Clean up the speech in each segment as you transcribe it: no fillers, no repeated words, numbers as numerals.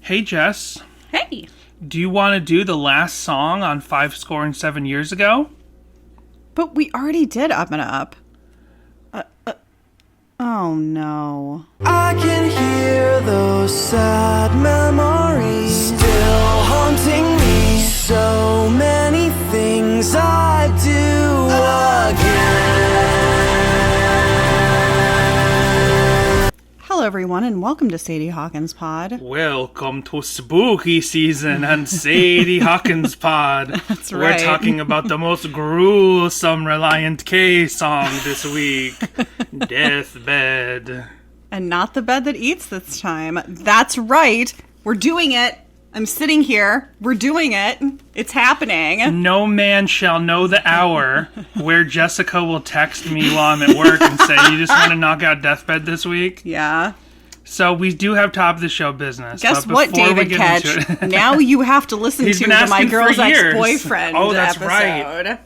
Hey, Jess. Hey. Do you want to do the last song on 7 years ago? But we already did Up and Up. Oh, no. I can hear those sad memories still haunting me. So many things I do again. Hello, everyone, and welcome to Sadie Hawkins Pod. Welcome to spooky season on Sadie Hawkins Pod. That's right. We're talking about the most gruesome Relient K song this week, Deathbed. And not the bed that eats this time. That's right. We're doing it. I'm sitting here. We're doing it. It's happening. No man shall know the hour where Jessica will text me while I'm at work and say, you just want to knock out Deathbed this week? Yeah. So we do have top of the show business. Guess what, David Ketch? Now you have to listen to the My Girl's Ex-Boyfriend episode. Right.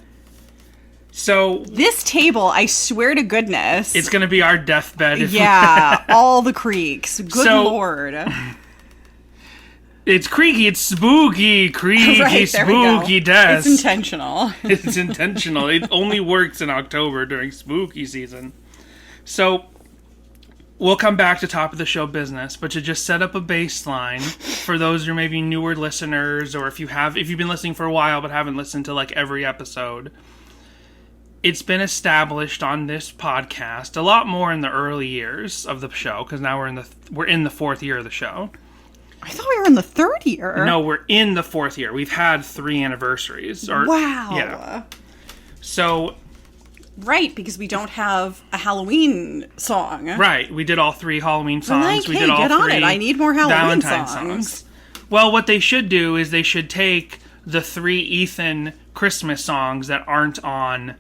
So this table, I swear to goodness, it's going to be our deathbed. Yeah, all the creaks. Good Lord. It's creaky, it's spooky, creaky, right, spooky death. It's intentional. It's intentional. It only works in October during spooky season. So we'll come back to top of the show business, but to just set up a baseline for those who are maybe newer listeners, or if you've been listening for a while but haven't listened to like every episode. It's been established on this podcast a lot more in the early years of the show, because now we're in the fourth year of the show. I thought we were in the third year. No, we're in the fourth year. We've had 3 anniversaries. Wow. Yeah. So. Right, because we don't have a Halloween song. Right, we did all 3 Halloween songs. We did all get 3 on it. I need more Halloween songs. Well, what they should do is they should take the 3 Ethan Christmas songs that aren't on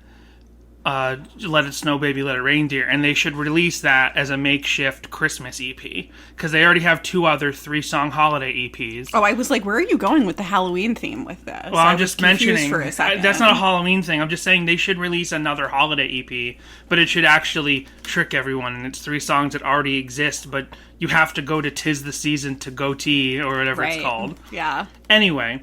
Let It Snow, Baby, Let It Reindeer, and they should release that as a makeshift Christmas EP, because they already have 2 other 3-song holiday EPs. Oh, I was like, where are you going with the Halloween theme with this? Well, I'm just mentioning, for a second. That's not a Halloween thing. I'm just saying they should release another holiday EP, but it should actually trick everyone, and it's 3 songs that already exist, but you have to go to 'Tis the Season to Goatee, or whatever it's called. Yeah. Anyway,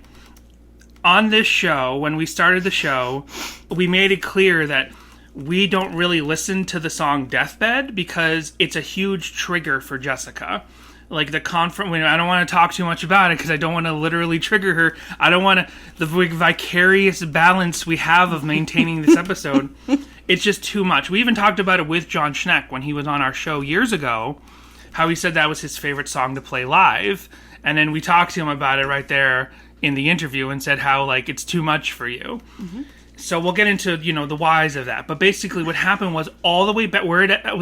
on this show, when we started the show, we made it clear that we don't really listen to the song Deathbed because it's a huge trigger for Jessica. Like I don't want to talk too much about it because I don't want to literally trigger her. I don't want to, the vicarious balance we have of maintaining this episode, it's just too much. We even talked about it with John Schneck when he was on our show years ago, how he said that was his favorite song to play live. And then we talked to him about it right there in the interview and said how, like, it's too much for you. Mm-hmm. So we'll get into, the whys of that. But basically what happened was all the way back,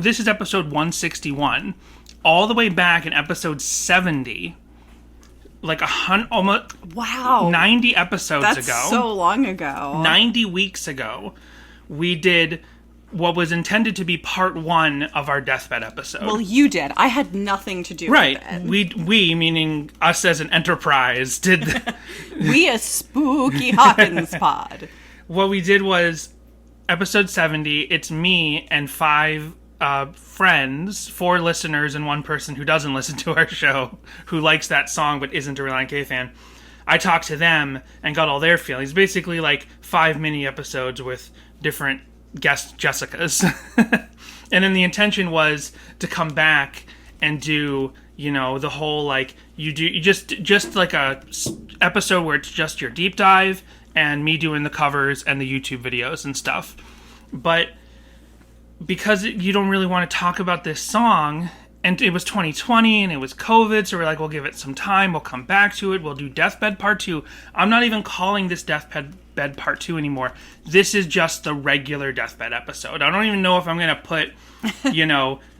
this is episode 161. All the way back in episode 70, like almost 90 episodes ago. That's so long ago. 90 weeks ago, we did what was intended to be part 1 of our Deathbed episode. Well, you did. I had nothing to do with it. Right. We, meaning us as an enterprise, did... We a spooky Hawkins pod. What we did was, episode 70, it's me and 5 friends, 4 listeners, and 1 person who doesn't listen to our show, who likes that song but isn't a Relient K fan. I talked to them and got all their feelings. Basically like 5 mini episodes with different guest Jessicas. And then the intention was to come back and do, the whole, like, you just like a episode where it's just your deep dive, and me doing the covers and the YouTube videos and stuff. But because you don't really want to talk about this song, and it was 2020 and it was COVID, so we're like, we'll give it some time, we'll come back to it, we'll do Deathbed Part 2. I'm not even calling this Deathbed Part 2 anymore. This is just the regular Deathbed episode. I don't even know if I'm going to put,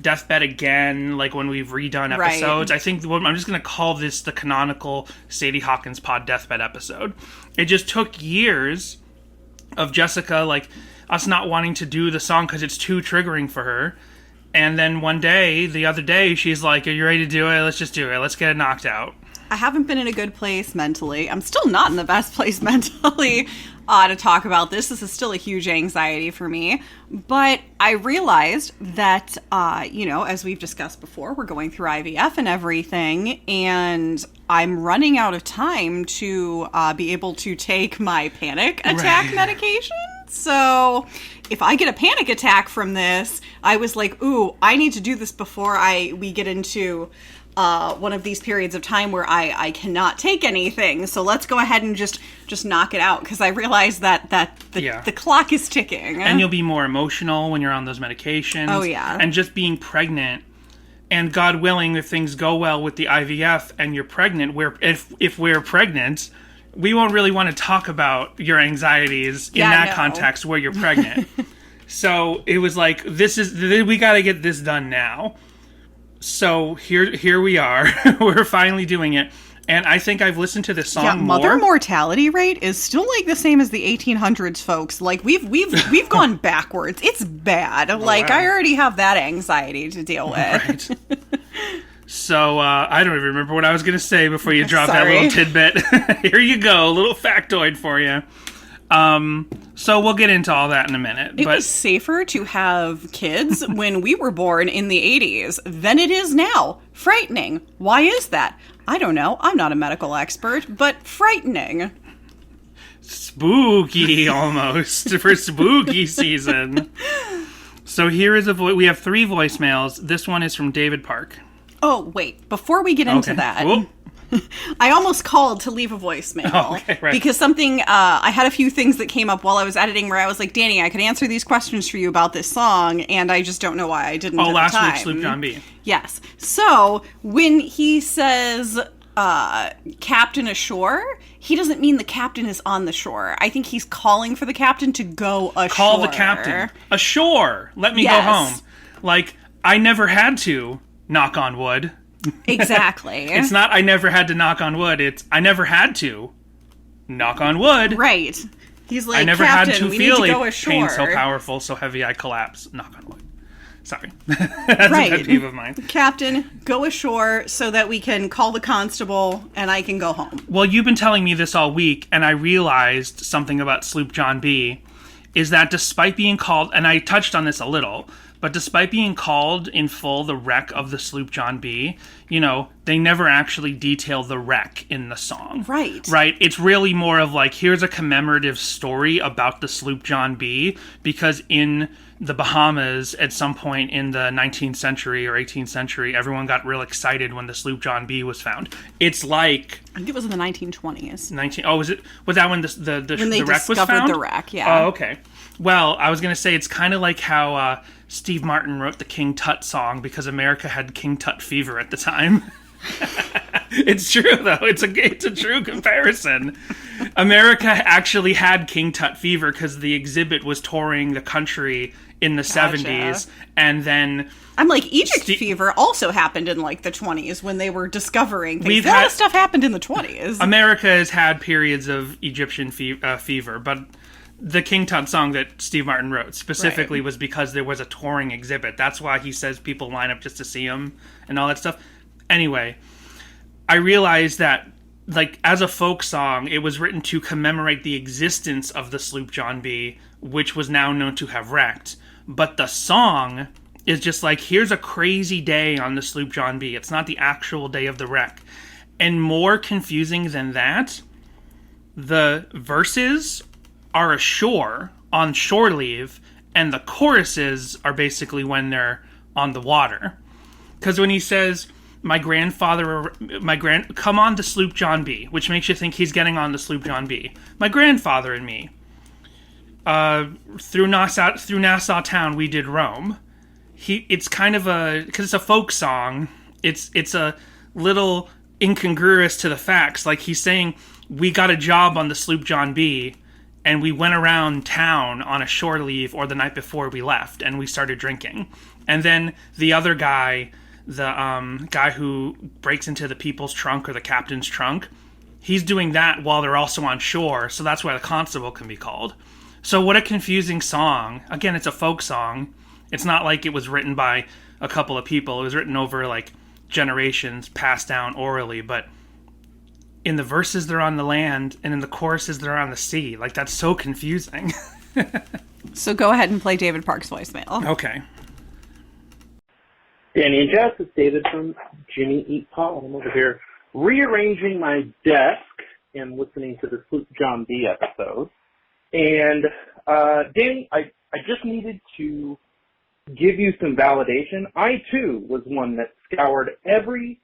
Deathbed again, like when we've redone episodes. Right. I think I'm just going to call this the canonical Sadie Hawkins Pod Deathbed episode. It just took years of Jessica, like, us not wanting to do the song because it's too triggering for her. And then the other day, she's like, are you ready to do it? Let's just do it. Let's get it knocked out. I haven't been in a good place mentally. I'm still not in the best place mentally to talk about this. This is still a huge anxiety for me. But I realized that, as we've discussed before, we're going through IVF and everything. And I'm running out of time to be able to take my panic attack medication. So if I get a panic attack from this, I was like, ooh, I need to do this before we get into one of these periods of time where I cannot take anything. So let's go ahead and just knock it out, because I realize that the clock is ticking. And you'll be more emotional when you're on those medications. Oh, yeah. And just being pregnant, and God willing, if things go well with the IVF and you're pregnant, if we're pregnant, we won't really want to talk about your anxieties in that context where you're pregnant. So it was like, we got to get this done now. So here we are. We're finally doing it. And I think I've listened to this song more. Mother mortality rate is still like the same as the 1800s, folks. Like we've gone backwards. It's bad. Like wow. I already have that anxiety to deal with. Right. So I don't even remember what I was going to say before you dropped that little tidbit. Here you go, a little factoid for you. So we'll get into all that in a minute. It was safer to have kids when we were born in the 80s than it is now. Frightening. Why is that? I don't know. I'm not a medical expert, but frightening. Spooky, almost, for spooky season. So here is we have 3 voicemails. This one is from David Park. Oh, wait. Before we get into that... Cool. I almost called to leave a voicemail because I had a few things that came up while I was editing where I was like, Danny, I could answer these questions for you about this song, and I just don't know why I didn't. Last week, Sloop John B. Yes. So when he says captain ashore, he doesn't mean the captain is on the shore. I think he's calling for the captain to go ashore. Call the captain ashore. Let me go home. Like, I never had to, knock on wood. Exactly. It's not I never had to knock on wood. It's I never had to knock on wood. Right. He's like, I never Captain, had to we feel need to go a ashore. pain so powerful, so heavy I collapse. Knock on wood. Sorry. That's a pet peeve of mine. Captain, go ashore so that we can call the constable and I can go home. Well, you've been telling me this all week, and I realized something about Sloop John B. is that despite being called, and I touched on this a little, but despite being called in full the wreck of the Sloop John B, they never actually detail the wreck in the song. Right. Right? It's really more of like, here's a commemorative story about the Sloop John B, because in the Bahamas at some point in the 19th century or 18th century, everyone got real excited when the Sloop John B was found. It's like... I think it was in the 1920s. Was that when the wreck was found? When they discovered the wreck, yeah. Oh, okay. Well, I was going to say it's kind of like how Steve Martin wrote the King Tut song because America had King Tut fever at the time. It's true, though. It's a true comparison. America actually had King Tut fever because the exhibit was touring the country in the 70s, and then... I'm like, Egypt fever also happened in like the 20s when they were discovering things. A lot of stuff happened in the 20s. America has had periods of Egyptian fever, but the King Tut song that Steve Martin wrote specifically was because there was a touring exhibit. That's why he says people line up just to see him and all that stuff. Anyway, I realized that, like, as a folk song, it was written to commemorate the existence of the Sloop John B, which was now known to have wrecked. But the song is just like, here's a crazy day on the Sloop John B. It's not the actual day of the wreck. And more confusing than that, the verses are ashore, on shore leave, and the choruses are basically when they're on the water. Because when he says... come on the Sloop John B, which makes you think he's getting on the Sloop John B. My grandfather and me, through Nassau town we did roam. It's kind of because it's a folk song, it's a little incongruous to the facts. Like, he's saying, we got a job on the Sloop John B, and we went around town on a shore leave or the night before we left, and we started drinking. And then the other guy... the guy who breaks into the people's trunk or the captain's trunk, he's doing that while they're also on shore, so that's why the constable can be called. So what a confusing song. Again, it's a folk song. It's not like it was written by a couple of people. It was written over, like, generations, passed down orally, but in the verses they're on the land, and in the choruses they're on the sea. Like, that's so confusing. So go ahead and play David Park's voicemail. Okay. Danny and Jess, it's David from Jimmy Eat Paul. I'm over here rearranging my desk and listening to the Sloop John B episode. And, Danny, I just needed to give you some validation. I, too, was one that scoured every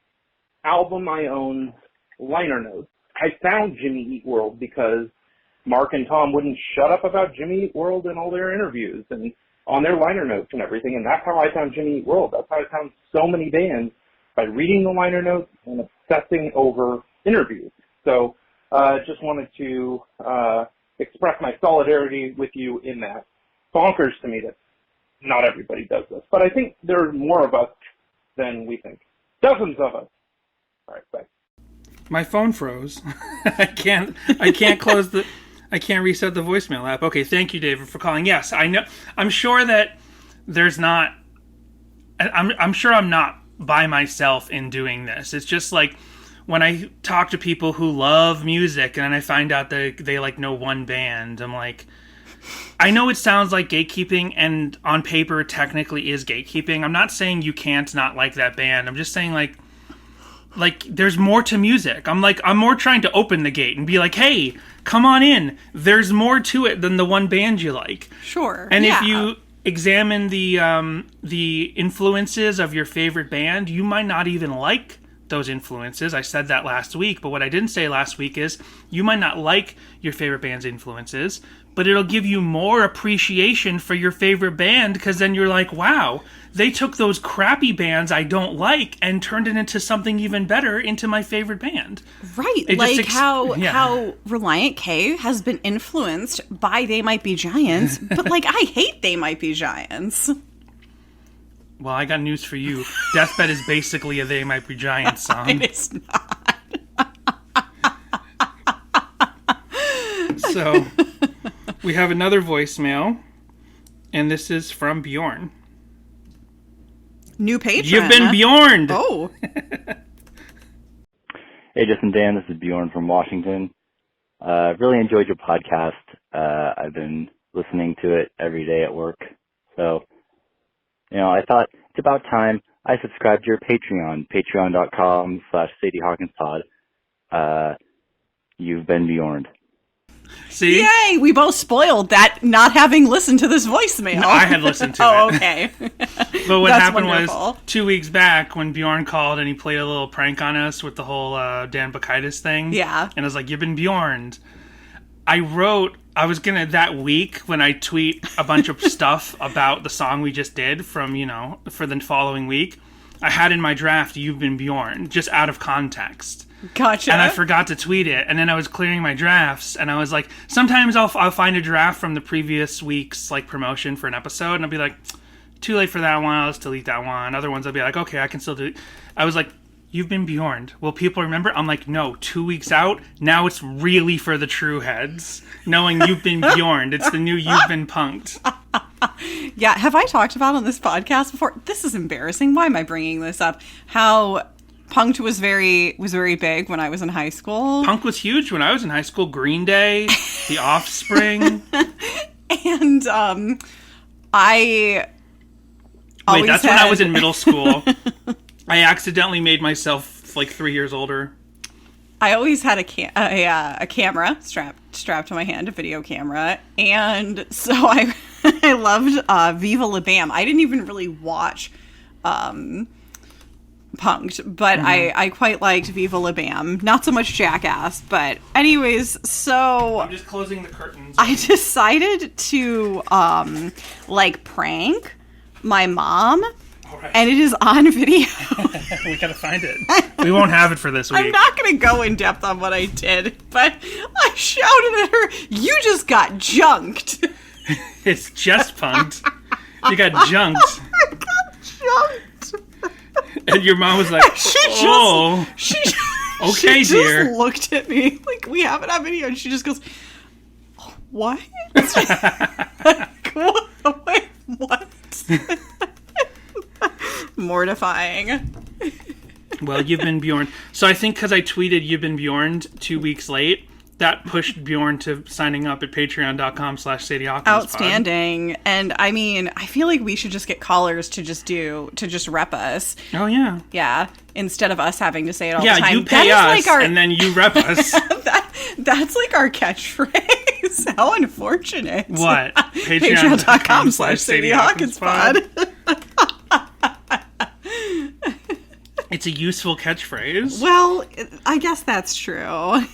album I owned liner notes. I found Jimmy Eat World because Mark and Tom wouldn't shut up about Jimmy Eat World in all their interviews and on their liner notes and everything, and that's how I found Jimmy Eat World. That's how I found so many bands, by reading the liner notes and obsessing over interviews. So just wanted to express my solidarity with you in that. Bonkers to me that not everybody does this, but I think there are more of us than we think. Dozens of us. All right, bye. My phone froze. I can't reset the voicemail app. Okay, thank you, David, for calling. Yes, I know. I'm sure that there's not. I'm sure I'm not by myself in doing this. It's just like when I talk to people who love music and then I find out that they like know one band. I'm like, I know it sounds like gatekeeping, and on paper technically is gatekeeping. I'm not saying you can't not like that band. I'm just saying like there's more to music. I'm more trying to open the gate and be like, hey, come on in. There's more to it than the one band you like. Sure. And if you examine the influences of your favorite band, you might not even like those influences. I said that last week, but what I didn't say last week is you might not like your favorite band's influences, but it'll give you more appreciation for your favorite band, because then you're like, wow, they took those crappy bands I don't like and turned it into something even better, into my favorite band. Right, like how Relient K has been influenced by They Might Be Giants, but like I hate They Might Be Giants. Well, I got news for you. Deathbed is basically a They Might Be Giants song. It is not. So, we have another voicemail, and this is from Bjorn. New patron. You've been Bjorned! Oh. Hey, Jess and Dan, this is Bjorn from Washington. Really enjoyed your podcast. I've been listening to it every day at work. So, I thought it's about time I subscribed to your Patreon, patreon.com/Sadie Hawkins Pod. You've been Bjorned. See? Yay! We both spoiled that, not having listened to this voicemail. No, I had listened to it. Oh, okay. But what happened was 2 weeks back when Bjorn called and he played a little prank on us with the whole Dan Bacchitis thing. Yeah. And I was like, you've been Bjorned. I was going to, that week when I tweet a bunch of stuff about the song we just did from, for the following week, I had in my draft, you've been Bjorned, just out of context. Gotcha. And I forgot to tweet it, and then I was clearing my drafts, and I was like, sometimes I'll find a draft from the previous week's promotion for an episode, and I'll be like, too late for that one, I'll just delete that one. Other ones I'll be like, okay, I can still do it. I was like, you've been Bjorned. Will people remember? I'm like, no, 2 weeks out, now it's really for the true heads, knowing you've been Bjorned. It's the new you've been punked. Yeah, have I talked about on this podcast before? This is embarrassing. Why am I bringing this up? How punked was very big when I was in high school. Punk was huge when I was in high school. Green Day, The Offspring. And I always that's when I was in middle school. I accidentally made myself 3 years older. I always had a camera strapped to my hand, a video camera, and so I loved Viva La Bam. I didn't even really watch Punked, but I quite liked Viva La Bam. Not so much Jackass, but anyways, so I'm just closing the curtains. I decided to prank my mom. Right. And it is on video. We gotta find it. We won't have it for this week. I'm not gonna go in depth on what I did, but I shouted at her, "You just got junked." It's just punked. You got junked. I got junked. And your mom was like, she okay, she dear. Just looked at me like, we have it on video, and she just goes, "What?" Wait, what? Mortifying. Well, you've been Bjorned. So I think because I tweeted you've been Bjorned 2 weeks late, that pushed Bjorn to signing up at patreon.com/Sadie Hawkins. Outstanding. And I mean, I feel like we should just get callers to just rep us. Oh, yeah. Yeah. Instead of us having to say it all the Yeah, time. you pay us, and then you rep us. That's like our catchphrase. How unfortunate. What? Patreon.com/Sadie Hawkins pod. It's a useful catchphrase. Well, I guess that's true.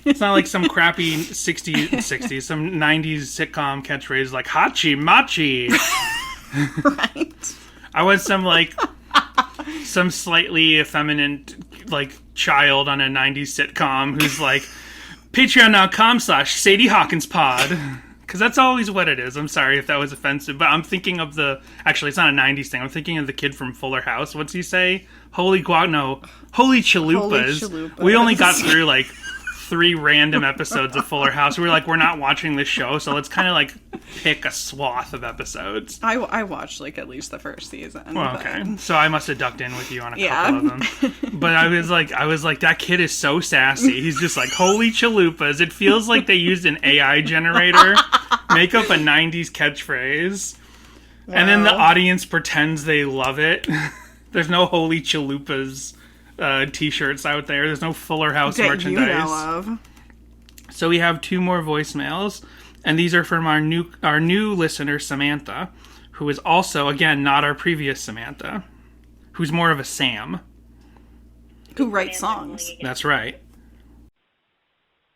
It's not like some crappy 60s, some 90s sitcom catchphrase like Hachi Machi. Right. I want some slightly effeminate, like, child on a 90s sitcom who's like, Patreon.com/Sadie Hawkins pod. Because that's always what it is. I'm sorry if that was offensive, but I'm thinking of actually, it's not a 90s thing. I'm thinking of the kid from Fuller House. What's he say? Holy chalupas. Holy chalupas. We only got through, like, 3 random episodes of Fuller House. We were like, we're not watching this show, so let's kind of, like, pick a swath of episodes. I watched, like, at least the first season. Well, but... okay. So I must have ducked in with you on a couple of them. But I was like, that kid is so sassy. He's just like, holy chalupas. It feels like they used an AI generator, make up a 90s catchphrase, and then the audience pretends they love it. There's no holy chalupas t-shirts out there. There's no Fuller House that merchandise. You know of. So we have 2 more voicemails, and these are from our new listener, Samantha, who is also, again, not our previous Samantha, who's more of a Sam. Who writes songs. That's right.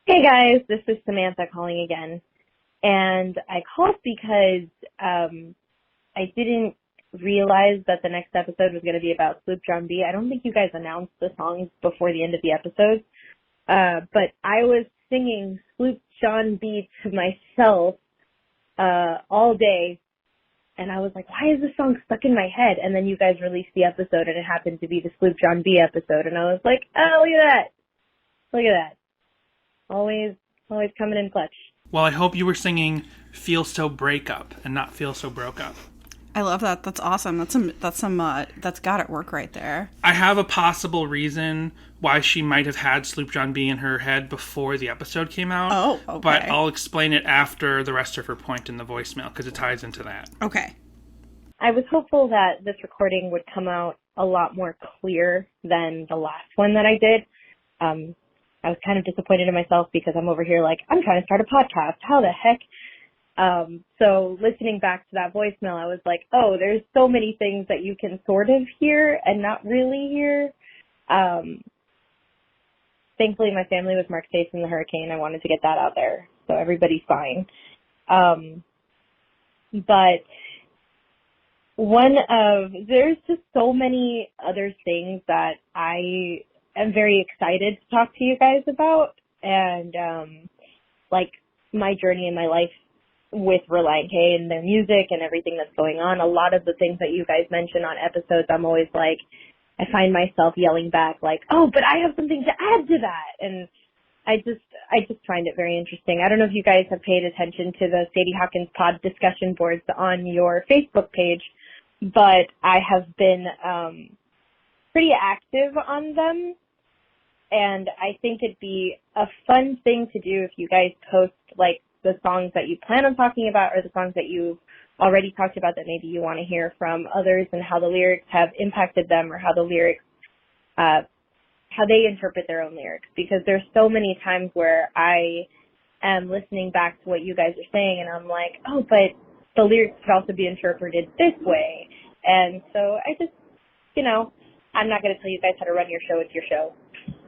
Hey guys, this is Samantha calling again. And I called because I didn't realize that the next episode was going to be about Sloop John B. I don't think you guys announced the songs before the end of the episode. But I was singing Sloop John B to myself all day. And I was like, why is this song stuck in my head? And then you guys released the episode, and it happened to be the Sloop John B episode. And I was like, oh, look at that. Look at that. Always coming in clutch. Well, I hope you were singing Feel So Break Up and not Feel So Broke Up. I love that. That's awesome. That's God at work right there. I have a possible reason why she might have had Sloop John B in her head before the episode came out. Oh, okay. But I'll explain it after the rest of her point in the voicemail, because it ties into that. Okay. I was hopeful that this recording would come out a lot more clear than the last one that I did. I was kind of disappointed in myself because I'm over here like, I'm trying to start a podcast. How the heck? So listening back to that voicemail, I was like, oh, there's so many things that you can sort of hear and not really hear. Thankfully, my family was marked safe in the hurricane. I wanted to get that out there, so everybody's fine. But there's just so many other things that I am very excited to talk to you guys about, and like my journey in my life with Relient K and their music and everything that's going on. A lot of the things that you guys mention on episodes, I'm always like, I find myself yelling back like, oh, but I have something to add to that. And I just find it very interesting. I don't know if you guys have paid attention to the Sadie Hawkins pod discussion boards on your Facebook page, but I have been pretty active on them. And I think it'd be a fun thing to do if you guys post like the songs that you plan on talking about or the songs that you've already talked about that maybe you want to hear from others and how the lyrics have impacted them, or how the lyrics, how they interpret their own lyrics. Because there's so many times where I am listening back to what you guys are saying and I'm like, oh, but the lyrics could also be interpreted this way. And so I just, I'm not going to tell you guys how to run your show. It's your show,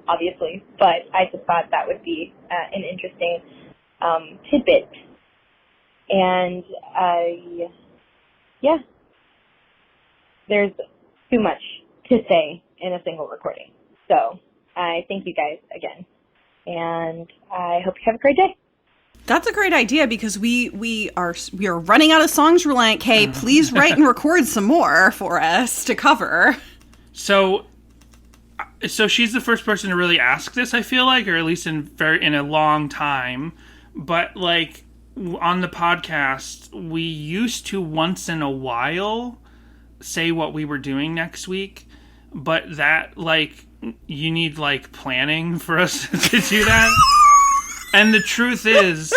obviously. But I just thought that would be an interesting tidbit. And yeah, there's too much to say in a single recording. So I thank you guys again, and I hope you have a great day. That's a great idea, because we are running out of songs, Relient K. Please write and record some more for us to cover. So she's the first person to really ask this, I feel like, or at least in a long time. But like on the podcast, we used to once in a while say what we were doing next week, but that like you need like planning for us to do that. And the truth is,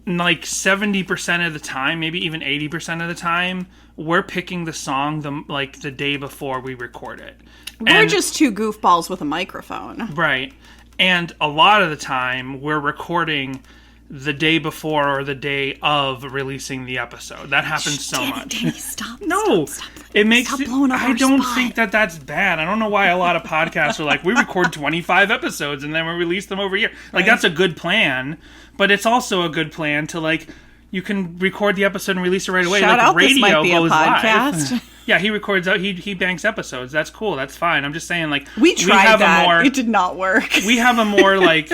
like 70% of the time, maybe even 80% of the time, we're picking the song the day before we record it. We're just two goofballs with a microphone. Right. And a lot of the time, we're recording the day before or the day of releasing the episode. That happens so much. Danny, stop. No, it makes stop blowing up I our don't spot. think that that's bad. I don't know why a lot of podcasts are like, we record 25 episodes and then we release them over here. Like, that's a good plan, but it's also a good plan to, like, you can record the episode and release it right away. Shout like out, radio this might be a goes podcast. live. Yeah, he records out. He banks episodes. That's cool. That's fine. I'm just saying, like, We tried have that. It did not work. We have a more like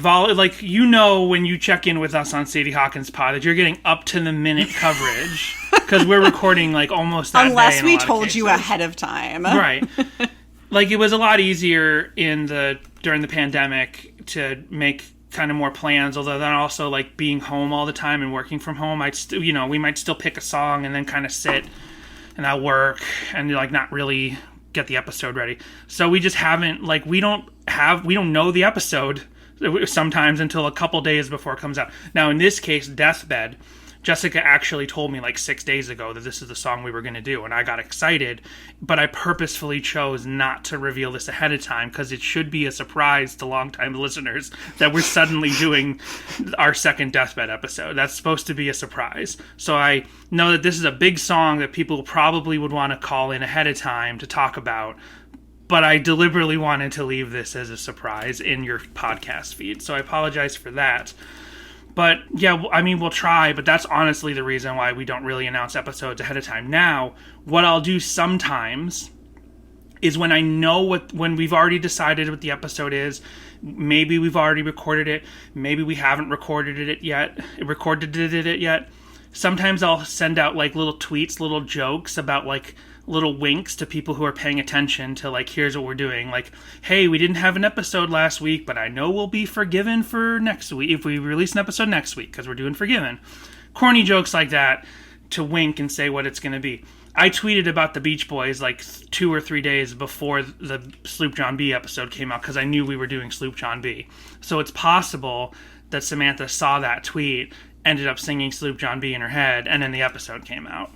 when you check in with us on Sadie Hawkins Pod that you're getting up to the minute coverage because we're recording like almost that Unless day in a we lot of told you cases. ahead of time. Right. Like, it was a lot easier during the pandemic to make kind of more plans, although then also, like, being home all the time and working from home, we might still pick a song and then kind of sit and I'll work and, like, not really get the episode ready. So we just haven't, like, we don't know the episode sometimes until a couple days before it comes out. Now, in this case, Deathbed, Jessica actually told me like 6 days ago that this is the song we were going to do, and I got excited, but I purposefully chose not to reveal this ahead of time because it should be a surprise to longtime listeners that we're suddenly doing our second Deathbed episode. That's supposed to be a surprise. So I know that this is a big song that people probably would want to call in ahead of time to talk about, but I deliberately wanted to leave this as a surprise in your podcast feed. So I apologize for that. But yeah, I mean, we'll try, but that's honestly the reason why we don't really announce episodes ahead of time. Now, what I'll do sometimes is when I know when we've already decided what the episode is, maybe we've already recorded it, maybe we haven't recorded it yet, sometimes I'll send out like little tweets, little jokes about like little winks to people who are paying attention to, like, here's what we're doing. Like, hey, we didn't have an episode last week, but I know we'll be forgiven for next week if we release an episode next week because we're doing Forgiven. Corny jokes like that to wink and say what it's going to be. I tweeted about the Beach Boys like 2 or 3 days before the Sloop John B episode came out because I knew we were doing Sloop John B. So it's possible that Samantha saw that tweet, ended up singing Sloop John B in her head, and then the episode came out.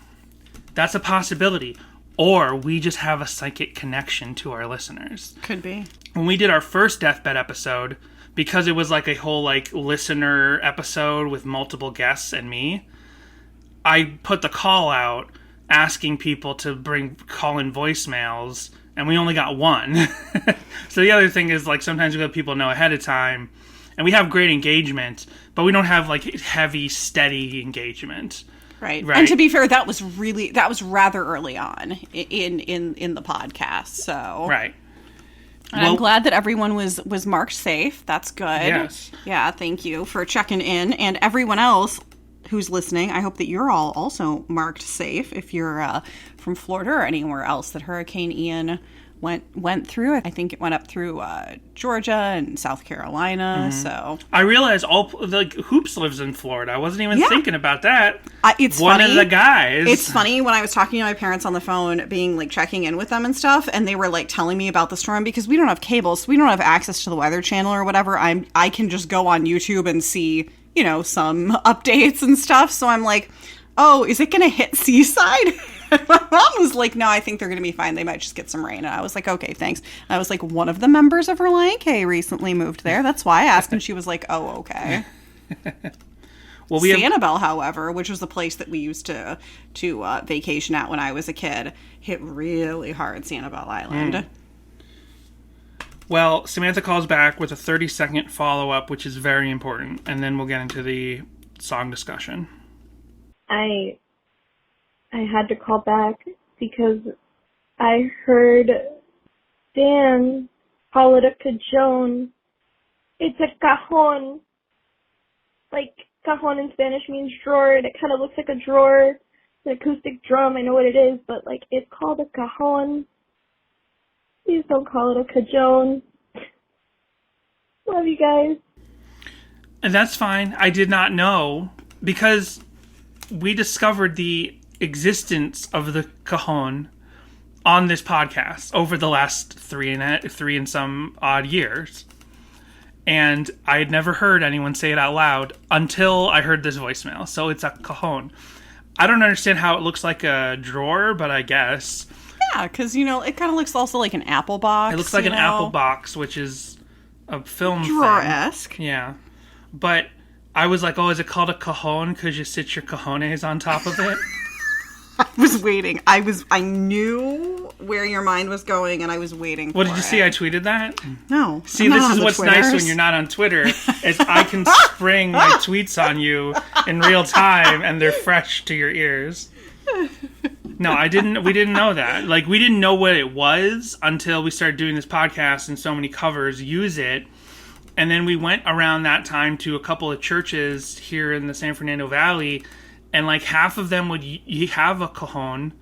That's a possibility. Or we just have a psychic connection to our listeners. Could be. When we did our first Deathbed episode, because it was like a whole like listener episode with multiple guests and me, I put the call out asking people to call in voicemails, and we only got one. So the other thing is, like, sometimes we let people know ahead of time, and we have great engagement, but we don't have like heavy, steady engagement. Right. And to be fair, that was rather early on in the podcast. So right. And I'm glad that everyone was marked safe. That's good. Yes. Yeah, thank you for checking in. And everyone else who's listening, I hope that you're all also marked safe if you're from Florida or anywhere else that Hurricane Ian went through. I think it went up through Georgia and South Carolina. Mm-hmm. So I realized Hoops lives in Florida. I wasn't even thinking about that. It's one funny. of the guys. It's funny when I was talking to my parents on the phone, being like checking in with them and stuff, and they were like telling me about the storm because we don't have cable, so we don't have access to the Weather Channel or whatever. I can just go on YouTube and see, some updates and stuff. So I'm like, oh, is it going to hit Seaside? My mom was like, no, I think they're going to be fine. They might just get some rain. And I was like, okay, thanks. And I was like, one of the members of Relient K recently moved there. That's why I asked. And she was like, oh, okay. Well, Sanibel, however, which was the place that we used to vacation at when I was a kid, hit really hard, Sanibel Island. Well, Samantha calls back with a 30-second follow-up, which is very important. And then we'll get into the song discussion. I had to call back because I heard Dan call it a cajon. It's a cajon. Like, cajon in Spanish means drawer, and it kind of looks like a drawer. It's an acoustic drum, I know what it is, but, like, it's called a cajon. Please don't call it a cajon. Love you guys. And that's fine. I did not know, because we discovered the existence of the cajon on this podcast over the last three and some odd years. And I had never heard anyone say it out loud until I heard this voicemail. So it's a cajon. I don't understand how it looks like a drawer, but I guess. Yeah, because, it kind of looks also like an apple box. It looks like an apple box, which is a film drawer-esque. thing. Yeah. But I was like, oh, is it called a cajon because you sit your cajones on top of it? I was waiting. I knew where your mind was going, and I was waiting for it. What, did you see I tweeted that? No. See, this is what's nice when you're not on Twitter, is I can spring my tweets on you in real time, and they're fresh to your ears. No, we didn't know that. Like, we didn't know what it was until we started doing this podcast, and so many covers use it. And then we went around that time to a couple of churches here in the San Fernando Valley, and like half of them would have a cajon.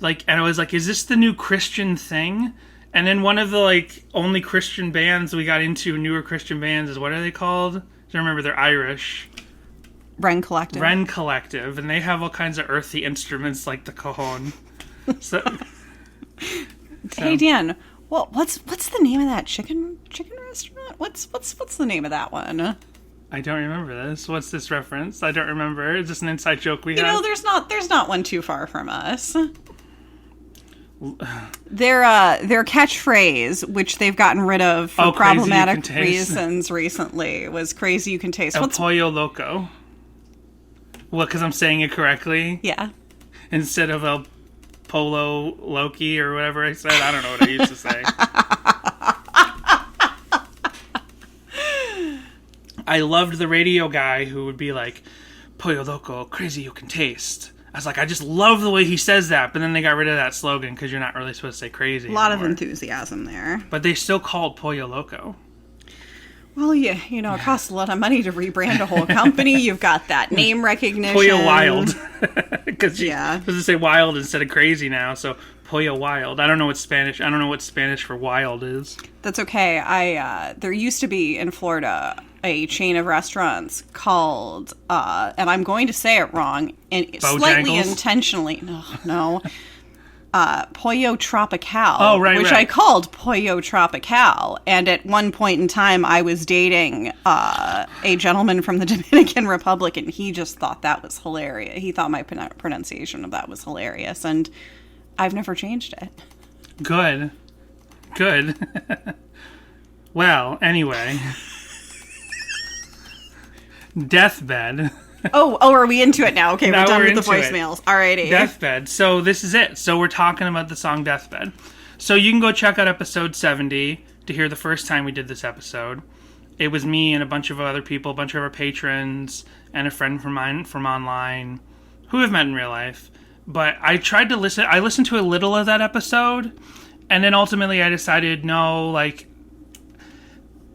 Like, and I was like, is this the new Christian thing? And then one of the like only Christian bands we got into, newer Christian bands, is, what are they called? I remember, they're Irish. Wren Collective. Wren Collective, and they have all kinds of earthy instruments like the cajon. So, Hey Dan, what's the name of that chicken restaurant? What's the name of that one? I don't remember this. What's this reference? I don't remember. Is this an inside joke we have? There's not one too far from us. Their catchphrase, which they've gotten rid of for problematic reasons recently, was "Crazy You Can Taste." El Pollo Loco. What, because I'm saying it correctly? Yeah. Instead of El Polo Loki or whatever I said. I don't know what I used to say. I loved the radio guy who would be like, Pollo Loco, crazy you can taste. I was like, I just love the way he says that. But then they got rid of that slogan because you're not really supposed to say crazy. A lot of enthusiasm there. But they still call it Pollo Loco. Well, yeah, it costs a lot of money to rebrand a whole company. You've got that name recognition. Pollo Wild. Because yeah, supposed to say wild instead of crazy now. So Pollo Wild. I don't know what Spanish for wild is. That's okay. There used to be in Florida a chain of restaurants called, and I'm going to say it wrong, and slightly intentionally. No. Pollo Tropical, which I called Pollo Tropical, and at one point in time I was dating a gentleman from the Dominican Republic, and he just thought that was hilarious. He thought my pronunciation of that was hilarious, and I've never changed it. Good. Well, anyway. Deathbed. Oh, are we into it now? Okay, now we're done with the voicemails. Alrighty. Deathbed. So this is it. So we're talking about the song Deathbed. So you can go check out episode 70 to hear the first time we did this episode. It was me and a bunch of other people, a bunch of our patrons, and a friend from mine from online who have met in real life. But I tried to listen. I listened to a little of that episode, and then ultimately I decided, no, like,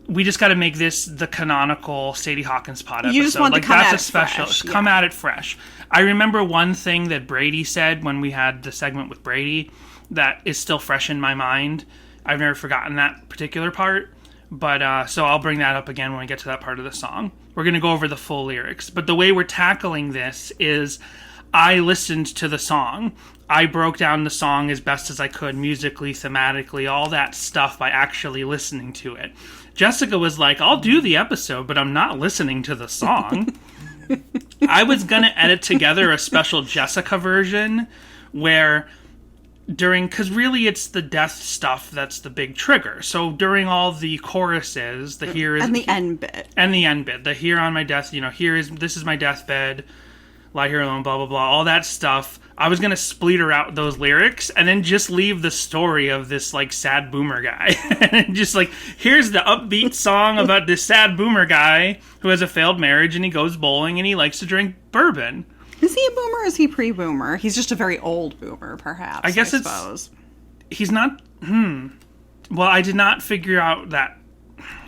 we just got to make this the canonical Sadie Hawkins pod episode. You just want like, to come that's at a special. Fresh. Come at it fresh. I remember one thing that Brady said when we had the segment with Brady that is still fresh in my mind. I've never forgotten that particular part. But so I'll bring that up again when we get to that part of the song. We're going to go over the full lyrics. But the way we're tackling this is I listened to the song. I broke down the song as best as I could, musically, thematically, all that stuff by actually listening to it. Jessica was like, I'll do the episode, but I'm not listening to the song. I was going to edit together a special Jessica version where because really it's the death stuff that's the big trigger. So during all the choruses, the here is... And the end bit. And the end bit. The here on my death, this is my deathbed, lie here alone, blah, blah, blah, all that stuff. I was going to splinter out those lyrics and then just leave the story of this, like, sad boomer guy. And just, like, here's the upbeat song about this sad boomer guy who has a failed marriage and he goes bowling and he likes to drink bourbon. Is he a boomer or is he pre-boomer? He's just a very old boomer, perhaps, I suppose. He's not... Well, I did not figure out that...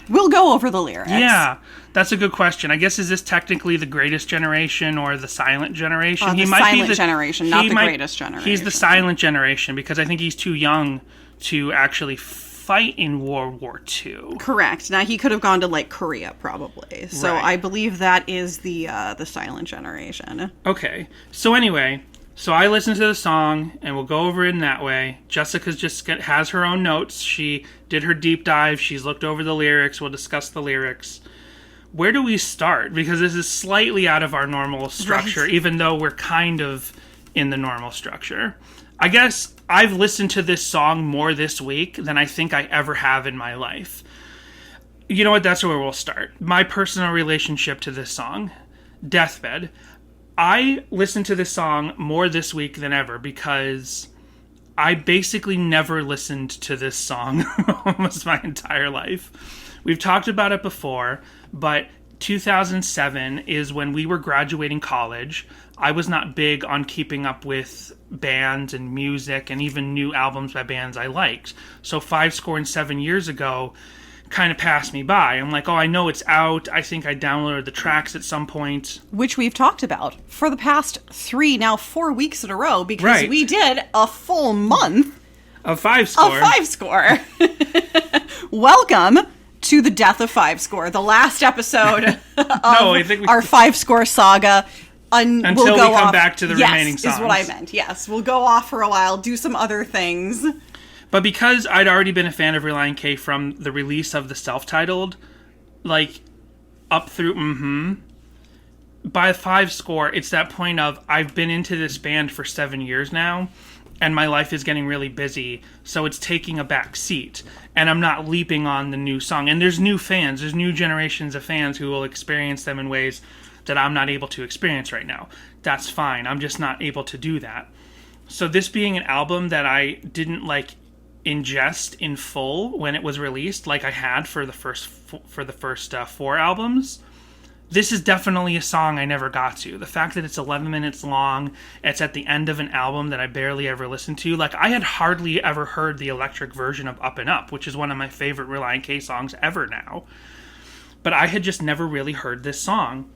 We'll go over the lyrics. Yeah, that's a good question. I guess, is this technically the greatest generation or the silent generation? The silent generation, not the greatest generation. He's the silent generation because I think he's too young to actually fight in World War II. Correct. Now, he could have gone to, like, Korea, probably. So right. I believe that is the silent generation. Okay. So anyway, So I listen to the song, and we'll go over it in that way. Jessica's just has her own notes. She did her deep dive. She's looked over the lyrics. We'll discuss the lyrics. Where do we start? Because this is slightly out of our normal structure, Right. even though we're kind of in the normal structure. I guess I've listened to this song more this week than I think I ever have in my life. You know what? That's where we'll start. My personal relationship to this song, Deathbed. I listened to this song more this week than ever because I basically never listened to this song almost my entire life. We've talked about it before, but 2007 is when we were graduating college. I was not big on keeping up with bands and music and even new albums by bands I liked. So 7 years ago kind of passed me by. I'm like, oh, I know it's out. I think I downloaded the tracks at some point. Which we've talked about for the past 4 weeks in a row, because Right. we did a full month Of 5 Score. of 5 Score. Welcome to the death of 5 Score, the last episode of I think we- our 5 Score saga. Until we come back to the remaining Yes, is what I songs. meant. Yes, we'll go off for a while, do some other things. But because I'd already been a fan of Relient K from the release of the self-titled, like, up through, by 5 Score, it's that point of, I've been into this band for 7 years now, and my life is getting really busy, so it's taking a back seat, and I'm not leaping on the new song. And there's new fans, there's new generations of fans who will experience them in ways that I'm not able to experience right now. That's fine, I'm just not able to do that. So this being an album that I didn't, like, ingest in full when it was released, like I had for the first 4 albums, this is definitely a song I never got to. The fact that it's 11 minutes long, it's at the end of an album that I barely ever listened to. Like, I had hardly ever heard the electric version of Up and Up, which is one of my favorite Relient K songs ever now. But I had just never really heard this song.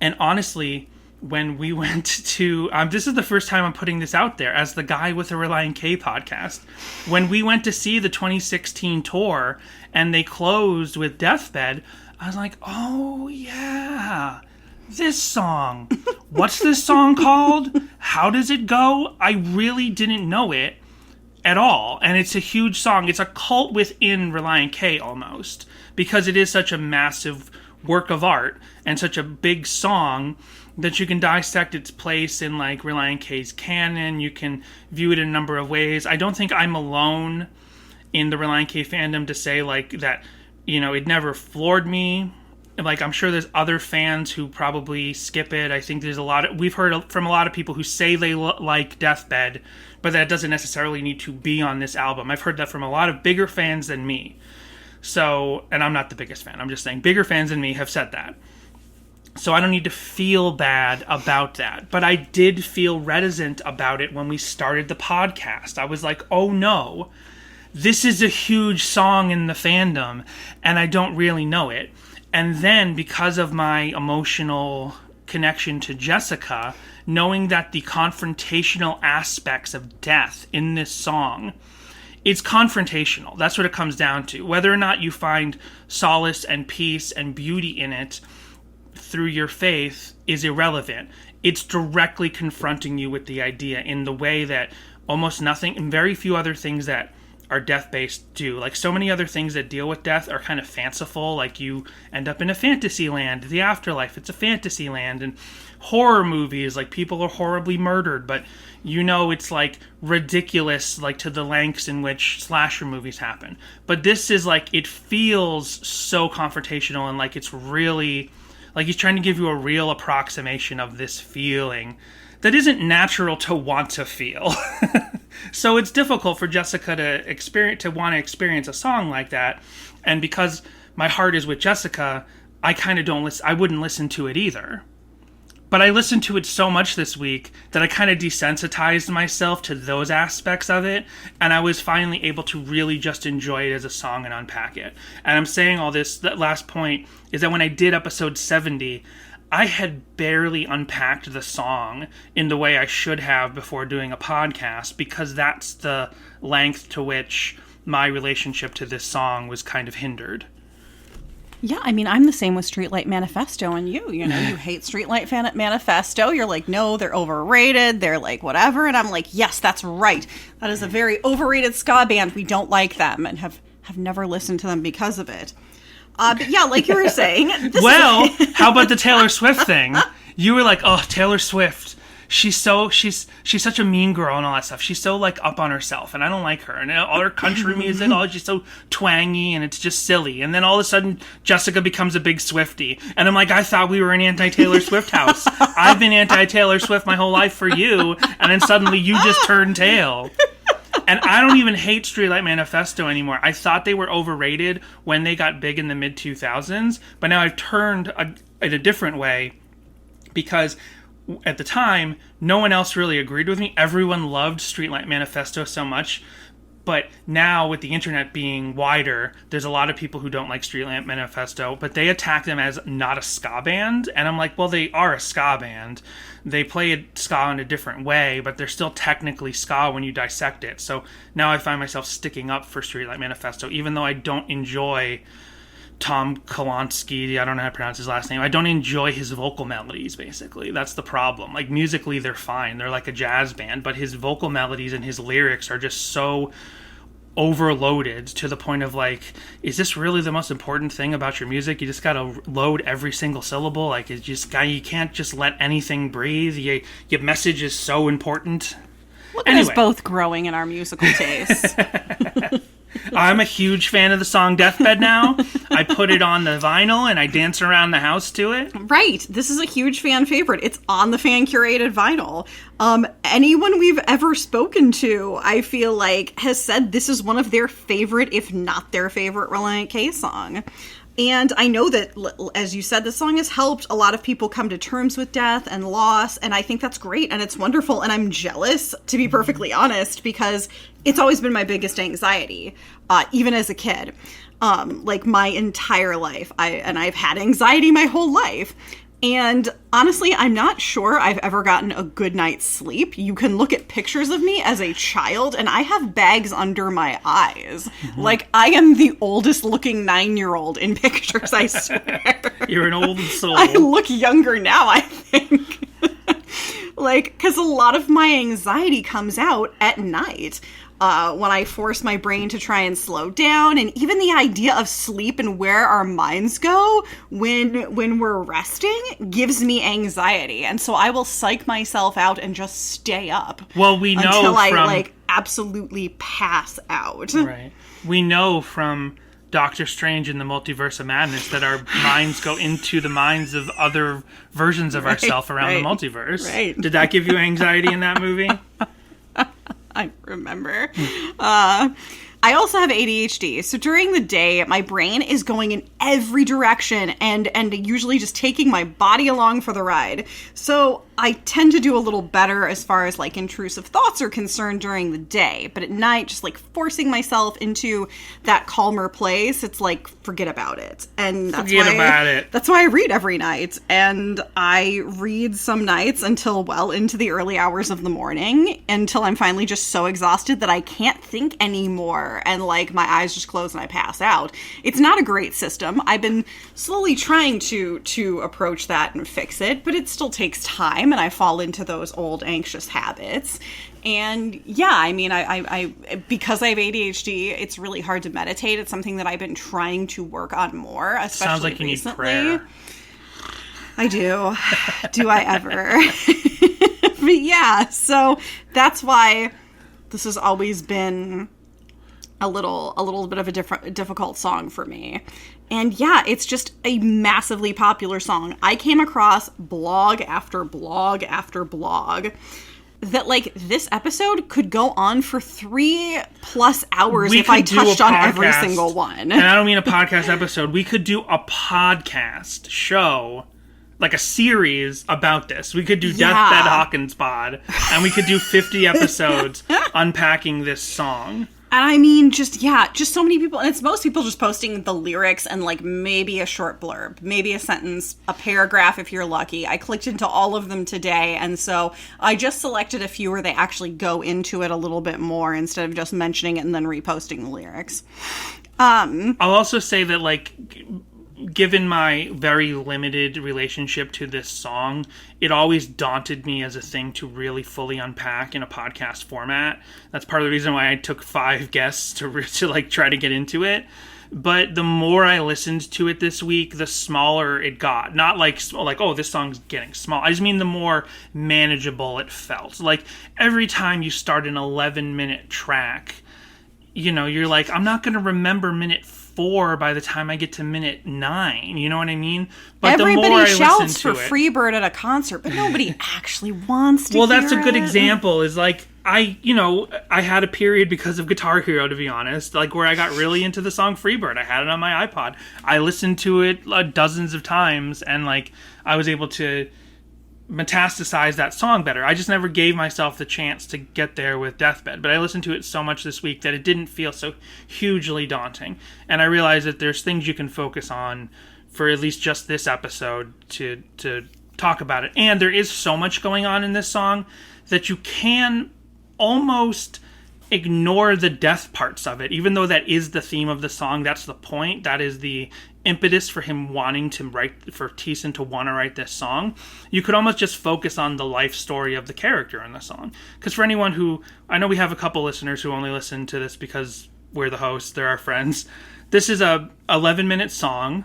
And honestly, when we went to... this is the first time I'm putting this out there as the guy with the Relient K podcast. When we went to see the 2016 tour and they closed with Deathbed, I was like, oh, yeah, this song. What's this song called? How does it go? I really didn't know it at all. And it's a huge song. It's a cult within Relient K almost, because it is such a massive work of art and such a big song that you can dissect its place in, like, Relient K's canon. You can view it in a number of ways. I don't think I'm alone in the Relient K fandom to say, like, that, you know, it never floored me. Like, I'm sure there's other fans who probably skip it. I think there's we've heard from a lot of people who say they like Deathbed, but that doesn't necessarily need to be on this album. I've heard that from a lot of bigger fans than me. So, and I'm not the biggest fan. I'm just saying bigger fans than me have said that. So I don't need to feel bad about that. But I did feel reticent about it when we started the podcast. I was like, oh no, this is a huge song in the fandom, and I don't really know it. And then, because of my emotional connection to Jessica, knowing that the confrontational aspects of death in this song, it's confrontational. That's what it comes down to. Whether or not you find solace and peace and beauty in it through your faith is irrelevant. It's directly confronting you with the idea in the way that almost nothing and very few other things that are death-based do. Like, so many other things that deal with death are kind of fanciful. Like, you end up in a fantasy land, the afterlife, it's a fantasy land. And horror movies, like, people are horribly murdered, but you know it's, like, ridiculous, like, to the lengths in which slasher movies happen. But this is, like, it feels so confrontational, and, like, it's really, like, he's trying to give you a real approximation of this feeling that isn't natural to want to feel. So it's difficult for Jessica to want to experience a song like that. And because my heart is with Jessica, I kind of don't listen. I wouldn't listen to it either. But I listened to it so much this week that I kind of desensitized myself to those aspects of it. And I was finally able to really just enjoy it as a song and unpack it. And I'm saying all this, that last point is that when I did episode 70, I had barely unpacked the song in the way I should have before doing a podcast, because that's the length to which my relationship to this song was kind of hindered. Yeah, I mean, I'm the same with Streetlight Manifesto and you know, you hate Streetlight Manifesto. You're like, no, they're overrated. They're like, whatever. And I'm like, yes, that's right. That is a very overrated ska band. We don't like them and have never listened to them because of it. But yeah, like you were saying. How about the Taylor Swift thing? You were like, oh, Taylor Swift. She's such a mean girl and all that stuff. She's so like up on herself, and I don't like her. And all her country music, she's so twangy, and it's just silly. And then all of a sudden, Jessica becomes a big Swiftie, and I'm like, I thought we were an anti-Taylor Swift house. I've been anti-Taylor Swift my whole life for you, and then suddenly you just turned tail. And I don't even hate Streetlight Manifesto anymore. I thought they were overrated when they got big in the mid 2000s, but now I've turned in a different way because at the time, no one else really agreed with me. Everyone loved Streetlight Manifesto so much. But now, with the internet being wider, there's a lot of people who don't like Streetlight Manifesto, but they attack them as not a ska band. And I'm like, well, they are a ska band. They play ska in a different way, but they're still technically ska when you dissect it. So now I find myself sticking up for Streetlight Manifesto, even though I don't enjoy Tom Kalonsky, I don't know how to pronounce his last name. I don't enjoy his vocal melodies, basically. That's the problem. Like, musically, they're fine. They're like a jazz band, but his vocal melodies and his lyrics are just so overloaded to the point of, like, is this really the most important thing about your music? You just gotta load every single syllable. Like, it's just, you can't just let anything breathe. Your message is so important. Look at us both growing in our musical tastes. I'm a huge fan of the song Deathbed now. I put it on the vinyl and I dance around the house to it. Right. This is a huge fan favorite. It's on the fan curated vinyl. Anyone we've ever spoken to, I feel like, has said this is one of their favorite, if not their favorite, Relient K song. And I know that, as you said, this song has helped a lot of people come to terms with death and loss, and I think that's great, and it's wonderful, and I'm jealous, to be perfectly honest, because it's always been my biggest anxiety, even as a kid. Like, my entire life. I've had anxiety my whole life. And honestly, I'm not sure I've ever gotten a good night's sleep. You can look at pictures of me as a child, and I have bags under my eyes. Mm-hmm. Like, I am the oldest looking 9-year-old in pictures, I swear. You're an old soul. I look younger now, I think. Like, because a lot of my anxiety comes out at night. When I force my brain to try and slow down, and even the idea of sleep and where our minds go when we're resting gives me anxiety, and so I will psych myself out and just stay up. Well, we know until I absolutely pass out. Right. We know from Doctor Strange in the Multiverse of Madness that our minds go into the minds of other versions of ourselves around the multiverse. Right. Did that give you anxiety in that movie? I remember. I also have ADHD, so during the day, my brain is going in every direction and usually just taking my body along for the ride. So I tend to do a little better as far as, like, intrusive thoughts are concerned during the day. But at night, just, like, forcing myself into that calmer place, it's like, forget about it. And that's That's why I read every night. And I read some nights until well into the early hours of the morning, until I'm finally just so exhausted that I can't think anymore. And, like, my eyes just close and I pass out. It's not a great system. I've been slowly trying to approach that and fix it, but it still takes time. And I fall into those old anxious habits. And yeah, I mean, I because I have ADHD, it's really hard to meditate. It's something that I've been trying to work on more, especially Sounds like you recently. Need prayer. I do. Do I ever? But yeah, so that's why this has always been a little bit of a difficult song for me. And yeah, it's just a massively popular song. I came across blog after blog after blog that, like, this episode could go on for 3+ hours if I touched on every single one. And I don't mean a podcast episode. We could do a podcast show, like a series about this. We could do Deathbed Hawkins Pod, and we could do 50 episodes unpacking this song. And I mean, just so many people, and it's most people just posting the lyrics and, like, maybe a short blurb, maybe a sentence, a paragraph if you're lucky. I clicked into all of them today, and so I just selected a few where they actually go into it a little bit more instead of just mentioning it and then reposting the lyrics. I'll also say that, like, given my very limited relationship to this song, it always daunted me as a thing to really fully unpack in a podcast format. That's part of the reason why I took 5 guests to like try to get into it. But the more I listened to it this week, the smaller it got. Not like, oh, this song's getting small. I just mean the more manageable it felt. Like, every time you start an 11-minute track, you know, you're like, I'm not going to remember minute 4 by the time I get to minute 9. You know what I mean? But everybody the more I shouts listen for to it, Freebird at a concert, but nobody actually wants to well, hear that's a good it. example. Is like, I had a period because of Guitar Hero, to be honest, like where I got really into the song Freebird. I had it on my iPod. I listened to it dozens of times, and like I was able to metastasize that song better. I just never gave myself the chance to get there with Deathbed, but I listened to it so much this week that it didn't feel so hugely daunting. And I realized that there's things you can focus on for at least just this episode to talk about it. And there is so much going on in this song that you can almost ignore the death parts of it, even though that is the theme of the song. That's the point. That is the impetus for him wanting to write, for Thiessen to want to write this song. You could almost just focus on the life story of the character in the song. Because for anyone who, I know we have a couple listeners who only listen to this because we're the hosts, they're our friends. This is a 11-minute song.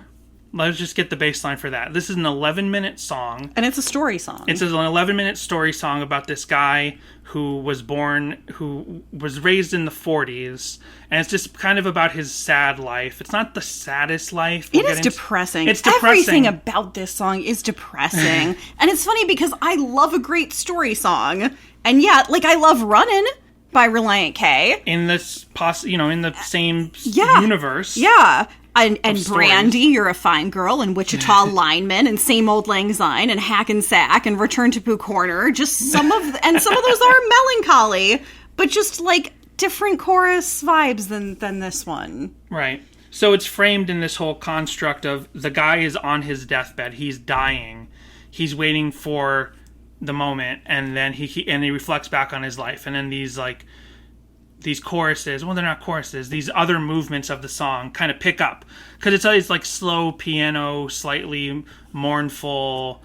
Let's just get the baseline for that. This is an 11-minute song. And it's a story song. It's an 11-minute story song about this guy who was raised in the 40s. And it's just kind of about his sad life. It's not the saddest life. It is depressing. It's depressing. Everything about this song is depressing. And it's funny because I love a great story song. And yet, like, I love Runnin' by Relient K. In this, in the same universe. Yeah. And stories. Brandy, You're a Fine Girl, and Wichita Lineman, and Same Old Lang Syne, and Hackensack, and Return to Pooh Corner. Just some of those are melancholy, but just like different chorus vibes than this one. Right. So it's framed in this whole construct of the guy is on his deathbed. He's dying. He's waiting for the moment, and then he reflects back on his life, and then these choruses, well, they're not choruses, these other movements of the song kind of pick up. Because it's always like slow piano, slightly mournful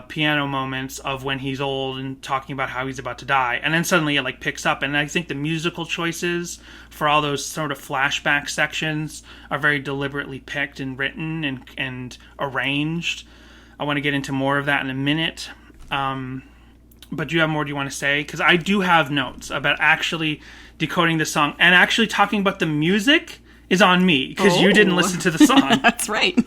piano moments of when he's old and talking about how he's about to die. And then suddenly it like picks up. And I think the musical choices for all those sort of flashback sections are very deliberately picked and written and arranged. I want to get into more of that in a minute. But do you have more you want to say? Because I do have notes about actually decoding the song, and actually talking about the music is on me because you didn't listen to the song. That's right.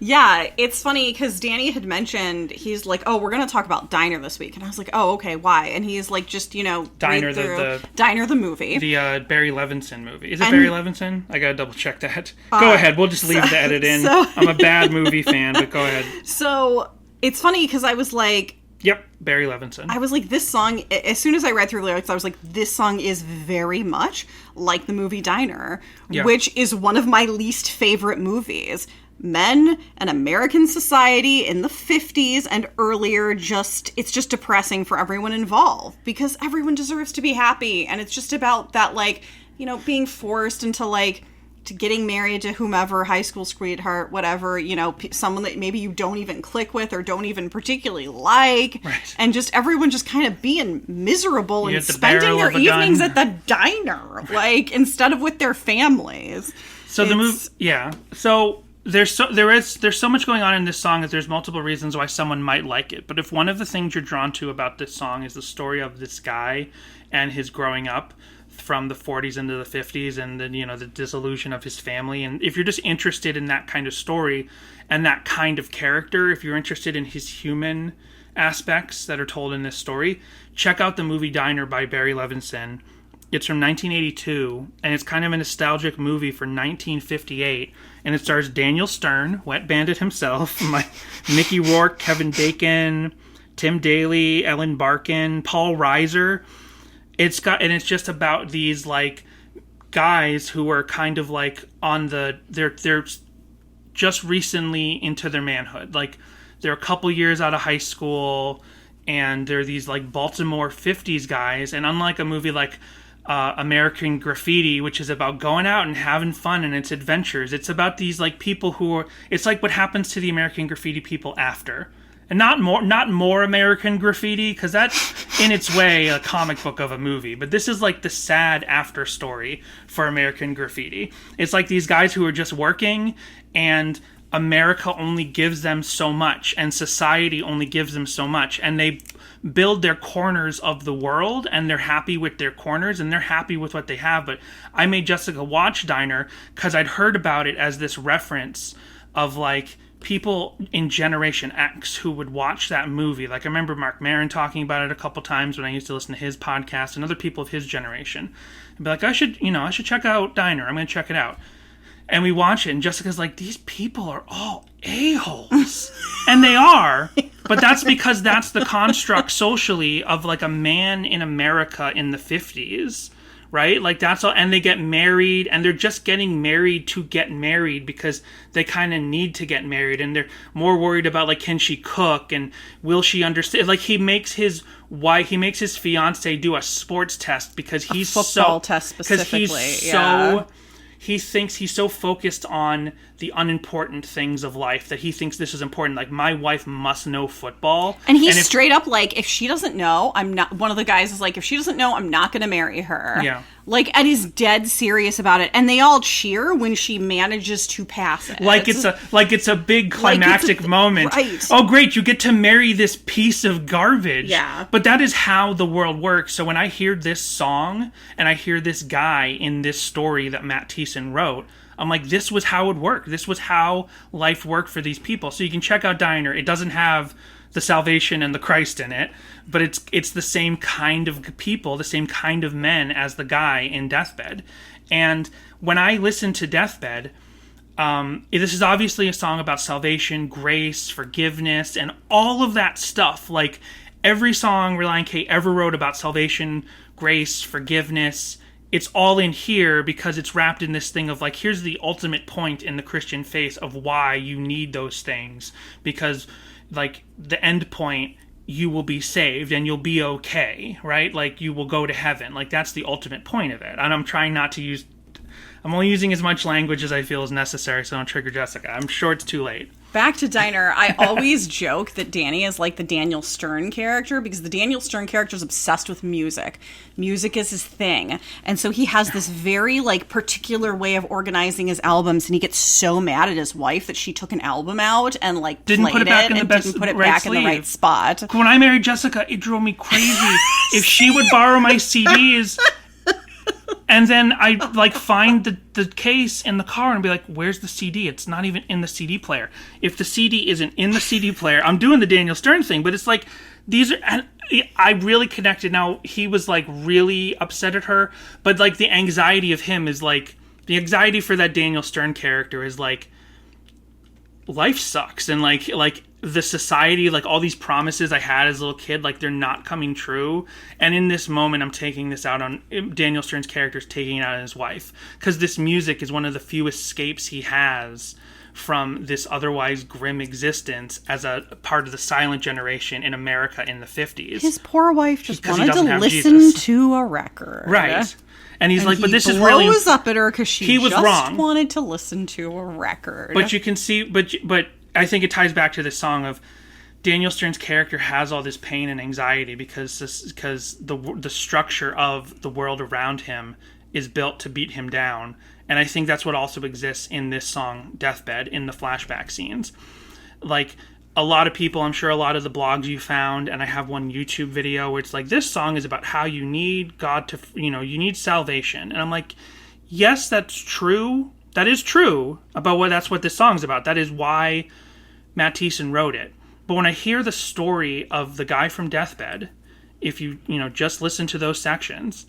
Yeah, it's funny because Danny had mentioned, he's like, oh, we're going to talk about Diner this week. And I was like, oh, okay, why? And he's like, just, Diner, Diner the movie. The Barry Levinson movie. Is it Barry Levinson? I got to double check that. Go ahead. We'll just leave the edit in. I'm a bad movie fan, but go ahead. So it's funny because I was like, yep, Barry Levinson. I was like, this song, as soon as I read through lyrics, I was like, this song is very much like the movie Diner, which is one of my least favorite movies. Men and American society in the 50s and earlier, it's just depressing for everyone involved because everyone deserves to be happy. And it's just about that, like, being forced into, like, to getting married to whomever, high school sweetheart, whatever, someone that maybe you don't even click with or don't even particularly like. Right. And just everyone just kind of being miserable and spending their evenings at the diner, like, instead of with their families. So the movie, So there's so much going on in this song that there's multiple reasons why someone might like it. But if one of the things you're drawn to about this song is the story of this guy and his growing up from the 40s into the 50s, and then the dissolution of his family, and if you're just interested in that kind of story and that kind of character, if you're interested in his human aspects that are told in this story, check out the movie Diner by Barry Levinson. It's from 1982, and it's kind of a nostalgic movie for 1958, and it stars Daniel Stern, Wet Bandit himself, Mickey Rourke, Kevin Bacon, Tim Daly, Ellen Barkin, Paul Reiser. It's just about these like guys who are kind of like they're just recently into their manhood. Like they're a couple years out of high school, and they're these like Baltimore 50s guys. And unlike a movie like American Graffiti, which is about going out and having fun and its adventures. It's about these like people who are. It's like what happens to the American Graffiti people after, and not more American Graffiti, because that's in its way a comic book of a movie. But this is like the sad after story for American Graffiti. It's like these guys who are just working, and America only gives them so much, and society only gives them so much, and they build their corners of the world, and they're happy with their corners, and they're happy with what they have. But I made Jessica watch Diner because I'd heard about it as this reference of like people in Generation X who would watch that movie. Like I remember Mark Maron talking about it a couple times when I used to listen to his podcast, and other people of his generation. I'd be like, I should check out Diner. I'm going to check it out. And we watch it, and Jessica's like, these people are all a-holes. And they are, but that's because that's the construct socially of like a man in America in the 50s, right? Like that's all, and they get married, and they're just getting married to get married because they kind of need to get married, and they're more worried about like, can she cook, and will she understand? Like he makes his fiance do a sports test because he's football test specifically, he thinks he's so focused on the unimportant things of life that he thinks this is important. Like, my wife must know football. And he's straight up like, if she doesn't know, I'm not... One of the guys is like, if she doesn't know, I'm not going to marry her. Yeah. Like, and he's dead serious about it. And they all cheer when she manages to pass it. Like it's a big climactic moment. Right. Oh, great, you get to marry this piece of garbage. Yeah. But that is how the world works. So when I hear this song, and I hear this guy in this story that Matt Thiessen wrote, I'm like, this was how it worked. This was how life worked for these people. So you can check out Diner. It doesn't have the salvation and the Christ in it, but it's the same kind of people, the same kind of men as the guy in Deathbed. And when I listen to Deathbed, this is obviously a song about salvation, grace, forgiveness, and all of that stuff. Like, every song Relient K ever wrote about salvation, grace, forgiveness, it's all in here because it's wrapped in this thing of like, here's the ultimate point in the Christian faith of why you need those things. Because like the end point, you will be saved and you'll be okay, right? Like you will go to heaven. Like that's the ultimate point of it. And I'm only using as much language as I feel is necessary so I don't trigger Jessica. I'm sure it's too late. Back to Diner, I always joke that Danny is like the Daniel Stern character because the Daniel Stern character is obsessed with music. Music is his thing. And so he has this very like particular way of organizing his albums, and he gets so mad at his wife that she took an album out and like didn't put it back in the right spot. When I married Jessica, it drove me crazy. If she would borrow my CDs... And then I like find the case in the car and be like, where's the CD? It's not even in the CD player. If the CD isn't in the CD player, I'm doing the Daniel Stern thing, but it's like, these are, and I really connected. Now, he was like really upset at her, but like the anxiety of him is like, the anxiety for that Daniel Stern character is like, life sucks. And like the society, like all these promises I had as a little kid, like they're not coming true. And in this moment, I'm taking this out on Daniel Stern's character's taking it out on his wife, because this music is one of the few escapes he has from this otherwise grim existence as a part of the silent generation in America in the 50s. His poor wife just wanted to listen to a record. Right. And he's like, but this is really... He blows up at her because he was just wrong. Wanted to listen to a record. But you can see, but I think it ties back to this song of Daniel Stern's character has all this pain and anxiety because the structure of the world around him is built to beat him down. And I think that's what also exists in this song, Deathbed, in the flashback scenes. Like, a lot of people, I'm sure a lot of the blogs you found, and I have one YouTube video where it's like, this song is about how you need God to, you need salvation. And I'm like, yes, that's true. That is true about that's what this song's about. That is why Matt Thiessen wrote it. But when I hear the story of the guy from Deathbed, if you just listen to those sections,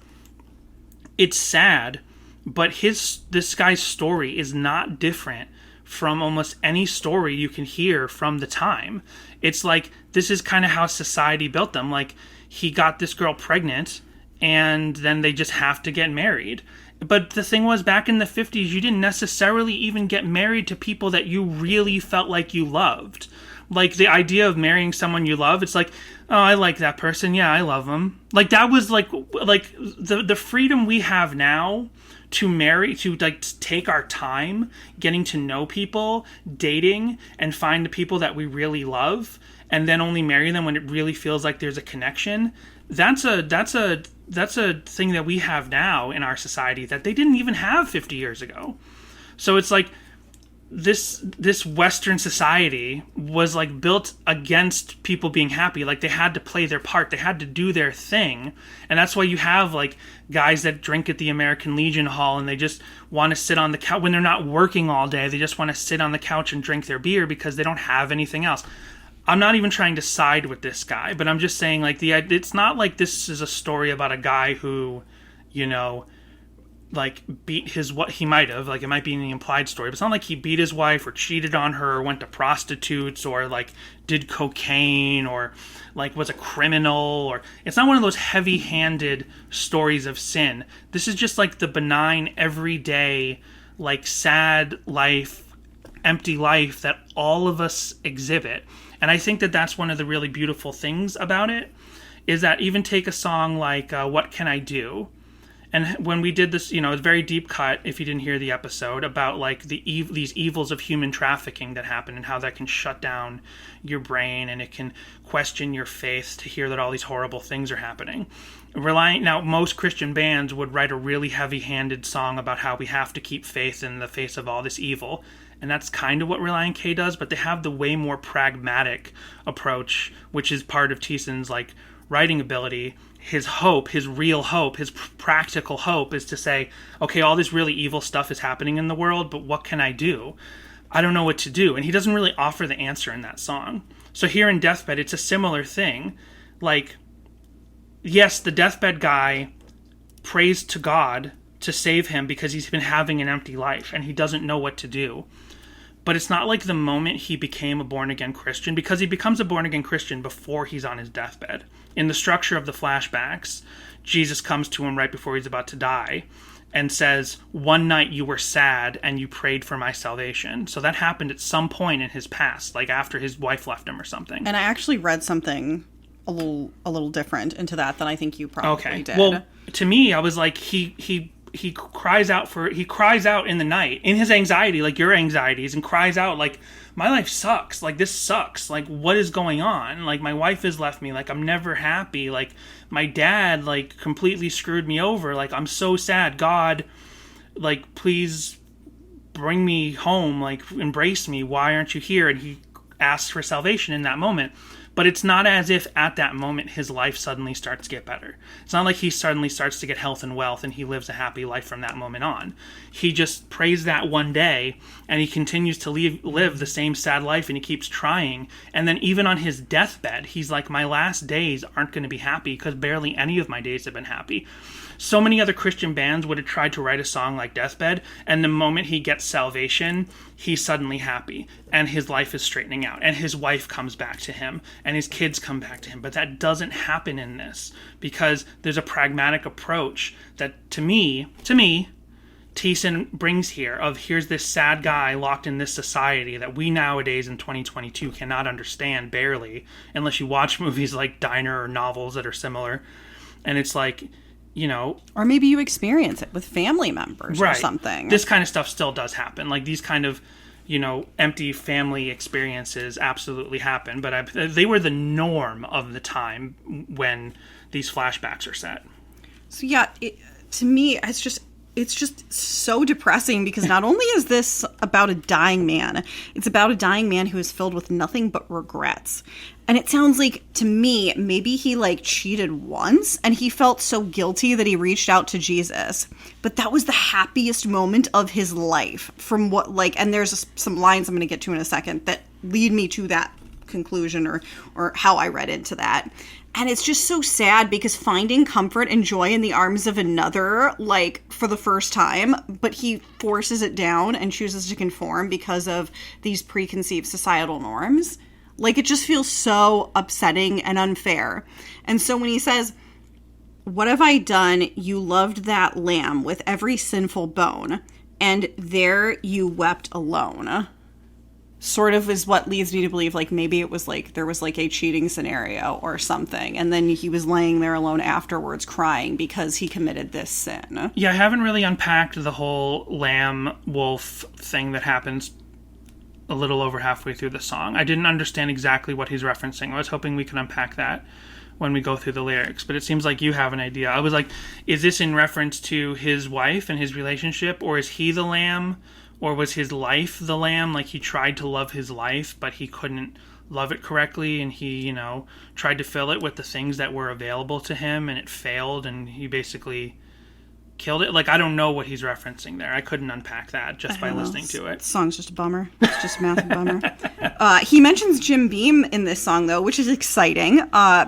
it's sad, but this guy's story is not different from almost any story you can hear from the time. It's like, this is kind of how society built them. Like, he got this girl pregnant, and then they just have to get married. But the thing was, back in the 50s, you didn't necessarily even get married to people that you really felt like you loved. Like, the idea of marrying someone you love, it's like, oh, I like that person. Yeah, I love them. Like, that was, like the freedom we have now to marry, to, like, take our time getting to know people, dating, and find the people that we really love, and then only marry them when it really feels like there's a connection. That's a thing that we have now in our society that they didn't even have 50 years ago. So it's like, this Western society was, like, built against people being happy. Like, they had to play their part, they had to do their thing, and that's why you have, like, guys that drink at the American Legion Hall and they just want to sit on the couch when they're not working all day. They just want to sit on the couch and drink their beer because they don't have anything else. I'm not even trying to side with this guy, but I'm just saying, like, it's not like this is a story about a guy who, you know, like, beat what he might have, like, it might be in the implied story, but it's not like he beat his wife or cheated on her or went to prostitutes or, like, did cocaine or, like, was a criminal, or it's not one of those heavy-handed stories of sin. This is just, like, the benign, everyday, like, sad life, empty life that all of us exhibit. And I think that that's one of the really beautiful things about it, is that even take a song like What Can I Do? And when we did this, you know, it's a very deep cut, if you didn't hear the episode, about, like, these evils of human trafficking that happen and how that can shut down your brain and it can question your faith to hear that all these horrible things are happening. Now, most Christian bands would write a really heavy-handed song about how we have to keep faith in the face of all this evil. And that's kind of what Relient K does, but they have the way more pragmatic approach, which is part of Thiessen's, like, writing ability. His hope, his real hope, his practical hope is to say, okay, all this really evil stuff is happening in the world, but what can I do? I don't know what to do. And he doesn't really offer the answer in that song. So here in Deathbed, it's a similar thing. Like, yes, the Deathbed guy prays to God to save him because he's been having an empty life and he doesn't know what to do. But it's not like the moment he became a born-again Christian, because he becomes a born-again Christian before he's on his deathbed. In the structure of the flashbacks, Jesus comes to him right before he's about to die and says, one night you were sad and you prayed for my salvation. So that happened at some point in his past, like after his wife left him or something. And I actually read something a little different into that than I think you probably did. Well, to me, I was like, he cries out in the night, in his anxiety, like your anxieties, and cries out like, my life sucks, like this sucks, like what is going on, like my wife has left me, like I'm never happy, like my dad like completely screwed me over, like I'm so sad, God, like please bring me home, like embrace me, why aren't you here? And he asks for salvation in that moment. But it's not as if at that moment his life suddenly starts to get better. It's not like he suddenly starts to get health and wealth and he lives a happy life from that moment on. He just prays that one day and he continues to live the same sad life and he keeps trying. And then even on his deathbed, he's like, my last days aren't going to be happy because barely any of my days have been happy. So many other Christian bands would have tried to write a song like Deathbed, and the moment he gets salvation, he's suddenly happy, and his life is straightening out, and his wife comes back to him, and his kids come back to him. But that doesn't happen in this, because there's a pragmatic approach that, to me, Thiessen brings here, of here's this sad guy locked in this society that we nowadays in 2022 cannot understand, barely, unless you watch movies like Diner or novels that are similar, and it's like, you know, or maybe you experience it with family members or something. This kind of stuff still does happen. Like these kind of, you know, empty family experiences absolutely happen. But they were the norm of the time when these flashbacks are set. So yeah, to me, it's just so depressing, because not only is this about a dying man, it's about a dying man who is filled with nothing but regrets. And it sounds like, to me, maybe he like cheated once and he felt so guilty that he reached out to Jesus. But that was the happiest moment of his life, from what, like, and there's some lines I'm going to get to in a second that lead me to that conclusion, or how I read into that. And it's just so sad, because finding comfort and joy in the arms of another, like, for the first time, but he forces it down and chooses to conform because of these preconceived societal norms. Like, it just feels so upsetting and unfair. And so when he says, what have I done? You loved that lamb with every sinful bone, and there you wept alone. sort of is what leads me to believe, like, maybe it was like there was like a cheating scenario or something, and then he was laying there alone afterwards crying because he committed this sin. Yeah, I haven't really unpacked the whole lamb wolf thing that happens a little over halfway through the song. I didn't understand exactly what he's referencing. I was hoping we could unpack that when we go through the lyrics, but it seems like you have an idea. I was like, is this in reference to his wife and his relationship, or is he the lamb? Or was his life the lamb? Like, he tried to love his life, but he couldn't love it correctly, and he, tried to fill it with the things that were available to him, and it failed, and he basically killed it. Like, I don't know what he's referencing there. I couldn't unpack that just by listening to it. The song's just a bummer. It's just a massive bummer. He mentions Jim Beam in this song, though, which is exciting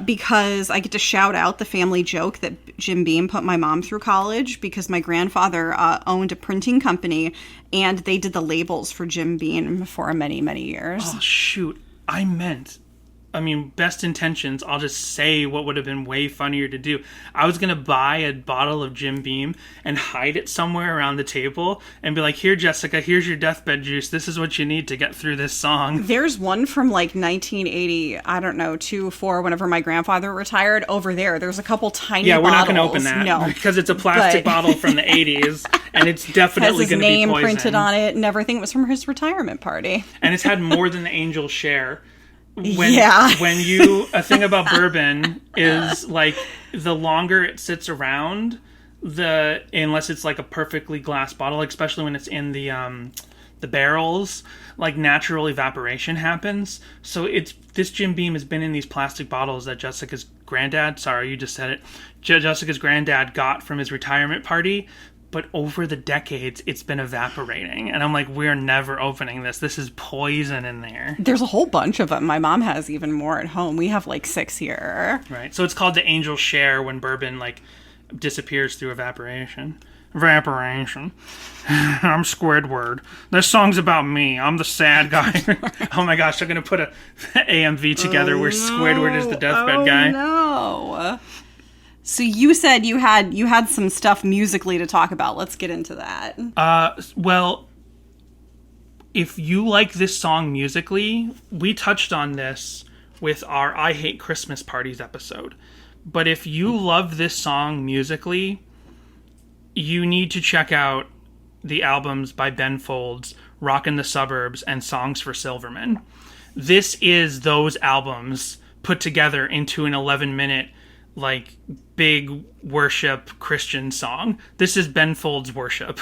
because I get to shout out the family joke that Jim Beam put my mom through college because my grandfather owned a printing company, and they did the labels for Jim Beam for many, many years. Oh, shoot. Best intentions, I'll just say what would have been way funnier to do. I was going to buy a bottle of Jim Beam and hide it somewhere around the table and be like, here, Jessica, here's your deathbed juice. This is what you need to get through this song. There's one from like 1980, I don't know, 2 or 4, whenever my grandfather retired. Over there, there's a couple tiny bottles. Yeah, we're not going to open that. No. Because it's a plastic bottle from the 80s, and it's definitely going to be poison. Has his name printed on it and everything. It was from his retirement party. And it's had more than the angels share. A thing about bourbon is, like, the longer it sits around, unless it's like a perfectly glass bottle, especially when it's in the barrels, like, natural evaporation happens. So this Jim Beam has been in these plastic bottles that Jessica's granddad, sorry, you just said it, Jessica's granddad got from his retirement party. But over the decades, it's been evaporating. And I'm like, we're never opening this. This is poison in there. There's a whole bunch of them. My mom has even more at home. We have like 6 here. Right. So it's called the angel share when bourbon, like, disappears through evaporation. Evaporation. I'm Squidward. This song's about me. I'm the sad guy. Oh my gosh, I'm going to put a AMV together where Squidward is the deathbed guy. No. So you said you had some stuff musically to talk about. Let's get into that. Well, if you like this song musically, we touched on this with our I Hate Christmas Parties episode. But if you love this song musically, you need to check out the albums by Ben Folds, Rockin' the Suburbs, and Songs for Silverman. This is those albums put together into an 11-minute, like, big worship Christian song. This is Ben Folds' worship.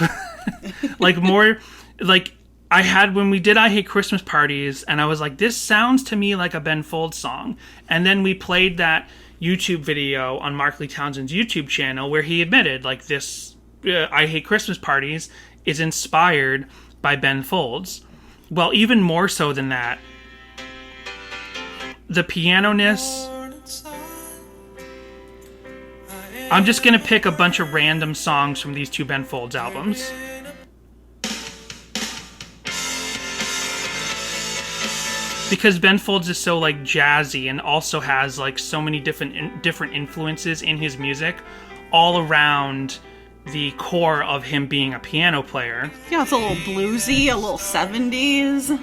Like, more, like, when we did I Hate Christmas Parties, and I was like, this sounds to me like a Ben Folds song. And then we played that YouTube video on Mark Lee Townsend's YouTube channel where he admitted, like, this I Hate Christmas Parties is inspired by Ben Folds. Well, even more so than that, the piano-ness. I'm just going to pick a bunch of random songs from these two Ben Folds albums. Because Ben Folds is so, like, jazzy and also has, like, so many different influences in his music all around the core of him being a piano player. Yeah, it's a little bluesy, a little 70s.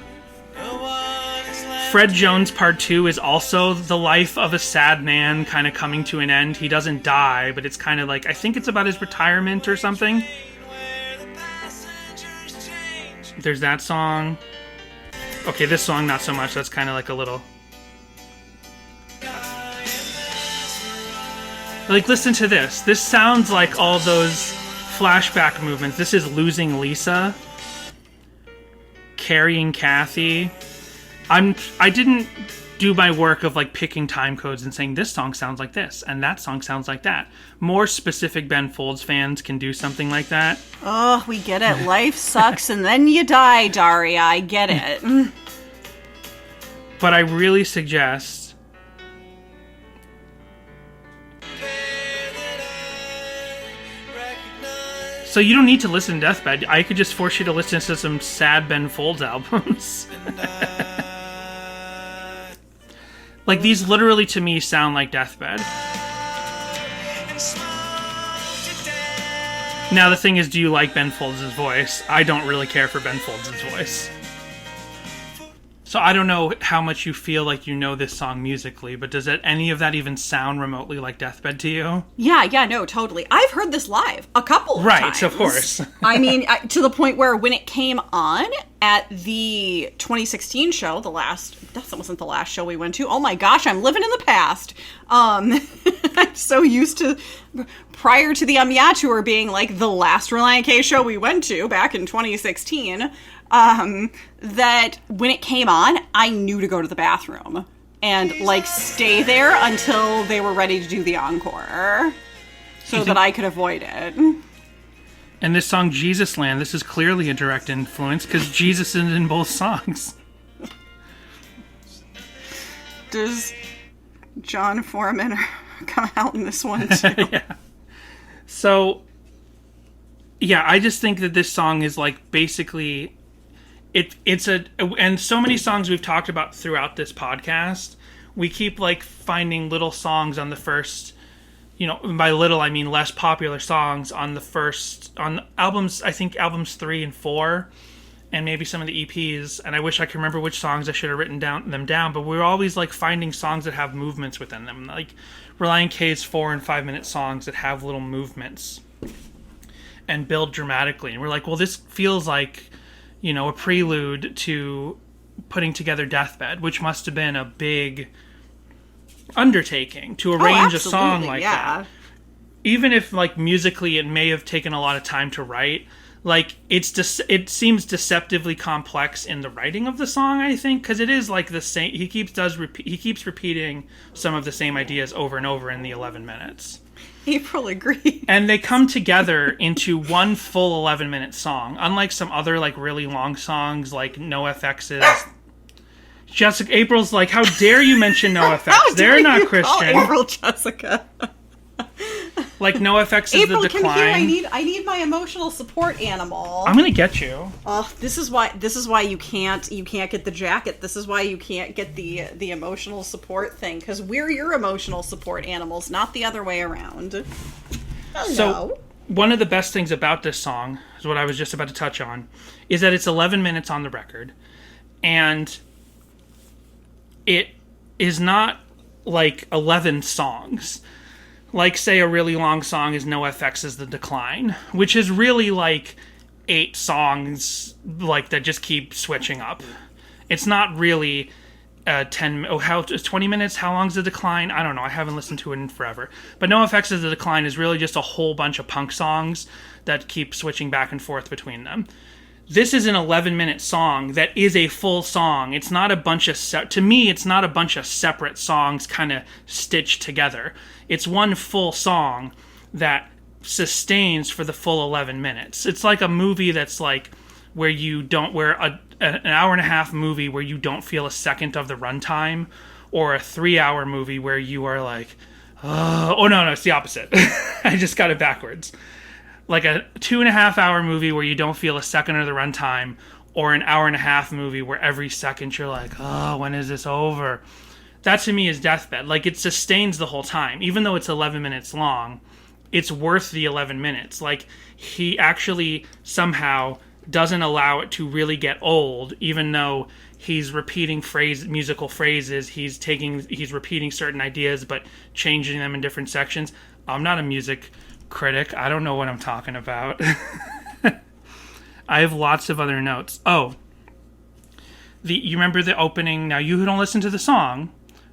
Fred Jones Part 2 is also the life of a sad man kind of coming to an end. He doesn't die, but it's kind of like, I think it's about his retirement or something. There's that song. Okay, this song not so much. That's kind of like a little... Like, listen to this. This sounds like all those flashback movements. This is Losing Lisa. Carrying Kathy. I didn't do my work of, like, picking time codes and saying this song sounds like this and that song sounds like that. More specific Ben Folds fans can do something like that. Oh, we get it. Life sucks and then you die, Daria. I get it. But I really suggest so you don't need to listen to Deathbed. I could just force you to listen to some sad Ben Folds albums. Like, these literally, to me, sound like Deathbed. Now, the thing is, do you like Ben Folds' voice? I don't really care for Ben Folds' voice. So I don't know how much you feel like you know this song musically, but does any of that even sound remotely like Deathbed to you? Yeah, no, totally. I've heard this live a couple of times. Right, of course. I mean, to the point where when it came on at the 2016 show, that wasn't the last show we went to. Oh my gosh, I'm living in the past. I'm so used to, prior to the Amiya tour being like the last Relient K show we went to back in 2016, that when it came on, I knew to go to the bathroom and like stay there until they were ready to do the encore so that I could avoid it. And this song, Jesus Land, this is clearly a direct influence because Jesus is in both songs. Does John Foreman come out in this one too? Yeah. So, yeah, I just think that this song is like basically... and so many songs we've talked about throughout this podcast, we keep like finding little songs on the first, by little I mean less popular songs on albums, I think albums 3 and 4, and maybe some of the EPs, and I wish I could remember which songs I should have written them down, but we're always like finding songs that have movements within them, like Relient K's 4 and 5 minute songs that have little movements and build dramatically, and we're like, well, this feels like a prelude to putting together Deathbed, which must have been a big undertaking to arrange a song like that. Even if, like, musically it may have taken a lot of time to write, like, it seems deceptively complex in the writing of the song, I think, because it is, like, the same... He keeps repeating some of the same ideas over and over in the 11 minutes. April agrees. And they come together into one full 11-minute song. Unlike some other, like, really long songs, like NoFX's. Jessica, April's like, how dare you mention NoFX? They're not Christian. April Jessica. Like NoFX is April, the decline. come here. I need my emotional support animal. I'm gonna get you. Oh, this is why you can't get the jacket. This is why you can't get the emotional support thing, because we're your emotional support animals, not the other way around. Oh, so no. One of the best things about this song is what I was just about to touch on, is that it's 11 minutes on the record, and it is not like 11 songs. Like, say, a really long song is NoFX's The Decline, which is really, like, 8 songs, like, that just keep switching up. It's not really 20 minutes? How long's The Decline? I don't know. I haven't listened to it in forever. But NoFX's The Decline is really just a whole bunch of punk songs that keep switching back and forth between them. This is an 11-minute song that is a full song. It's not a bunch of... to me, it's not a bunch of separate songs kind of stitched together. It's one full song that sustains for the full 11 minutes. It's like a movie that's like where you don't... an hour and a half movie where you don't feel a second of the runtime, or a 3-hour movie where you are like... oh, no, it's the opposite. I just got it backwards. Like a 2.5-hour movie where you don't feel a second of the runtime, or an hour and a half movie where every second you're like, oh, when is this over? That to me is Deathbed. Like, it sustains the whole time. Even though it's 11 minutes long, it's worth the 11 minutes. Like, he actually somehow doesn't allow it to really get old, even though he's repeating musical phrases, he's repeating certain ideas, but changing them in different sections. I'm not a music critic. I don't know what I'm talking about. I have lots of other notes. Oh, you remember the opening? Now, you don't listen to the song,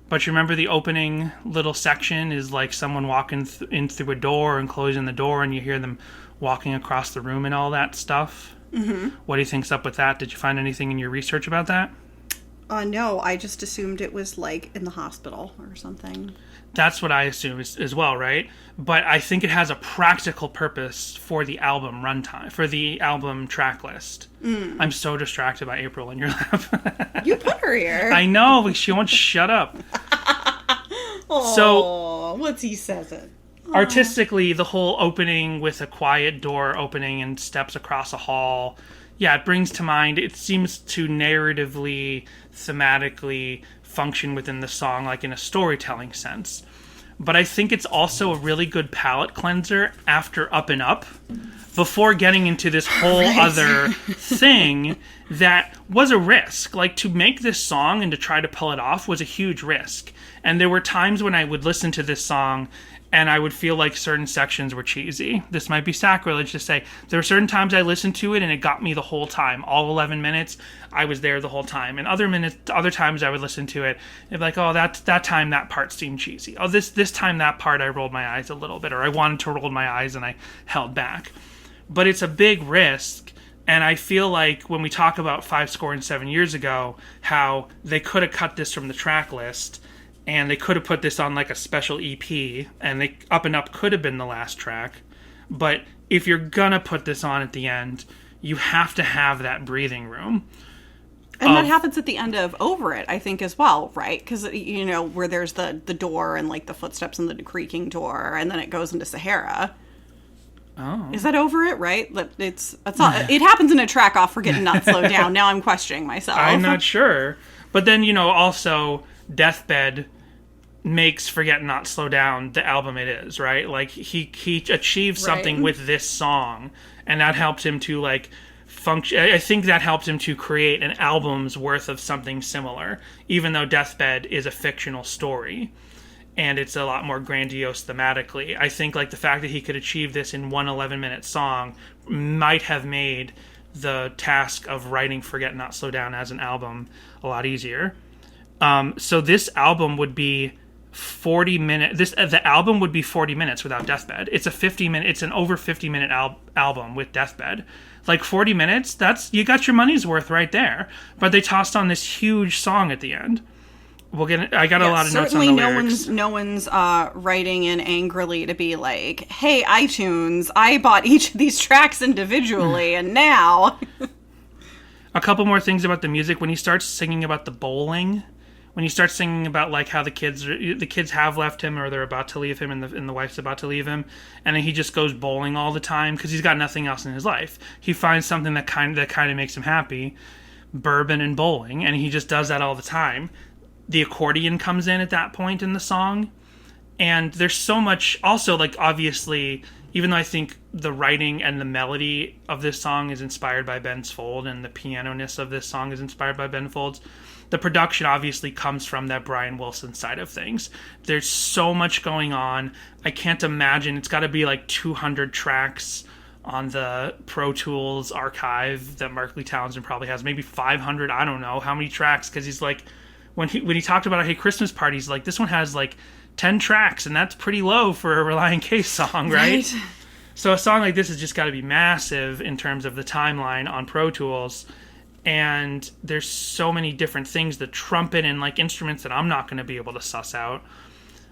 but you remember the opening little section is like someone walking in through a door and closing the door, and you hear them walking across the room and all that stuff. Mm-hmm. What do you think's up with that? Did you find anything in your research about that? No, I just assumed it was like in the hospital or something. That's what I assume as well, right? But I think it has a practical purpose for the album runtime, for the album track list. I'm so distracted by April in your lap. You put her here. I know, she won't shut up. Oh, so, what's he says it? Artistically, the whole opening with a quiet door opening and steps across a hall, yeah, it brings to mind, it seems to narratively, thematically function within the song, like in a storytelling sense. but I think it's also a really good palate cleanser after Up and Up, before getting into this whole other thing that was a risk. Like, to make this song and to try to pull it off was a huge risk. And there were times when I would listen to this song and I would feel like certain sections were cheesy. This might be sacrilege to say. There were certain times I listened to it and it got me the whole time. All 11 minutes, I was there the whole time. And other times I would listen to it and be like, oh, that time that part seemed cheesy. Oh, this time that part I rolled my eyes a little bit, or I wanted to roll my eyes and I held back. But it's a big risk. And I feel like when we talk about 7 years ago, how they could have cut this from the track list and they could have put this on like a special EP, and Up and Up could have been the last track. But if you're gonna put this on at the end, you have to have that breathing room. And that happens at the end of Over It, I think, as well, right? Because, you know, where there's the door and like the footsteps and the creaking door, and then it goes into Sahara. Oh. Is that Over It, right? It's not, it happens in a track off Forget Not Slow Down. Now I'm questioning myself. I'm not sure. But then, you know, also Deathbed makes Forget Not Slow Down the album it is, right? Like, he achieved something with this song, and that helped him to, like, function. I think that helped him to create an album's worth of something similar, even though Deathbed is a fictional story. And it's a lot more grandiose thematically. I think, like, the fact that he could achieve this in one 11-minute song might have made the task of writing Forget Not Slow Down as an album a lot easier. So this album would be 40 minutes. The album would be 40 minutes without Deathbed. It's an over 50-minute album with Deathbed. Like, 40 minutes, you got your money's worth right there. But they tossed on this huge song at the end. I got a lot of notes on the lyrics. No one's writing in angrily to be like, hey, iTunes, I bought each of these tracks individually, and now... A couple more things about the music. When he starts singing about the bowling, when he starts singing about, like, how the kids have left him, or they're about to leave him, and the wife's about to leave him, and then he just goes bowling all the time because he's got nothing else in his life. He finds something that kind of makes him happy, bourbon and bowling, and he just does that all the time. The accordion comes in at that point in the song, and there's so much. Also, like, obviously, even though I think the writing and the melody of this song is inspired by Ben Folds, and the piano-ness of this song is inspired by Ben Folds, the production obviously comes from that Brian Wilson side of things. There's so much going on. I can't imagine. It's got to be like 200 tracks on the Pro Tools archive that Markley Townsend probably has. Maybe 500. I don't know how many tracks, because he's like, when he talked about Hey Christmas Party, he's like, this one has like 10 tracks, and that's pretty low for a Relient K song, right? So a song like this has just got to be massive in terms of the timeline on Pro Tools. And there's so many different things, the trumpet and like instruments that I'm not going to be able to suss out.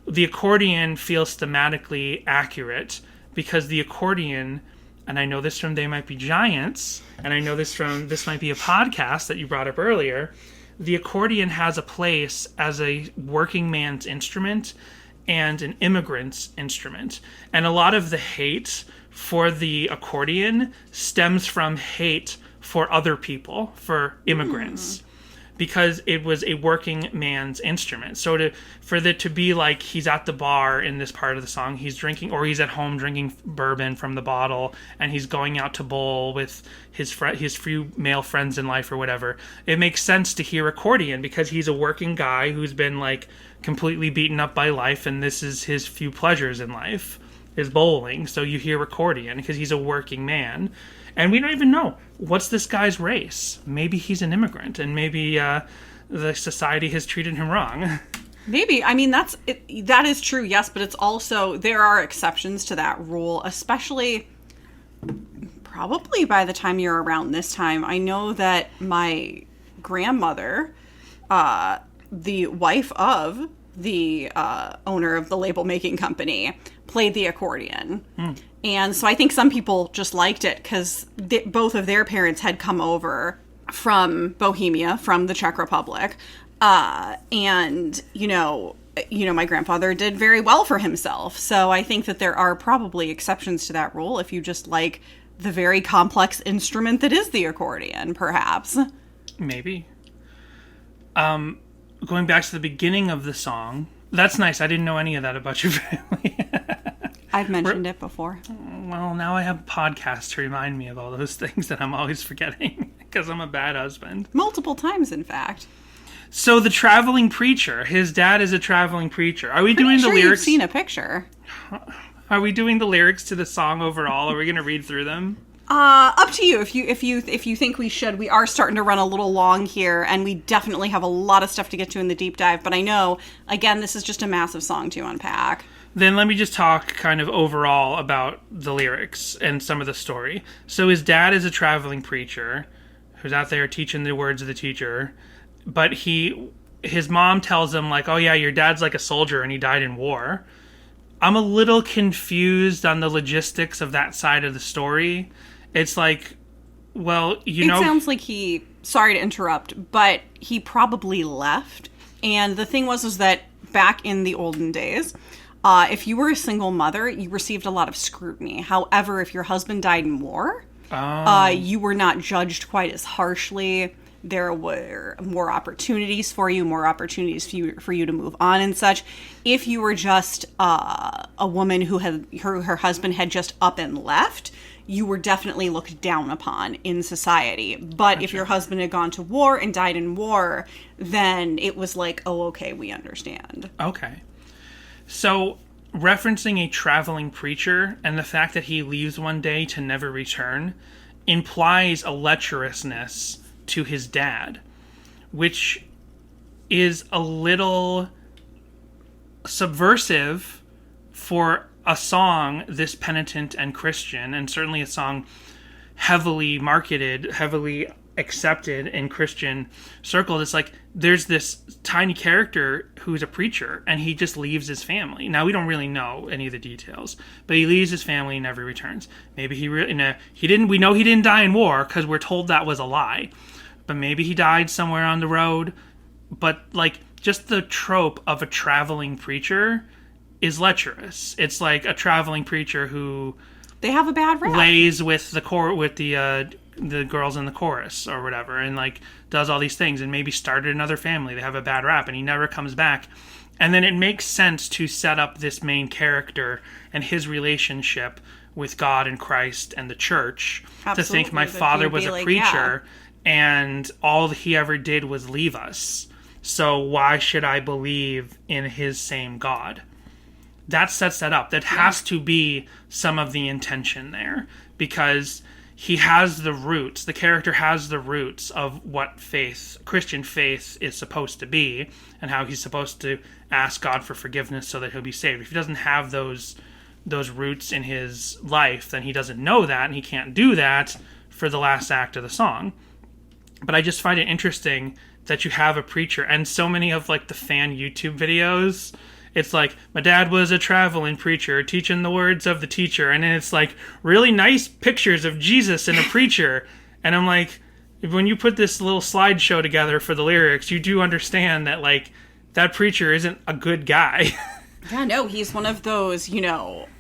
The accordion feels thematically accurate because the accordion, and I know this from They Might Be Giants, and I know this from This Might Be a Podcast that you brought up earlier, the accordion has a place as a working man's instrument and an immigrant's instrument. And a lot of the hate for the accordion stems from hate for other people, for immigrants, because it was a working man's instrument. So for it to be like he's at the bar in this part of the song, he's drinking, or he's at home drinking bourbon from the bottle, and he's going out to bowl with his few male friends in life or whatever, it makes sense to hear accordion because he's a working guy who's been like completely beaten up by life, and this is his few pleasures in life, is bowling. So you hear accordion because he's a working man. And we don't even know, what's this guy's race? Maybe he's an immigrant, and maybe the society has treated him wrong. Maybe. I mean, that is true, yes, but it's also, there are exceptions to that rule, especially probably by the time you're around this time. I know that my grandmother, the wife of the owner of the label making company, played the accordion. And so I think some people just liked it because both of their parents had come over from Bohemia, from the Czech Republic. And, you know, my grandfather did very well for himself. So I think that there are probably exceptions to that rule if you just like the very complex instrument that is the accordion, perhaps. Maybe. Going back to the beginning of the song, That's nice. I didn't know any of that about your family. I've mentioned it before. Well, now I have a podcast to remind me of all those things that I'm always forgetting because I'm a bad husband. Multiple times, in fact. So the traveling preacher, his dad is a traveling preacher. Are we doing Sure, the lyrics? you've seen a picture. Are we doing the lyrics to the song overall? Are we going to read through them? Up to you. If you think we should, we are starting to run a little long here, and we definitely have a lot of stuff to get to in the deep dive. But I know, again, this is just a massive song to unpack. Then let me just talk kind of overall about the lyrics and some of the story. So his dad is a traveling preacher who's out there teaching the words of the teacher, but his mom tells him, like, oh yeah, your dad's like a soldier and he died in war. I'm a little confused on the logistics of that side of the story. It's like, well, it sounds like sorry to interrupt, but he probably left. And the thing was that back in the olden days, if you were a single mother, you received a lot of scrutiny. However, if your husband died in war, you were not judged quite as harshly. There were more opportunities for you, for you to move on and such. If you were just a woman who had her husband had just up and left, you were definitely looked down upon in society. But if your husband had gone to war and died in war, then it was like, oh, okay, we understand. Okay. So, referencing a traveling preacher and the fact that he leaves one day to never return implies a lecherousness to his dad, which is a little subversive for a song this penitent and Christian, and certainly a song heavily marketed, heavily accepted in Christian circles. It's like there's this tiny character who's a preacher and he just leaves his family. Now we don't really know any of the details, but he leaves his family and never returns. Maybe he didn't. We know he didn't die in war because we're told that was a lie, but maybe he died somewhere on the road. But like just the trope of a traveling preacher is lecherous. It's like a traveling preacher who they have a bad rap. Lays with the girls in the chorus or whatever, and like does all these things and maybe started another family. They have a bad rap and he never comes back. And then it makes sense to set up this main character and his relationship with God and Christ and the church. Absolutely. To think my father was a preacher and all he ever did was leave us. So why should I believe in his same God? That sets that up. That has to be some of the intention there, because he has the roots, the character has the roots of what Christian faith is supposed to be, and how he's supposed to ask God for forgiveness so that he'll be saved. If he doesn't have those roots in his life, then he doesn't know that, and he can't do that for the last act of the song. But I just find it interesting that you have a preacher, and so many of like the fan YouTube videos, it's like, my dad was a traveling preacher teaching the words of the teacher. And then it's like really nice pictures of Jesus and a preacher. And I'm like, when you put this little slideshow together for the lyrics, you do understand that like that preacher isn't a good guy. Yeah, no, he's one of those,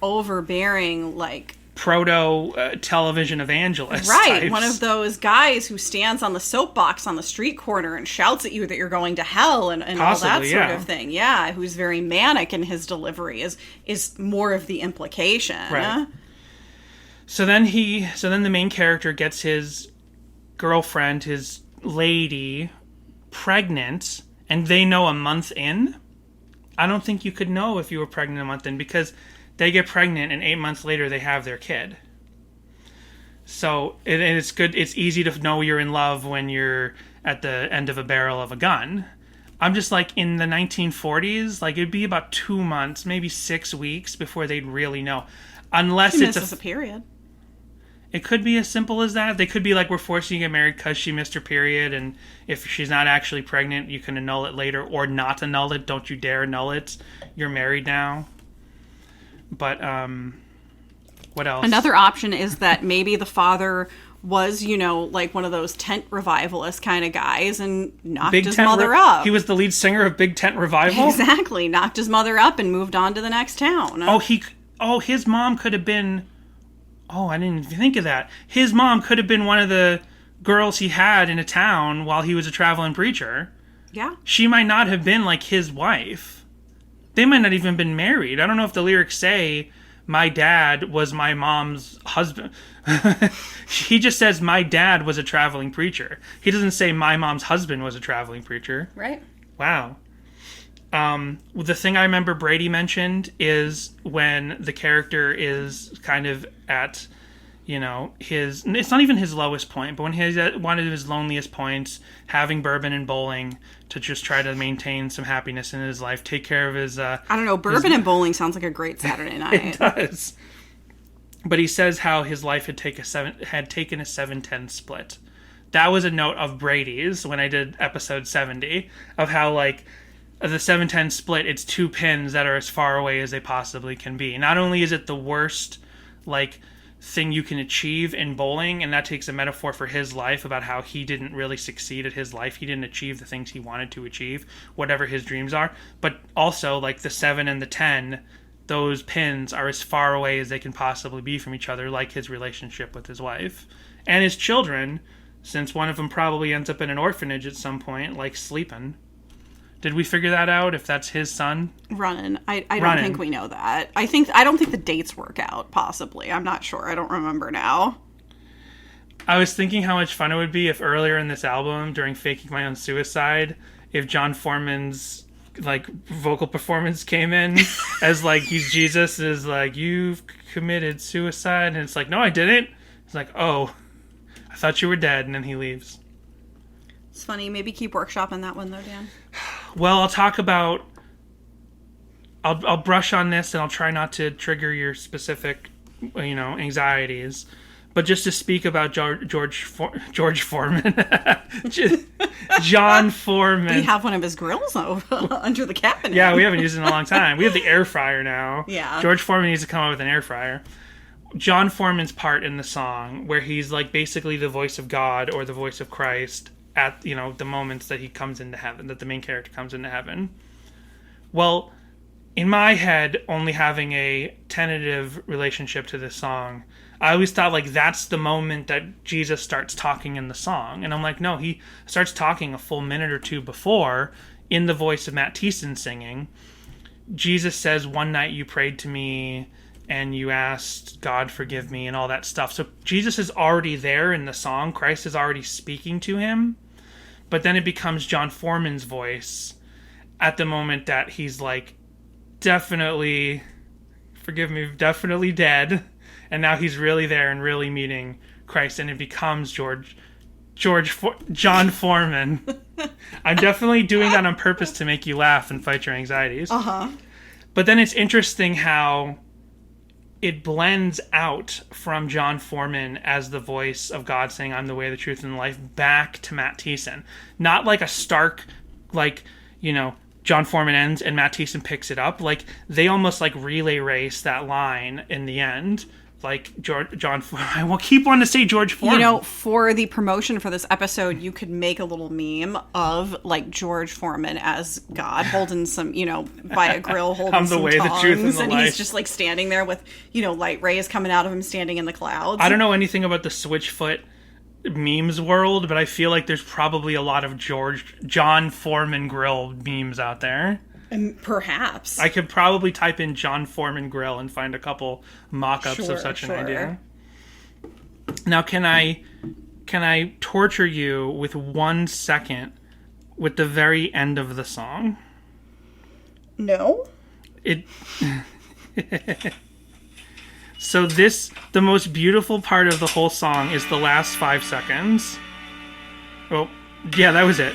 overbearing, like, proto-television evangelist right, types. One of those guys who stands on the soapbox on the street corner and shouts at you that you're going to hell and possibly, all that sort of thing. Yeah, who's very manic in his delivery is more of the implication. Right. So then the main character gets his girlfriend, his lady, pregnant, and they know a month in. I don't think you could know if you were pregnant a month in, because they get pregnant and 8 months later they have their kid. So it's good. It's easy to know you're in love when you're at the end of a barrel of a gun. I'm just like, in the 1940s, like it'd be about 2 months, maybe 6 weeks before they'd really know. Unless she it's misses a period. It could be as simple as that. They could be like, we're forcing you to get married because she missed her period, and if she's not actually pregnant, you can annul it later, or not annul it. Don't you dare annul it. You're married now. But, what else? Another option is that maybe the father was, like one of those tent revivalist kind of guys and knocked his mother up. He was the lead singer of Big Tent Revival? Exactly. Knocked his mother up and moved on to the next town. His mom could have been... Oh, I didn't even think of that. His mom could have been one of the girls he had in a town while he was a traveling preacher. Yeah. She might not have been like his wife. They might not even been married. I don't know if the lyrics say my dad was my mom's husband. He just says my dad was a traveling preacher. He doesn't say my mom's husband was a traveling preacher. Right. Wow. The thing I remember Brady mentioned is when the character is kind of at, it's not even his lowest point, but when he's at one of his loneliest points, having bourbon and bowling to just try to maintain some happiness in his life, take care of his... I don't know, bourbon and bowling sounds like a great Saturday night. It does. But he says how his life had taken a 7-10 split. That was a note of Brady's when I did episode 70, of how, the 7-10 split, it's 2 pins that are as far away as they possibly can be. Not only is it the worst, thing you can achieve in bowling, and that takes a metaphor for his life about how he didn't really succeed at his life. He didn't achieve the things he wanted to achieve, whatever his dreams are. But also, the 7 and the 10, those pins are as far away as they can possibly be from each other, like his relationship with his wife. And his children, since one of them probably ends up in an orphanage at some point, sleeping. Did we figure that out, if that's his son? Runnin'. I don't think we know that. I don't think the dates work out, possibly. I'm not sure. I don't remember now. I was thinking how much fun it would be if earlier in this album, during Faking My Own Suicide, if John Foreman's vocal performance came in as he's Jesus, is you've committed suicide, and it's no, I didn't. It's oh, I thought you were dead, and then he leaves. It's funny. Maybe keep workshopping that one though, Dan. Well, I'll talk about... I'll brush on this, and I'll try not to trigger your specific, anxieties. But just to speak about George Foreman. John Foreman. We have one of his grills under the cabinet. Yeah, we haven't used it in a long time. We have the air fryer now. Yeah. George Foreman needs to come up with an air fryer. John Foreman's part in the song, where he's basically the voice of God or the voice of Christ at, the moments that he comes into heaven, that the main character comes into heaven. Well, in my head, only having a tentative relationship to this song, I always thought, that's the moment that Jesus starts talking in the song. And I'm no, he starts talking a full minute or two before, in the voice of Matt Thiessen singing. Jesus says, one night you prayed to me, and you asked God forgive me, and all that stuff. So Jesus is already there in the song. Christ is already speaking to him. But then it becomes John Foreman's voice at the moment that he's definitely, forgive me, definitely dead. And now he's really there and really meeting Christ. And it becomes John Foreman. I'm definitely doing that on purpose to make you laugh and fight your anxieties. Uh-huh. But then it's interesting how it blends out from John Foreman as the voice of God saying, I'm the way, the truth, and the life, back to Matt Thiessen. Not a stark, John Foreman ends and Matt Thiessen picks it up. They almost relay race that line in the end. John Foreman. I will keep wanting to say George Foreman. For the promotion for this episode, you could make a little meme of George Foreman as God holding some, by a grill holding I'm the some way, tongs, the truth, and the and life. he's just standing there with, light rays coming out of him, standing in the clouds. I don't know anything about the Switchfoot memes world, but I feel there's probably a lot of John Foreman grill memes out there. Perhaps. I could probably type in John Foreman grill and find a couple mock-ups of such an idea. Now, can I torture you with 1 second with the very end of the song? No. So the most beautiful part of the whole song is the last 5 seconds. Oh, yeah, that was it.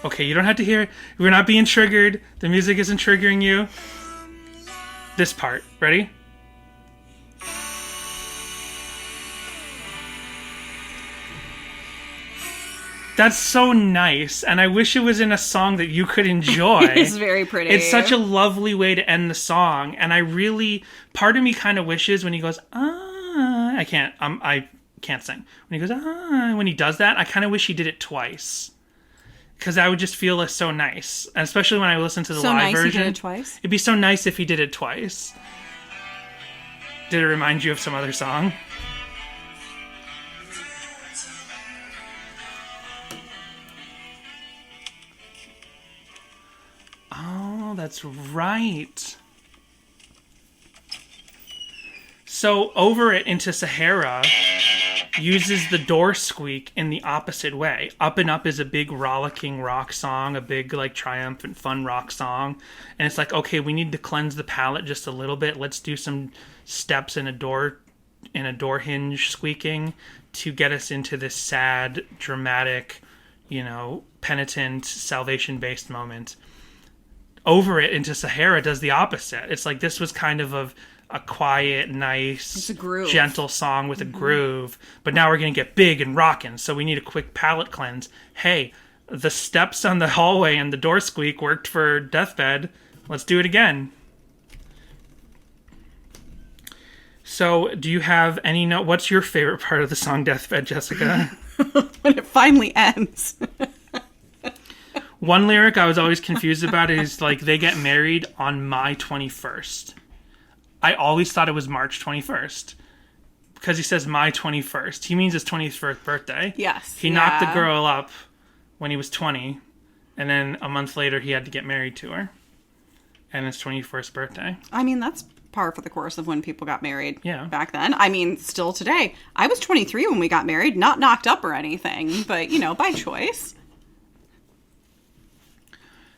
Okay, you don't have to hear it. We're not being triggered. The music isn't triggering you. This part. Ready? That's so nice, and I wish it was in a song that you could enjoy. It's very pretty. It's such a lovely way to end the song, and part of me kind of wishes when he goes, I can't sing. When he goes, when he does that, I kind of wish he did it twice. Because that would just feel so nice. And especially when I listen to the live version. He did it twice? It'd be so nice if he did it twice. Did it remind you of some other song? that's right. So Over It Into Sahara uses the door squeak in the opposite way. Up and Up is a big rollicking rock song, a big like triumphant fun rock song. And it's like, okay, we need to cleanse the palate just a little bit. Let's do some steps in a door hinge squeaking to get us into this sad, dramatic, penitent, salvation-based moment. Over It Into Sahara does the opposite. It's like this was kind of a quiet, nice, gentle song with a groove, but now we're going to get big and rockin', so we need a quick palate cleanse. Hey, the steps on the hallway and the door squeak worked for Deathbed. Let's do it again. So, do you have any what's your favorite part of the song Deathbed, Jessica? When it finally ends. One lyric I was always confused about is like, they get married on my 21st. I always thought it was March 21st. Because he says my 21st. He means his 21st birthday. Yes. He knocked the girl up when he was 20. And then a month later, he had to get married to her. And his 21st birthday. I mean, that's par for the course of when people got married back then. I mean, still today. I was 23 when we got married. Not knocked up or anything. But, by choice.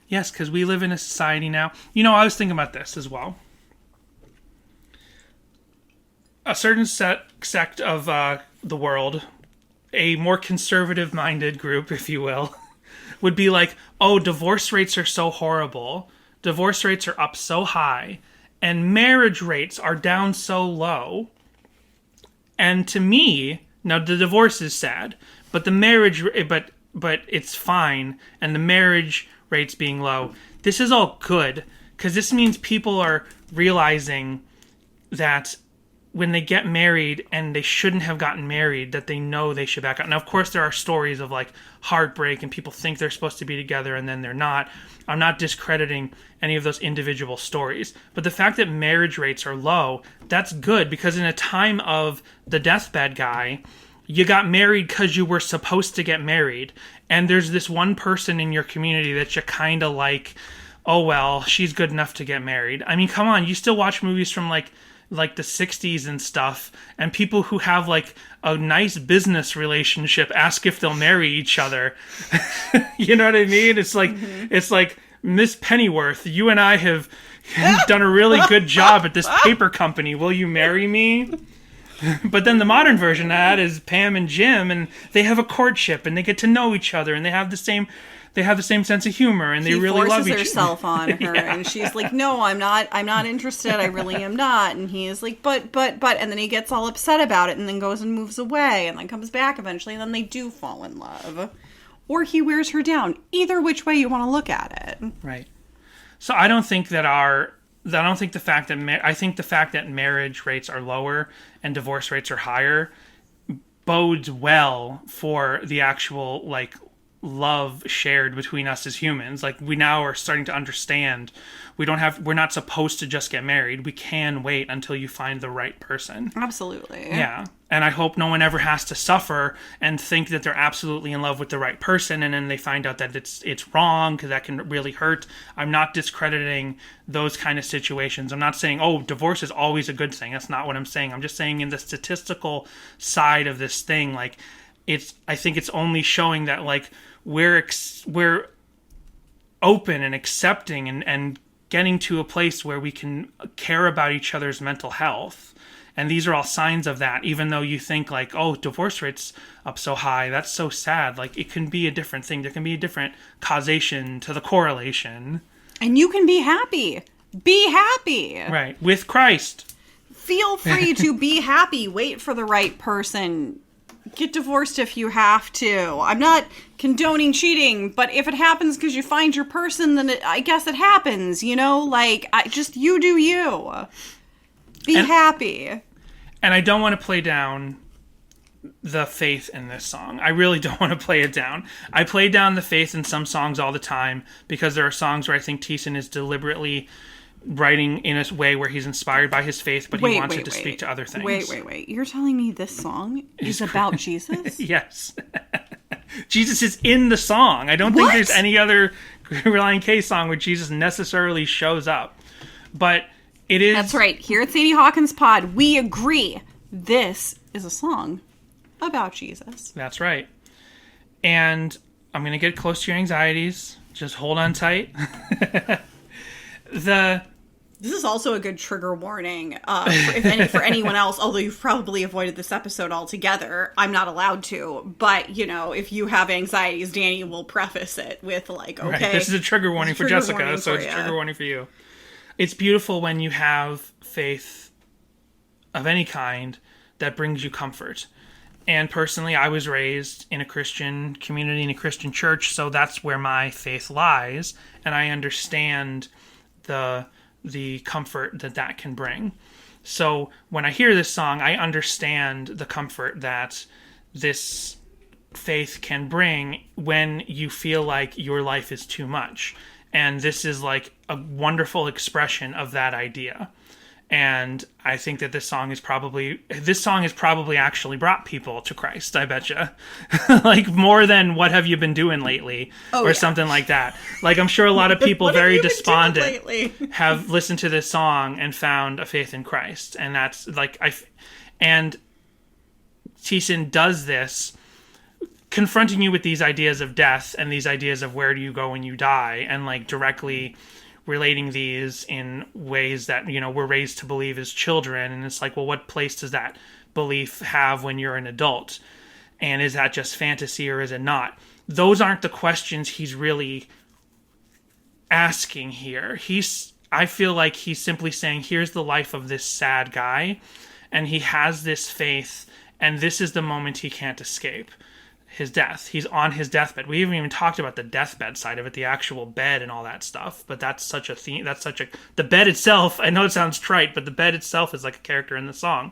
Yes, because we live in a society now. I was thinking about this as well. A certain sect of the world, a more conservative-minded group, if you will, would be like, oh, divorce rates are so horrible. Divorce rates are up so high. And marriage rates are down so low. And to me, now the divorce is sad, but the marriage, but it's fine. And the marriage rates being low, this is all good, because this means people are realizing that when they get married and they shouldn't have gotten married, that they know they should back out. Now, of course, there are stories of like heartbreak and people think they're supposed to be together and then they're not. I'm not discrediting any of those individual stories, but the fact that marriage rates are low, that's good, because in a time of the deathbed guy, you got married because you were supposed to get married. And there's this one person in your community that you kind of like, oh, well, she's good enough to get married. I mean, come on, you still watch movies from like the 60s and stuff, and people who have like a nice business relationship ask if they'll marry each other. You know what I mean? It's like, It's like, Miss Pennyworth, you and I have done a really good job at this paper company. Will you marry me? But then the modern version of that is Pam and Jim, and they have a courtship, and they get to know each other, and they have the same sense of humor, and they really love each other. He forces herself on her, and she's like, "No, I'm not interested. I really am not." And he is like, "But," and then he gets all upset about it, and then goes and moves away, and then comes back eventually, and then they do fall in love, or he wears her down. Either which way you want to look at it, right? So I don't think that I think the fact that marriage rates are lower and divorce rates are higher bodes well for the actual like love shared between us as humans. Like, we now are starting to understand we're not supposed to just get married. We can wait until you find the right person. Absolutely. Yeah. And I hope no one ever has to suffer and think that they're absolutely in love with the right person, and then they find out that it's wrong, because that can really hurt. I'm not discrediting those kind of situations. I'm not saying, oh, divorce is always a good thing. That's not what I'm saying. I'm just saying, in the statistical side of this thing, like, I think it's only showing that like we're open and accepting and getting to a place where we can care about each other's mental health. And these are all signs of that, even though you think like, oh, divorce rates up so high, that's so sad. Like, it can be a different thing. There can be a different causation to the correlation. And you can be happy. Be happy. Right. With Christ. Feel free to be happy. Wait for the right person. Get divorced if you have to. I'm not condoning cheating, but if it happens because you find your person, then I guess it happens, Like, you do you. Be happy. And I don't want to play down the faith in this song. I really don't want to play it down. I play down the faith in some songs all the time, because there are songs where I think Thiessen is deliberately writing in a way where he's inspired by his faith, but he wants it to speak to other things. Wait. You're telling me this song is about Jesus? Yes. Jesus is in the song. I don't think there's any other Relient K song where Jesus necessarily shows up. But it is... That's right. Here at Sadie Hawkins Pod, we agree this is a song about Jesus. That's right. And I'm going to get close to your anxieties. Just hold on tight. This is also a good trigger warning for anyone else, although you've probably avoided this episode altogether. I'm not allowed to. But, if you have anxieties, Danny will preface it with, like, okay. Right. This is a trigger warning for Jessica, so it's a trigger warning for you. It's beautiful when you have faith of any kind that brings you comfort. And personally, I was raised in a Christian community, in a Christian church, so that's where my faith lies. And I understand the comfort that can bring. So when I hear this song, I understand the comfort that this faith can bring when you feel like your life is too much. And this is like a wonderful expression of that idea. And I think that this song has probably actually brought people to Christ, I betcha. Like more than What Have You Been Doing Lately or something like that. Like I'm sure a lot of people very despondent have listened to this song and found a faith in Christ. And that's like and Thiessen does this, confronting you with these ideas of death and these ideas of where do you go when you die, and like directly relating these in ways that, we're raised to believe as children. And it's like, well, what place does that belief have when you're an adult? And is that just fantasy or is it not? Those aren't the questions he's really asking here. I feel like he's simply saying, here's the life of this sad guy, and he has this faith, and this is the moment he can't escape. His death. He's on his deathbed. We haven't even talked about the deathbed side of it, the actual bed and all that stuff. But that's such a theme. The bed itself, I know it sounds trite, but the bed itself is like a character in the song.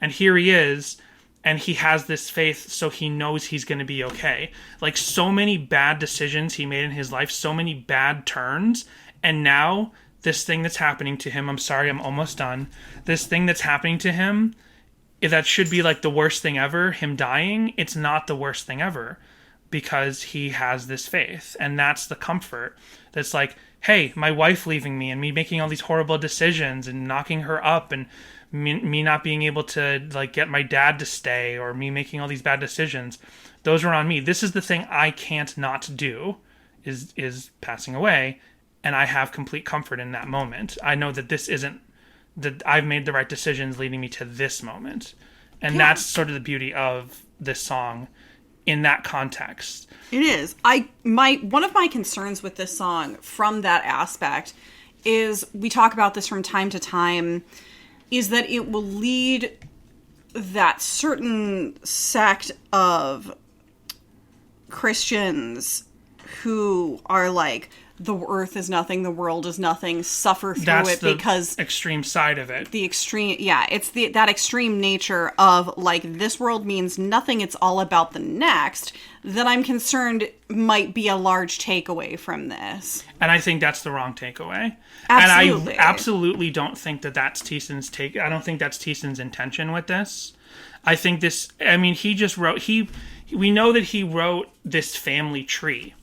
And here he is, and he has this faith, so he knows he's going to be okay. Like so many bad decisions he made in his life, so many bad turns, and now this thing that's happening to him, I'm sorry, I'm almost done. This thing that's happening to him, if that should be like the worst thing ever, him dying, it's not the worst thing ever because he has this faith. And that's the comfort. That's like, hey, my wife leaving me and me making all these horrible decisions and knocking her up and me not being able to like get my dad to stay, or me making all these bad decisions. Those are on me. This is the thing I can't not do is passing away. And I have complete comfort in that moment. I know that that I've made the right decisions leading me to this moment. And that's sort of the beauty of this song in that context. It is. One of my concerns with this song from that aspect is, we talk about this from time to time, is that it will lead that certain sect of Christians who are like, the earth is nothing, the world is nothing, suffer through it because... extreme side of it. The extreme, it's that extreme nature of, like, this world means nothing, it's all about the next, that I'm concerned might be a large takeaway from this. And I think that's the wrong takeaway. Absolutely. And I absolutely don't think that that's Thiessen's take. I don't think that's Thiessen's intention with this. I think this, he just wrote, we know that he wrote this family tree.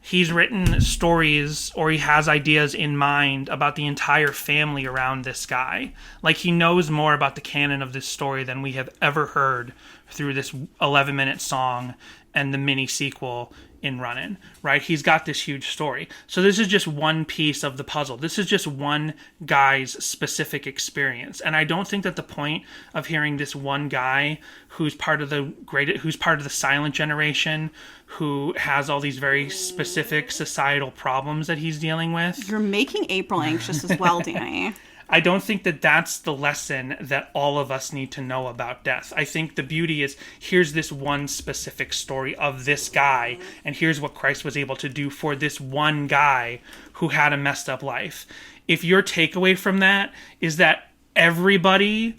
He's written stories, or he has ideas in mind about the entire family around this guy. Like, he knows more about the canon of this story than we have ever heard through this 11-minute song and the mini sequel in Runnin', right? He's got this huge story. So this is just one piece of the puzzle. This is just one guy's specific experience. And I don't think that the point of hearing this one guy who's part of the silent generation, who has all these very specific societal problems that he's dealing with. You're making April anxious as well, Danny. I don't think that that's the lesson that all of us need to know about death. I think the beauty is, here's this one specific story of this guy, and here's what Christ was able to do for this one guy who had a messed up life. If your takeaway from that is that everybody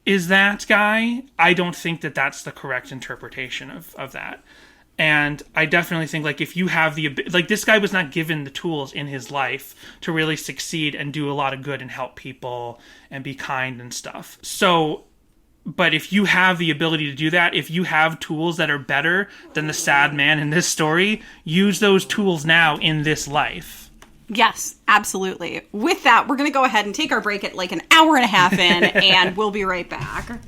is that guy, I don't think that that's the correct interpretation of that. And I definitely think, like, if you have this guy was not given the tools in his life to really succeed and do a lot of good and help people and be kind and stuff. So But if you have the ability to do that, if you have tools that are better than the sad man in this story, use those tools now in this life. Yes, absolutely. With that, we're going to go ahead and take our break at like an hour and a half in, and we'll be right back.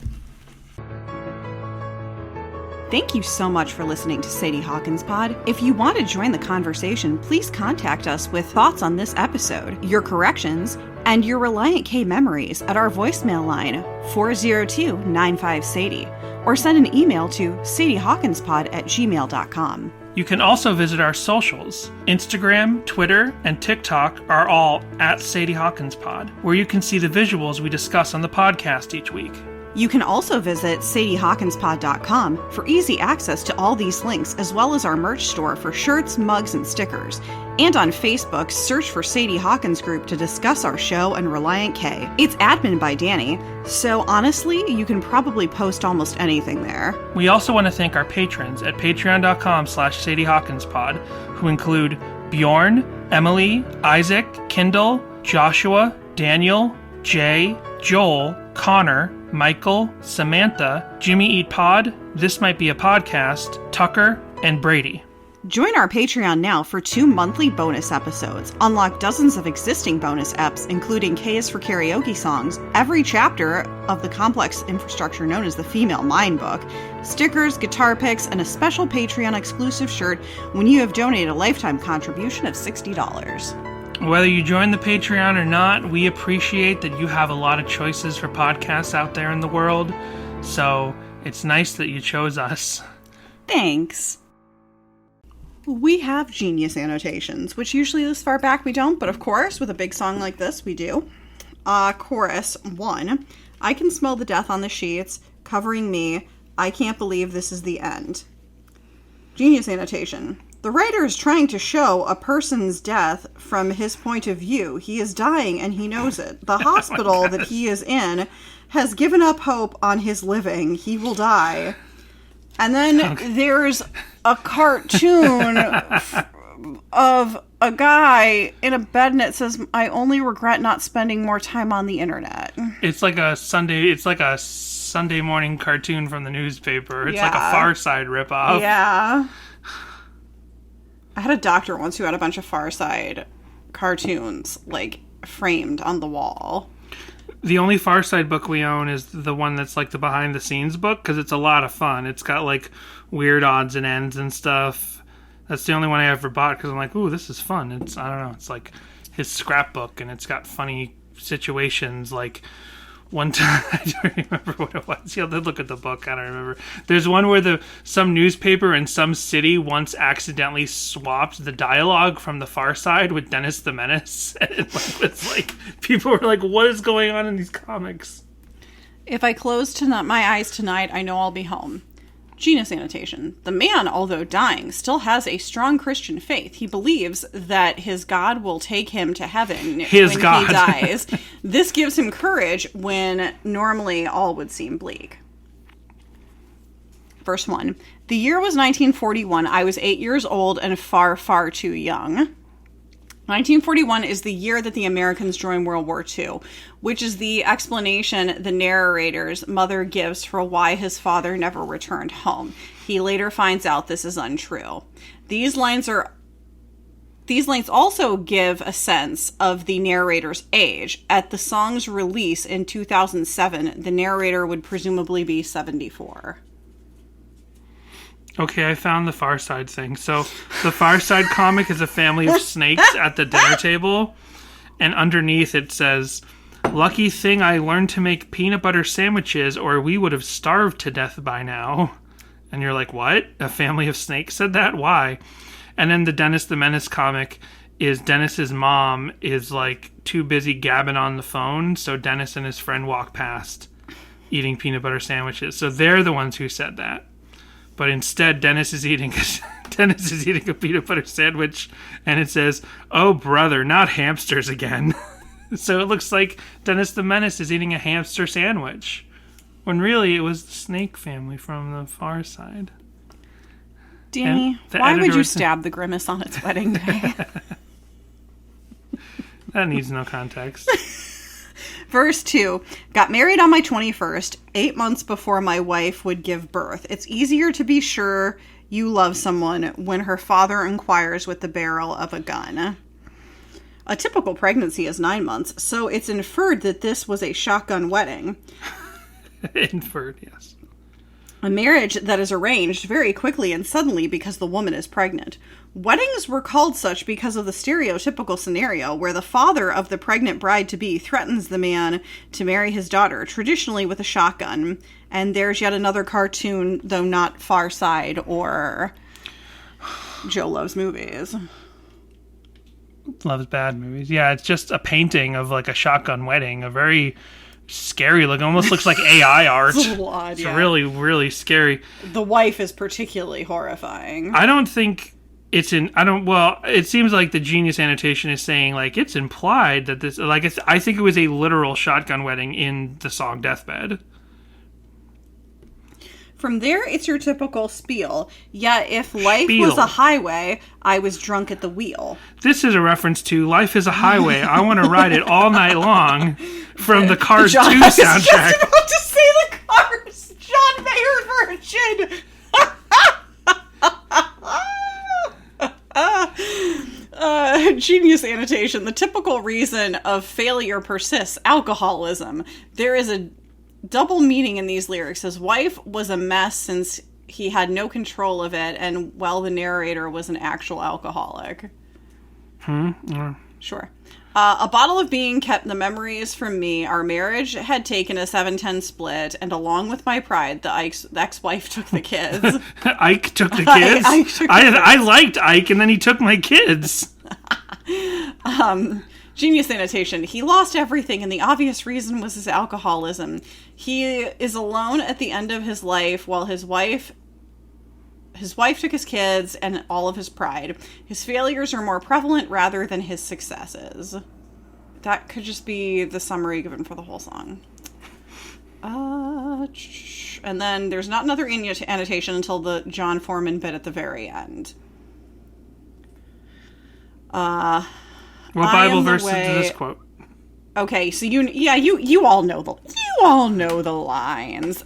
Thank you so much for listening to Sadie Hawkins Pod. If you want to join the conversation, please contact us with thoughts on this episode, your corrections, and your Relient K memories at our voicemail line, 402-95-SADIE, or send an email to sadiehawkinspod@gmail.com. You can also visit our socials. Instagram, Twitter, and TikTok are all at Sadie Hawkins Pod, where you can see the visuals we discuss on the podcast each week. You can also visit sadiehawkinspod.com for easy access to all these links, as well as our merch store for shirts, mugs, and stickers. And on Facebook, search for Sadie Hawkins Group to discuss our show and Relient K. It's admin by Danny, so honestly, you can probably post almost anything there. We also want to thank our patrons at patreon.com/Sadie Hawkins Pod, who include Bjorn, Emily, Isaac, Kindle, Joshua, Daniel, Jay, Joel, Connor, Michael, Samantha, Jimmy Eat Pod, This Might Be a Podcast, Tucker, and Brady. Join our Patreon now for 2 monthly bonus episodes. Unlock dozens of existing bonus eps, including K's for Karaoke songs, every chapter of the complex infrastructure known as the Female Mind Book, stickers, guitar picks, and a special Patreon exclusive shirt when you have donated a lifetime contribution of $60. Whether you join the Patreon or not, we appreciate that you have a lot of choices for podcasts out there in the world, so it's nice that you chose us. Thanks. We have genius annotations, which usually this far back we don't, but of course, with a big song like this, we do. Chorus 1. I can smell the death on the sheets, covering me. I can't believe this is the end. Genius annotation. The writer is trying to show a person's death from his point of view. He is dying and he knows it. The hospital that he is in has given up hope on his living. He will die. And then there's a cartoon of a guy in a bed and it says, I only regret not spending more time on the internet. It's like a Sunday morning cartoon from the newspaper. It's like a Far Side ripoff. Yeah. I had a doctor once who had a bunch of Far Side cartoons, like, framed on the wall. The only Far Side book we own is the one that's like the behind the scenes book, because it's a lot of fun. It's got like weird odds and ends and stuff. That's the only one I ever bought because I'm like, ooh, this is fun. It's, I don't know, it's like his scrapbook and it's got funny situations. Like one time, I don't remember what it was. You'll have to look at the book. I don't remember. There's one where some newspaper in some city once accidentally swapped the dialogue from the Far Side with Dennis the Menace. And it's like people were like, what is going on in these comics? If I close my eyes tonight, I know I'll be home. Genus annotation. The man, although dying, still has a strong Christian faith. He believes that his God will take him to heaven when he dies. This gives him courage when normally all would seem bleak. Verse 1. The year was 1941. I was 8 years old and far, far too young. 1941 is the year that the Americans joined World War II, which is the explanation the narrator's mother gives for why his father never returned home. He later finds out this is untrue. These lines also give a sense of the narrator's age. At the song's release in 2007, the narrator would presumably be 74. Okay, I found the Far Side thing. So the Far Side comic is a family of snakes at the dinner table. And underneath it says, lucky thing I learned to make peanut butter sandwiches or we would have starved to death by now. And you're like, what? A family of snakes said that? Why? And then the Dennis the Menace comic is Dennis's mom is like too busy gabbing on the phone. So Dennis and his friend walk past eating peanut butter sandwiches. So they're the ones who said that. But instead, Dennis is eating a peanut butter sandwich, and it says, "Oh brother, not hamsters again." So it looks like Dennis the Menace is eating a hamster sandwich, when really it was the snake family from the Far Side. Danny, why would you stab the Grimace on its wedding day? That needs no context. Verse 2, got married on my 21st, 8 months before my wife would give birth. It's easier to be sure you love someone when her father inquires with the barrel of a gun. A typical pregnancy is 9 months, so it's inferred that this was a shotgun wedding. Inferred, yes. A marriage that is arranged very quickly and suddenly because the woman is pregnant. Weddings were called such because of the stereotypical scenario where the father of the pregnant bride-to-be threatens the man to marry his daughter, traditionally with a shotgun. And there's yet another cartoon, though not Far Side or Joe Loves Movies. Loves bad movies. Yeah, it's just a painting of like a shotgun wedding, a very scary look. Almost looks like AI art. It's a little odd, yeah. It's really, really scary. The wife is particularly horrifying. I don't think it's in. Well, it seems like the Genius annotation is saying like it's implied that this. Like I think it was a literal shotgun wedding in the song "Deathbed." From there, it's your typical spiel. Yeah, if life was a highway, I was drunk at the wheel. This is a reference to Life is a Highway. I want to ride it all night long from the Cars 2 soundtrack. I was just about to say the Cars. John Mayer version. Genius annotation. The typical reason of failure persists. Alcoholism. There is a double meaning in these lyrics. His wife was a mess since he had no control of it, and the narrator was an actual alcoholic. Sure. A bottle of being kept the memories from me. Our marriage had taken a 7-10 split, and along with my pride, the ex-wife took the kids. Ike took the kids? I liked Ike, and then he took my kids. Genius annotation. He lost everything, and the obvious reason was his alcoholism. He is alone at the end of his life, while his wife took his kids and all of his pride. His failures are more prevalent rather than his successes. That could just be the summary given for the whole song. And then there's not another annotation until the John Foreman bit at the very end. What Bible verse does this quote? Okay, so you all know the lines.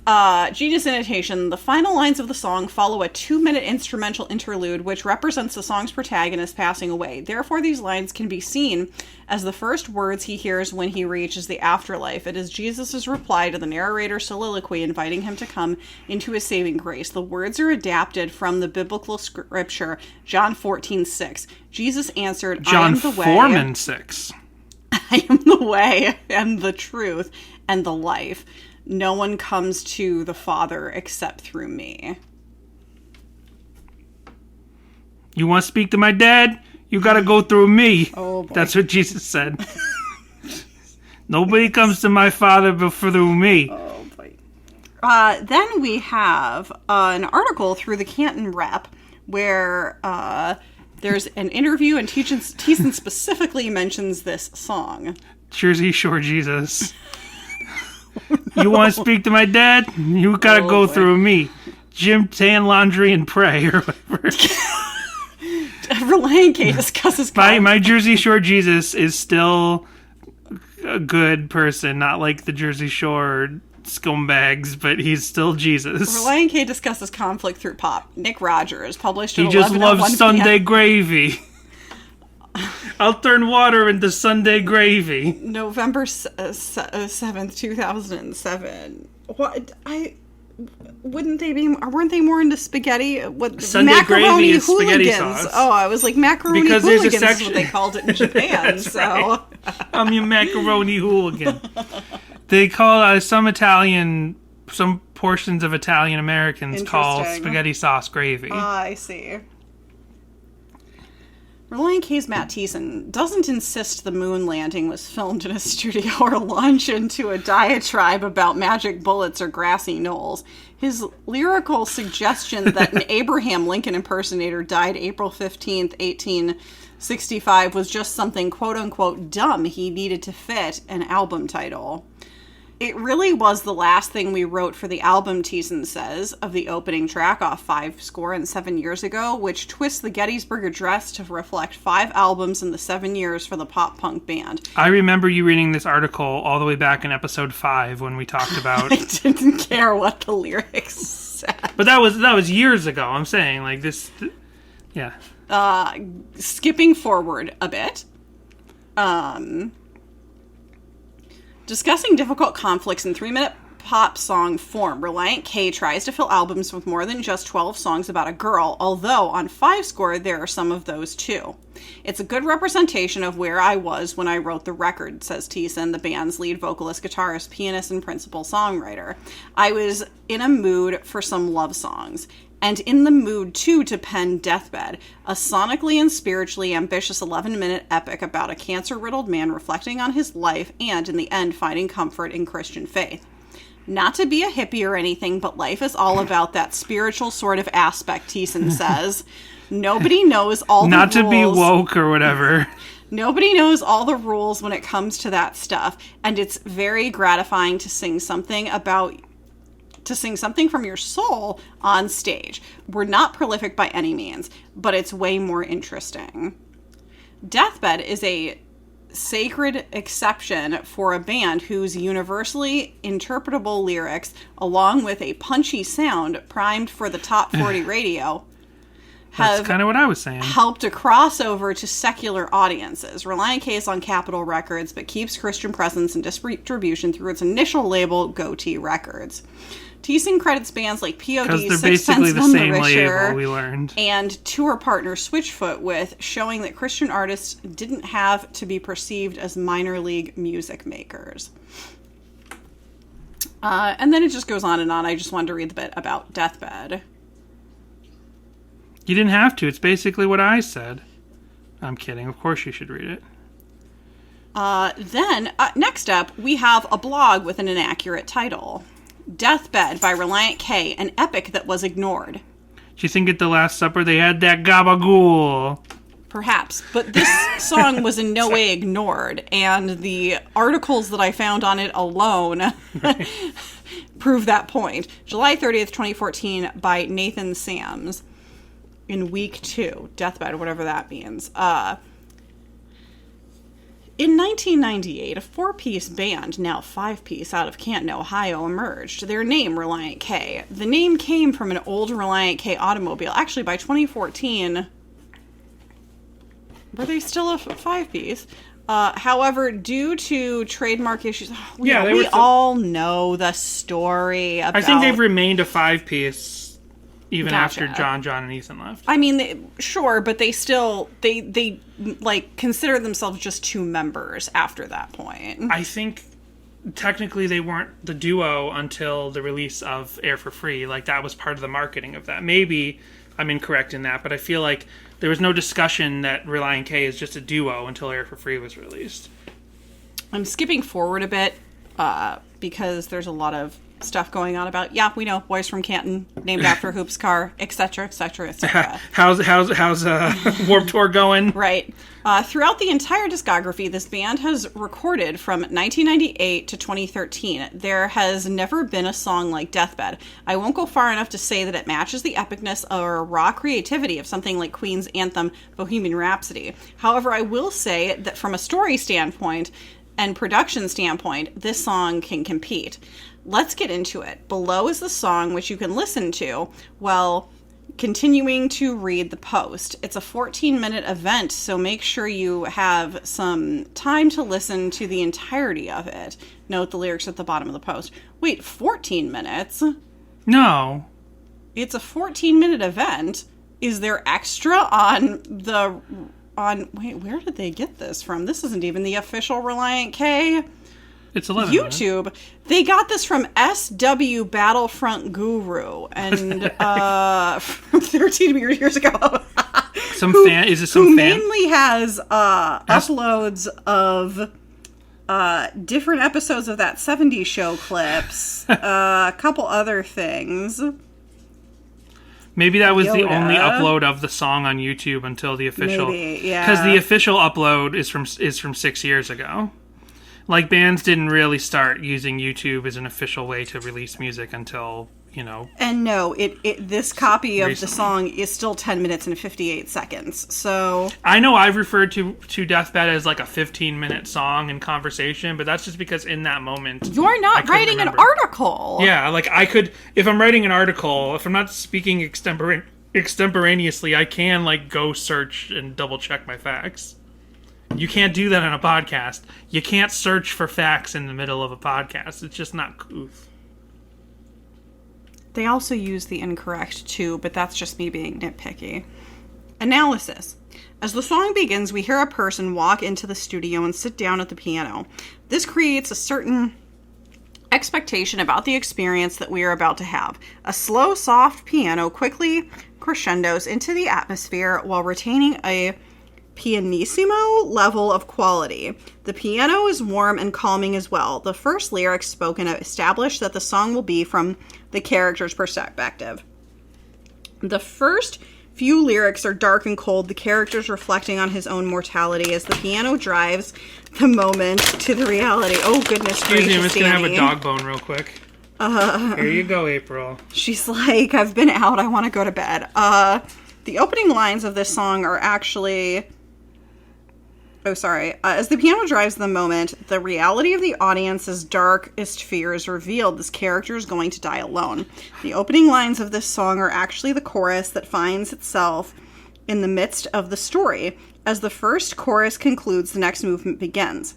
Genius annotation. The final lines of the song follow a 2-minute instrumental interlude, which represents the song's protagonist passing away. Therefore, these lines can be seen as the first words he hears when he reaches the afterlife. It is Jesus' reply to the narrator's soliloquy, inviting him to come into his saving grace. The words are adapted from the biblical scripture, John 14:6. Jesus answered, "I am the way." John Foreman 6. I am the way and the truth and the life. No one comes to the Father except through me. You want to speak to my dad? You got to go through me. Oh, boy. That's what Jesus said. Nobody comes to my Father but through me. Oh, boy. Then we have an article through the Canton Rep where there's an interview, and Thiessen specifically mentions this song. Jersey Shore Jesus. You want to speak to my dad? You gotta go through me. Gym, tan, laundry, and pray, or whatever. Relient K discusses... My Jersey Shore Jesus is still a good person, not like the Jersey Shore scumbags, but he's still Jesus. Relient K discusses conflict through pop. Nick Rogers published at He just 11:01 loves Sunday PM. gravy. I'll turn water into Sunday gravy. November 7th, 2007. What? Weren't they more into spaghetti? What Sunday macaroni gravy is spaghetti hooligans? sauce. Oh, I was like macaroni Because there's a hooligans is section- what they called it in Japan. That's so right. I'm your macaroni hooligan. They call some portions of Italian Americans call Interesting. spaghetti sauce gravy. I see. Relient K's Matt Thiessen doesn't insist the moon landing was filmed in a studio or launch into a diatribe about magic bullets or grassy knolls. His lyrical suggestion that an Abraham Lincoln impersonator died April 15th, 1865 was just something quote-unquote dumb he needed to fit an album title. It really was the last thing we wrote for the album, Thiessen says, of the opening track off 7 years ago, which twists the Gettysburg Address to reflect 5 albums in the 7 years for the pop-punk band. I remember you reading this article all the way back in episode 5 when we talked about... I didn't care what the lyrics said. But that was years ago, I'm saying. Like, this... Yeah. Skipping forward a bit. Discussing difficult conflicts in 3-minute pop song form, Relient K tries to fill albums with more than just 12 songs about a girl, although on 5 Score there are some of those too. It's a good representation of where I was when I wrote the record, says Thiessen, the band's lead vocalist, guitarist, pianist, and principal songwriter. I was in a mood for some love songs. And in the mood, too, to pen Deathbed, a sonically and spiritually ambitious 11-minute epic about a cancer-riddled man reflecting on his life and, in the end, finding comfort in Christian faith. Not to be a hippie or anything, but life is all about that spiritual sort of aspect, Thiessen says. Nobody knows all the rules. Not to be woke or whatever. Nobody knows all the rules when it comes to that stuff, and it's very gratifying to sing something from your soul on stage. We're not prolific by any means, but it's way more interesting. Deathbed is a sacred exception for a band whose universally interpretable lyrics, along with a punchy sound primed for the top 40 radio, That's kind of what I was saying. Helped a crossover to secular audiences. Relient K is on Capitol Records, but keeps Christian presence and distribution through its initial label, Goatee Records. Thiessen credits bands like POD, they're basically the same label, we learned, and tour partner Switchfoot with showing that Christian artists didn't have to be perceived as minor league music makers. And then it just goes on and on. I just wanted to read the bit about Deathbed. You didn't have to. It's basically what I said. I'm kidding. Of course you should read it. Then, next up, we have a blog with an inaccurate title. Deathbed by Relient K, an epic that was ignored. Do you think at the Last Supper they had that gabagool? Perhaps, but this song was in no way ignored, and the articles that I found on it alone prove that point. July 30th, 2014, by Nathan Sams, in week 2, Deathbed, whatever that means. In 1998, a 4-piece band, now 5-piece, out of Canton, Ohio, emerged. Their name, Relient K. The name came from an old Relient K automobile. Actually, by 2014, were they still a 5-piece? However, due to trademark issues, we all know the story about... I think they've remained a 5-piece even Gotcha. after John, and Ethan left. I mean, sure, but they still, they like, consider themselves just 2 members after that point. I think technically they weren't the duo until the release of Air for Free. Like, that was part of the marketing of that. Maybe I'm incorrect in that, but I feel like there was no discussion that Relient K is just a duo until Air for Free was released. I'm skipping forward a bit because there's a lot of stuff going on about, we know, boys from Canton, named after Hoop's car, etc., etc., etc. How's Warped Tour going? Right. Throughout the entire discography, this band has recorded from 1998 to 2013. There has never been a song like Deathbed. I won't go far enough to say that it matches the epicness or raw creativity of something like Queen's anthem, Bohemian Rhapsody. However, I will say that from a story standpoint and production standpoint, this song can compete. Let's get into it. Below is the song, which you can listen to while continuing to read the post. It's a 14-minute event, so make sure you have some time to listen to the entirety of it. Note the lyrics at the bottom of the post. Wait, 14 minutes? No. It's a 14-minute event. Is there extra on... Wait, where did they get this from? This isn't even the official Relient K It's 11 YouTube. minutes. They got this from SW Battlefront Guru and from 13 years ago. Is it some fan? Mainly has uploads of different episodes of that 70s show clips, a couple other things. Maybe that was the Yoda. only upload of the song on YouTube until the official. Maybe, yeah. Because the official upload is from 6 years ago. Like, bands didn't really start using YouTube as an official way to release music until, you know. And no, this copy of recently. the song is still 10 minutes and 58 seconds. So I know I've referred to Deathbed as like a 15-minute song in conversation, but that's just because in that moment you're not writing an article. Yeah, like I could, if I'm writing an article, if I'm not speaking extemporaneously, I can like go search and double check my facts. You can't do that on a podcast. You can't search for facts in the middle of a podcast. It's just not couth. They also use the incorrect too, but that's just me being nitpicky. Analysis. As the song begins, we hear a person walk into the studio and sit down at the piano. This creates a certain expectation about the experience that we are about to have. A slow, soft piano quickly crescendos into the atmosphere while retaining a pianissimo level of quality. The piano is warm and calming as well. The first lyrics spoken establish that the song will be from the character's perspective. The first few lyrics are dark and cold, the character's reflecting on his own mortality as the piano drives the moment to the reality. Oh, goodness gracious, Excuse me, I'm just going to have a Danny. dog bone real quick. Here you go, April. She's like, I've been out, I want to go to bed. The opening lines of this song are actually... as the piano drives the moment, the reality of the audience's darkest fear is revealed. This character is going to die alone. The opening lines of this song are actually the chorus that finds itself in the midst of the story. As the first chorus concludes, the next movement begins.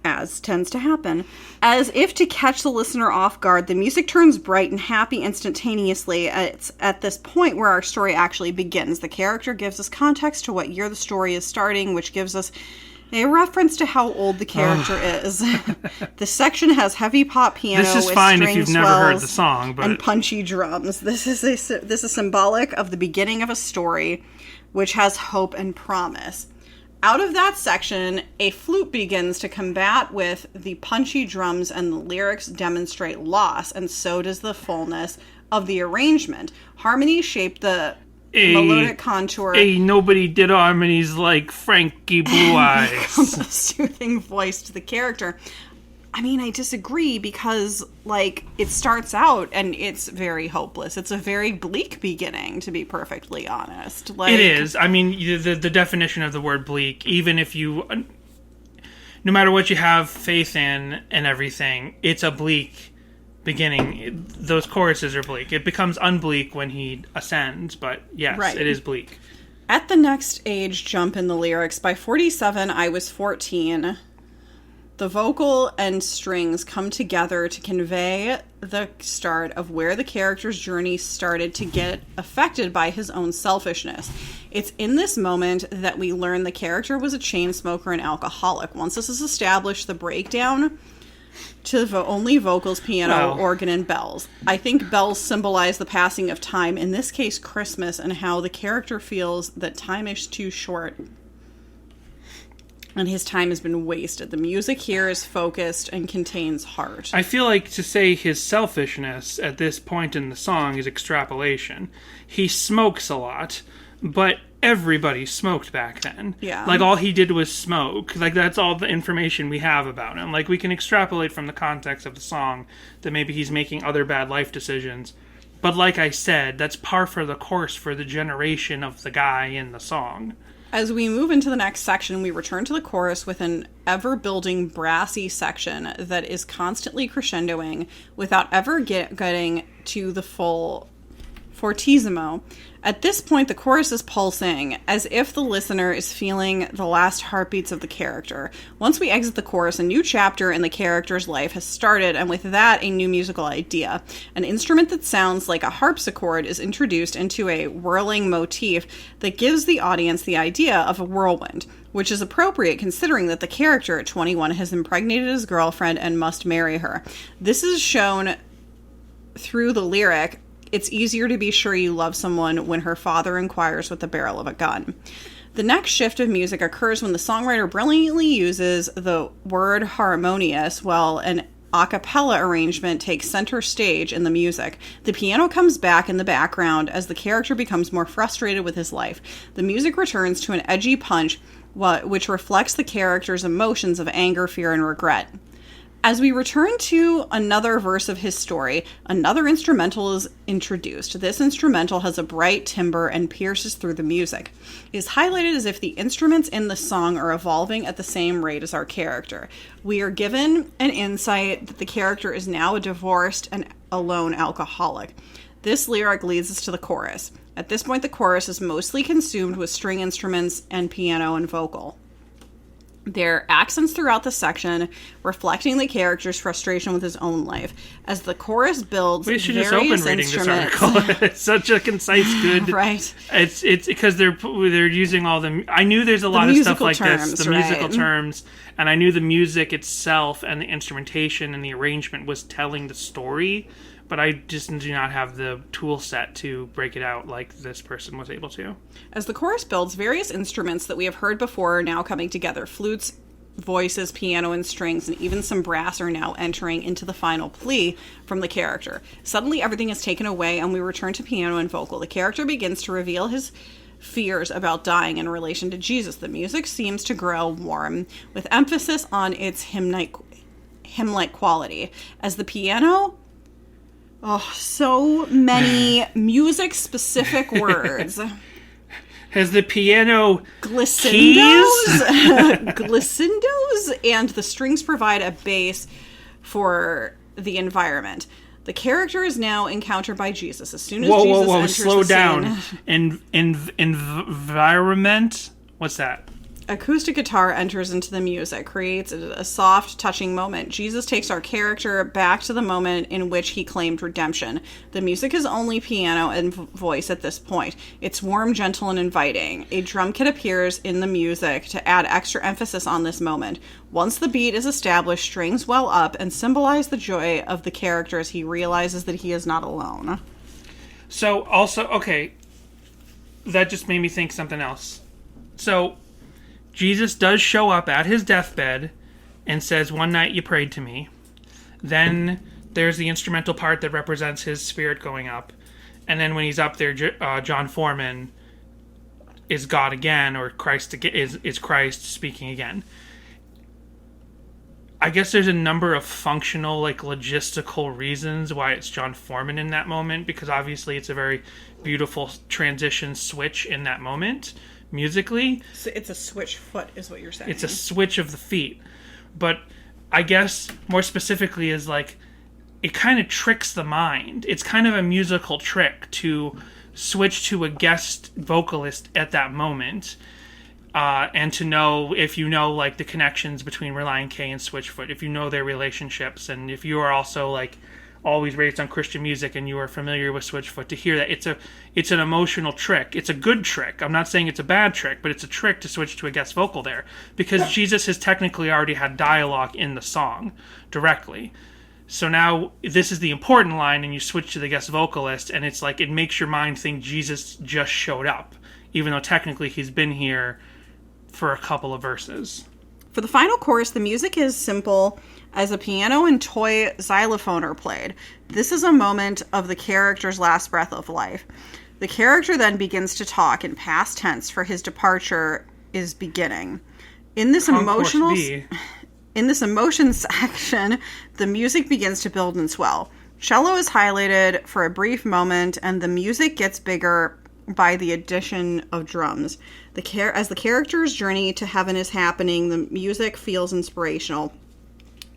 As tends to happen. As if to catch the listener off guard, the music turns bright and happy instantaneously. It's at this point where our story actually begins. The character gives us context to what year the story is starting, which gives us a reference to how old the character is. The section has heavy pop piano This is with fine if string you've never heard swells the song, but and punchy drums. This is symbolic of the beginning of a story, which has hope and promise. Out of that section, a flute begins to combat with the punchy drums, and the lyrics demonstrate loss, and so does the fullness of the arrangement. Harmonies shape the melodic contour. Nobody did harmonies like Frankie Blue Eyes. A soothing voice to the character. I mean, I disagree because, like, it starts out and it's very hopeless. It's a very bleak beginning, to be perfectly honest. Like, It is. I mean, the definition of the word bleak, even if you, no matter what you have faith in and everything, it's a bleak beginning. Those choruses are bleak. It becomes unbleak when he ascends, but yes, Right. It is bleak. At the next age jump in the lyrics, by 47, I was 14. The vocal and strings come together to convey the start of where the character's journey started to get affected by his own selfishness. It's in this moment that we learn the character was a chain smoker and alcoholic. Once this is established, the breakdown to only vocals, piano, organ, and bells. I think bells symbolize the passing of time, in this case Christmas, and how the character feels that time is too short and his time has been wasted. The music here is focused and contains heart. I feel like to say his selfishness at this point in the song is extrapolation. He smokes a lot, but everybody smoked back then. Yeah. Like, all he did was smoke. Like, that's all the information we have about him. Like, we can extrapolate from the context of the song that maybe he's making other bad life decisions. But like I said, that's par for the course for the generation of the guy in the song. As we move into the next section, we return to the chorus with an ever-building brassy section that is constantly crescendoing without ever getting to the full fortissimo. At this point, the chorus is pulsing, as if the listener is feeling the last heartbeats of the character. Once we exit the chorus, a new chapter in the character's life has started, and with that, a new musical idea. An instrument that sounds like a harpsichord is introduced into a whirling motif that gives the audience the idea of a whirlwind, which is appropriate considering that the character at 21 has impregnated his girlfriend and must marry her. This is shown through the lyric, "It's easier to be sure you love someone when her father inquires with the barrel of a gun." The next shift of music occurs when the songwriter brilliantly uses the word harmonious while an a cappella arrangement takes center stage in the music. The piano comes back in the background as the character becomes more frustrated with his life. The music returns to an edgy punch which reflects the character's emotions of anger, fear, and regret. As we return to another verse of his story, another instrumental is introduced. This instrumental has a bright timbre and pierces through the music. It is highlighted as if the instruments in the song are evolving at the same rate as our character. We are given an insight that the character is now a divorced and alone alcoholic. This lyric leads us to the chorus. At this point, the chorus is mostly consumed with string instruments and piano and vocal. There are accents throughout the section reflecting the character's frustration with his own life. As the chorus builds, we should just open reading this article. It's such a concise, good. Right. It's because they're using all the. I knew there's a lot of stuff like this, the musical terms, and I knew the music itself and the instrumentation and the arrangement was telling the story. But I just do not have the tool set to break it out like this person was able to. As the chorus builds, various instruments that we have heard before are now coming together. Flutes, voices, piano, and strings, and even some brass are now entering into the final plea from the character. Suddenly, everything is taken away, and we return to piano and vocal. The character begins to reveal his fears about dying in relation to Jesus. The music seems to grow warm, with emphasis on its hymn-like quality. As the piano... Oh, so many music-specific words. Has the piano glissendos, glissendos, and the strings provide a base for the environment. The character is now encountered by Jesus. As soon as Jesus enters slow the down. scene, Environment? What's that? acoustic guitar enters into the music, creates a soft, touching moment. Jesus takes our character back to the moment in which he claimed redemption. The music is only piano and voice at this point. It's warm, gentle, and inviting. A drum kit appears in the music to add extra emphasis on this moment. Once the beat is established, strings well up and symbolize the joy of the character as he realizes that he is not alone. So, also, okay, that just made me think something else. So, Jesus does show up at his deathbed and says, "One night you prayed to me." Then there's the instrumental part that represents his spirit going up. And then when he's up there, John Foreman is God again, or Christ is Christ speaking again. I guess there's a number of functional, logistical reasons why it's John Foreman in that moment, because obviously it's a very beautiful transition switch in that moment. Musically, so it's a switch foot is what you're saying. It's a switch of the feet. But I guess more specifically is it kind of tricks the mind. It's kind of a musical trick to switch to a guest vocalist at that moment, and to know, if you know the connections between Relient K and Switchfoot, if you know their relationships, and if you are also always raised on Christian music and you are familiar with Switchfoot, to hear that it's an emotional trick. It's a good trick. I'm not saying it's a bad trick, but it's a trick to switch to a guest vocal there, because Jesus has technically already had dialogue in the song directly. So now this is the important line, and you switch to the guest vocalist, and it's it makes your mind think Jesus just showed up, even though technically he's been here for a couple of verses. For the final chorus, the music is simple as a piano and toy xylophone are played. This is a moment of the character's last breath of life. The character then begins to talk in past tense, for his departure is beginning. In this emotion section, the music begins to build and swell. Cello is highlighted for a brief moment, and the music gets bigger by the addition of drums. As the character's journey to heaven is happening, the music feels inspirational,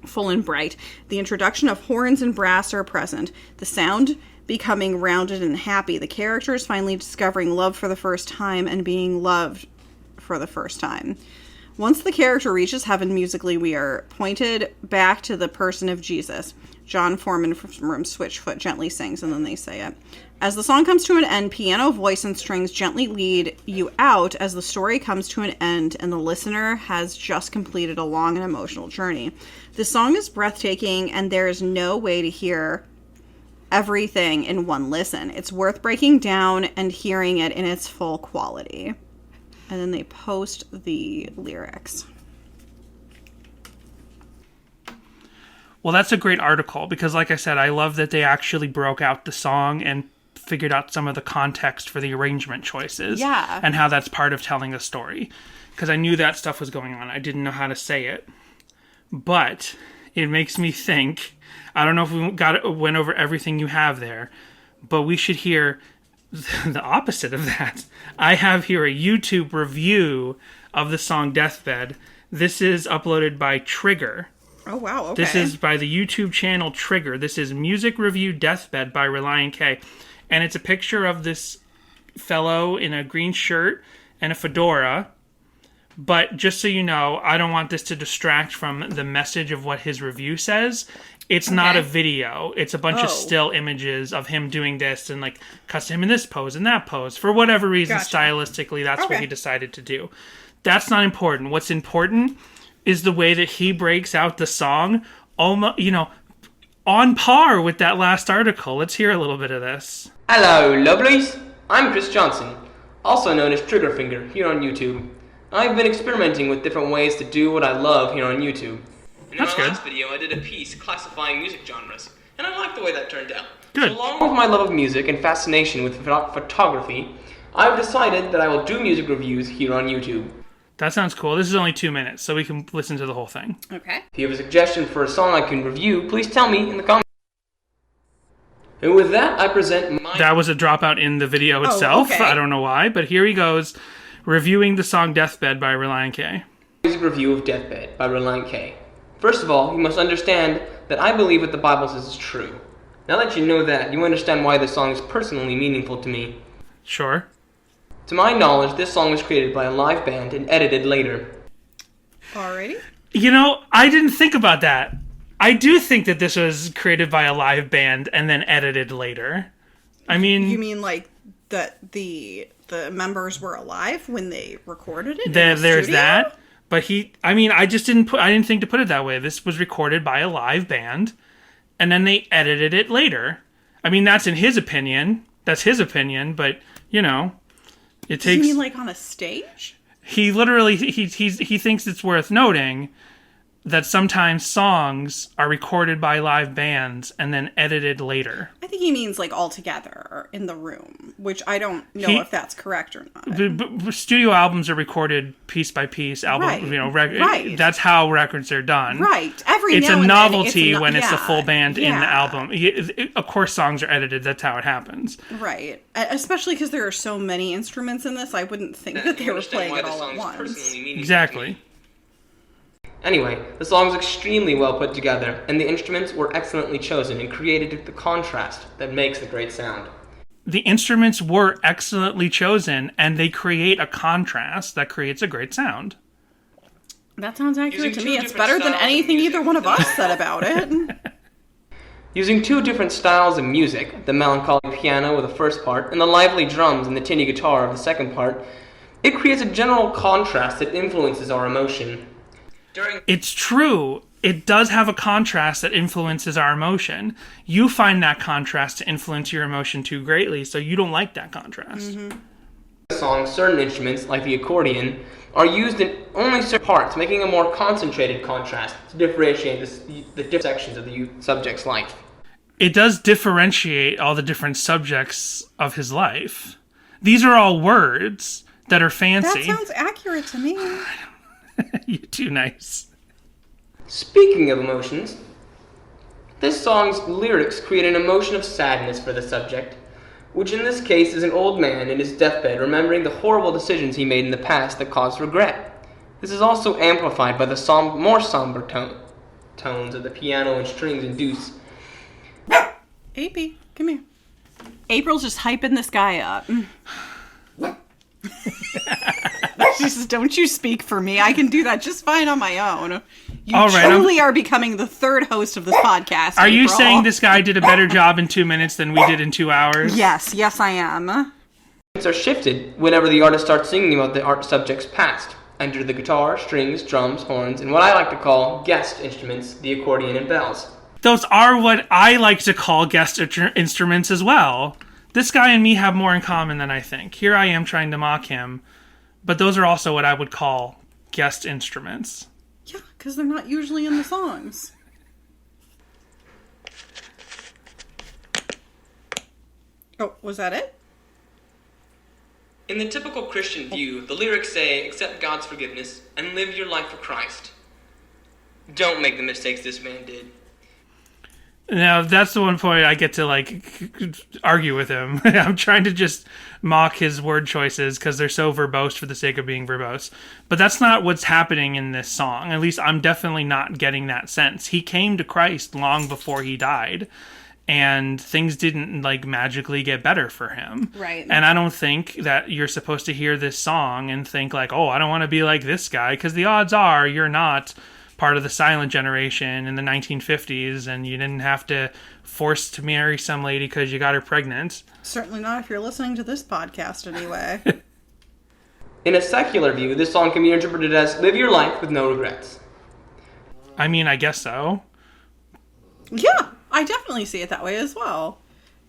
full and bright. The introduction of horns and brass are present, the sound becoming rounded and happy. The character is finally discovering love for the first time and being loved for the first time. Once the character reaches heaven musically, we are pointed back to the person of Jesus. John Foreman from Switchfoot gently sings, and then they say it. As the song comes to an end, piano, voice, and strings gently lead you out as the story comes to an end and the listener has just completed a long and emotional journey. This song is breathtaking, and there is no way to hear everything in one listen. It's worth breaking down and hearing it in its full quality. And then they post the lyrics. Well, that's a great article, because like I said, I love that they actually broke out the song and figured out some of the context for the arrangement choices. Yeah. And how that's part of telling the story. Because I knew that stuff was going on. I didn't know how to say it. But it makes me think, I don't know if we went over everything you have there, but we should hear the opposite of that. I have here a YouTube review of the song Deathbed. This is uploaded by Trigger. Oh, wow, okay. This is by the YouTube channel Trigger. This is Music Review Deathbed by Relient K. And it's a picture of this fellow in a green shirt and a fedora. But just so you know, I don't want this to distract from the message of what his review says. It's not a video. It's a bunch of still images of him doing this and like cuts him in this pose and that pose. For whatever reason, stylistically, that's what he decided to do. That's not important. What's important is the way that he breaks out the song, almost, on par with that last article. Let's hear a little bit of this. Hello, lovelies. I'm Chris Johnson, also known as Triggerfinger here on YouTube. I've been experimenting with different ways to do what I love here on YouTube. In my last video, I did a piece classifying music genres, and I like the way that turned out. Good. So along with my love of music and fascination with photography, I've decided that I will do music reviews here on YouTube. That sounds cool. This is only 2 minutes, so we can listen to the whole thing. Okay. If you have a suggestion for a song I can review, please tell me in the comments. And with that, I present my... That was a dropout in the video itself. Okay. I don't know why, but here he goes, reviewing the song Deathbed by Relient K. Music review of Deathbed by Relient K. First of all, you must understand that I believe what the Bible says is true. Now that you know that, you understand why this song is personally meaningful to me. Sure. To my knowledge, this song was created by a live band and edited later. Alrighty. I didn't think about that. I do think that this was created by a live band and then edited later. I mean... You mean like that the members were alive when they recorded it? There's that. But I didn't think to put it that way. This was recorded by a live band and then they edited it later. I mean, that's in his opinion. That's his opinion, but, it takes... You mean like on a stage? He literally, he thinks it's worth noting that sometimes songs are recorded by live bands and then edited later. I think he means like all together in the room, which I don't know if that's correct or not. Studio albums are recorded piece by piece. Right. That's how records are done. Right. It's a novelty when it's the full band in the album. Of course, songs are edited. That's how it happens. Right. Especially because there are so many instruments in this, I wouldn't think that they were playing it all at once. Exactly. Anyway, the song is extremely well put together, and the instruments were excellently chosen and created the contrast that makes the great sound. The instruments were excellently chosen, and they create a contrast that creates a great sound. That sounds accurate to me. It's better than anything either one of us said about it. Using two different styles of music, the melancholy piano of the first part and the lively drums and the tinny guitar of the second part, it creates a general contrast that influences our emotion. It's true. It does have a contrast that influences our emotion. You find that contrast to influence your emotion too greatly, so you don't like that contrast. In the song, certain instruments, like the accordion, are used in only certain parts, making a more concentrated contrast to differentiate the different sections of the subject's life. It does differentiate all the different subjects of his life. These are all words that are fancy. That sounds accurate to me. You're too nice. Speaking of emotions, this song's lyrics create an emotion of sadness for the subject, which in this case is an old man in his deathbed remembering the horrible decisions he made in the past that caused regret. This is also amplified by the more somber tones of the piano and strings induce. AP, come here. April's just hyping this guy up. She says, don't you speak for me. I can do that just fine on my own. You truly are becoming the third host of this podcast. Are you April. saying this guy did a better job in 2 minutes than we did in 2 hours? Yes, I am. Are shifted whenever the artist starts singing about the art subject's past. Enter the guitar, strings, drums, horns, and what I like to call guest instruments, the accordion and bells. Those are what I like to call guest instruments as well. This guy and me have more in common than I think. Here I am trying to mock him, but those are also what I would call guest instruments. Yeah, because they're not usually in the songs. Oh, was that it? In the typical Christian view, the lyrics say, accept God's forgiveness and live your life for Christ. Don't make the mistakes this man did. Now, that's the one point I get to, argue with him. I'm trying to just mock his word choices because they're so verbose for the sake of being verbose. But that's not what's happening in this song. At least I'm definitely not getting that sense. He came to Christ long before he died, and things didn't, magically get better for him. Right. And I don't think that you're supposed to hear this song and think, oh, I don't want to be like this guy, because the odds are you're not part of the silent generation in the 1950s, and you didn't have to force to marry some lady because you got her pregnant. Certainly not if you're listening to this podcast anyway. In a secular view, this song can be interpreted as live your life with no regrets. I mean, I guess so. Yeah, I definitely see it that way as well.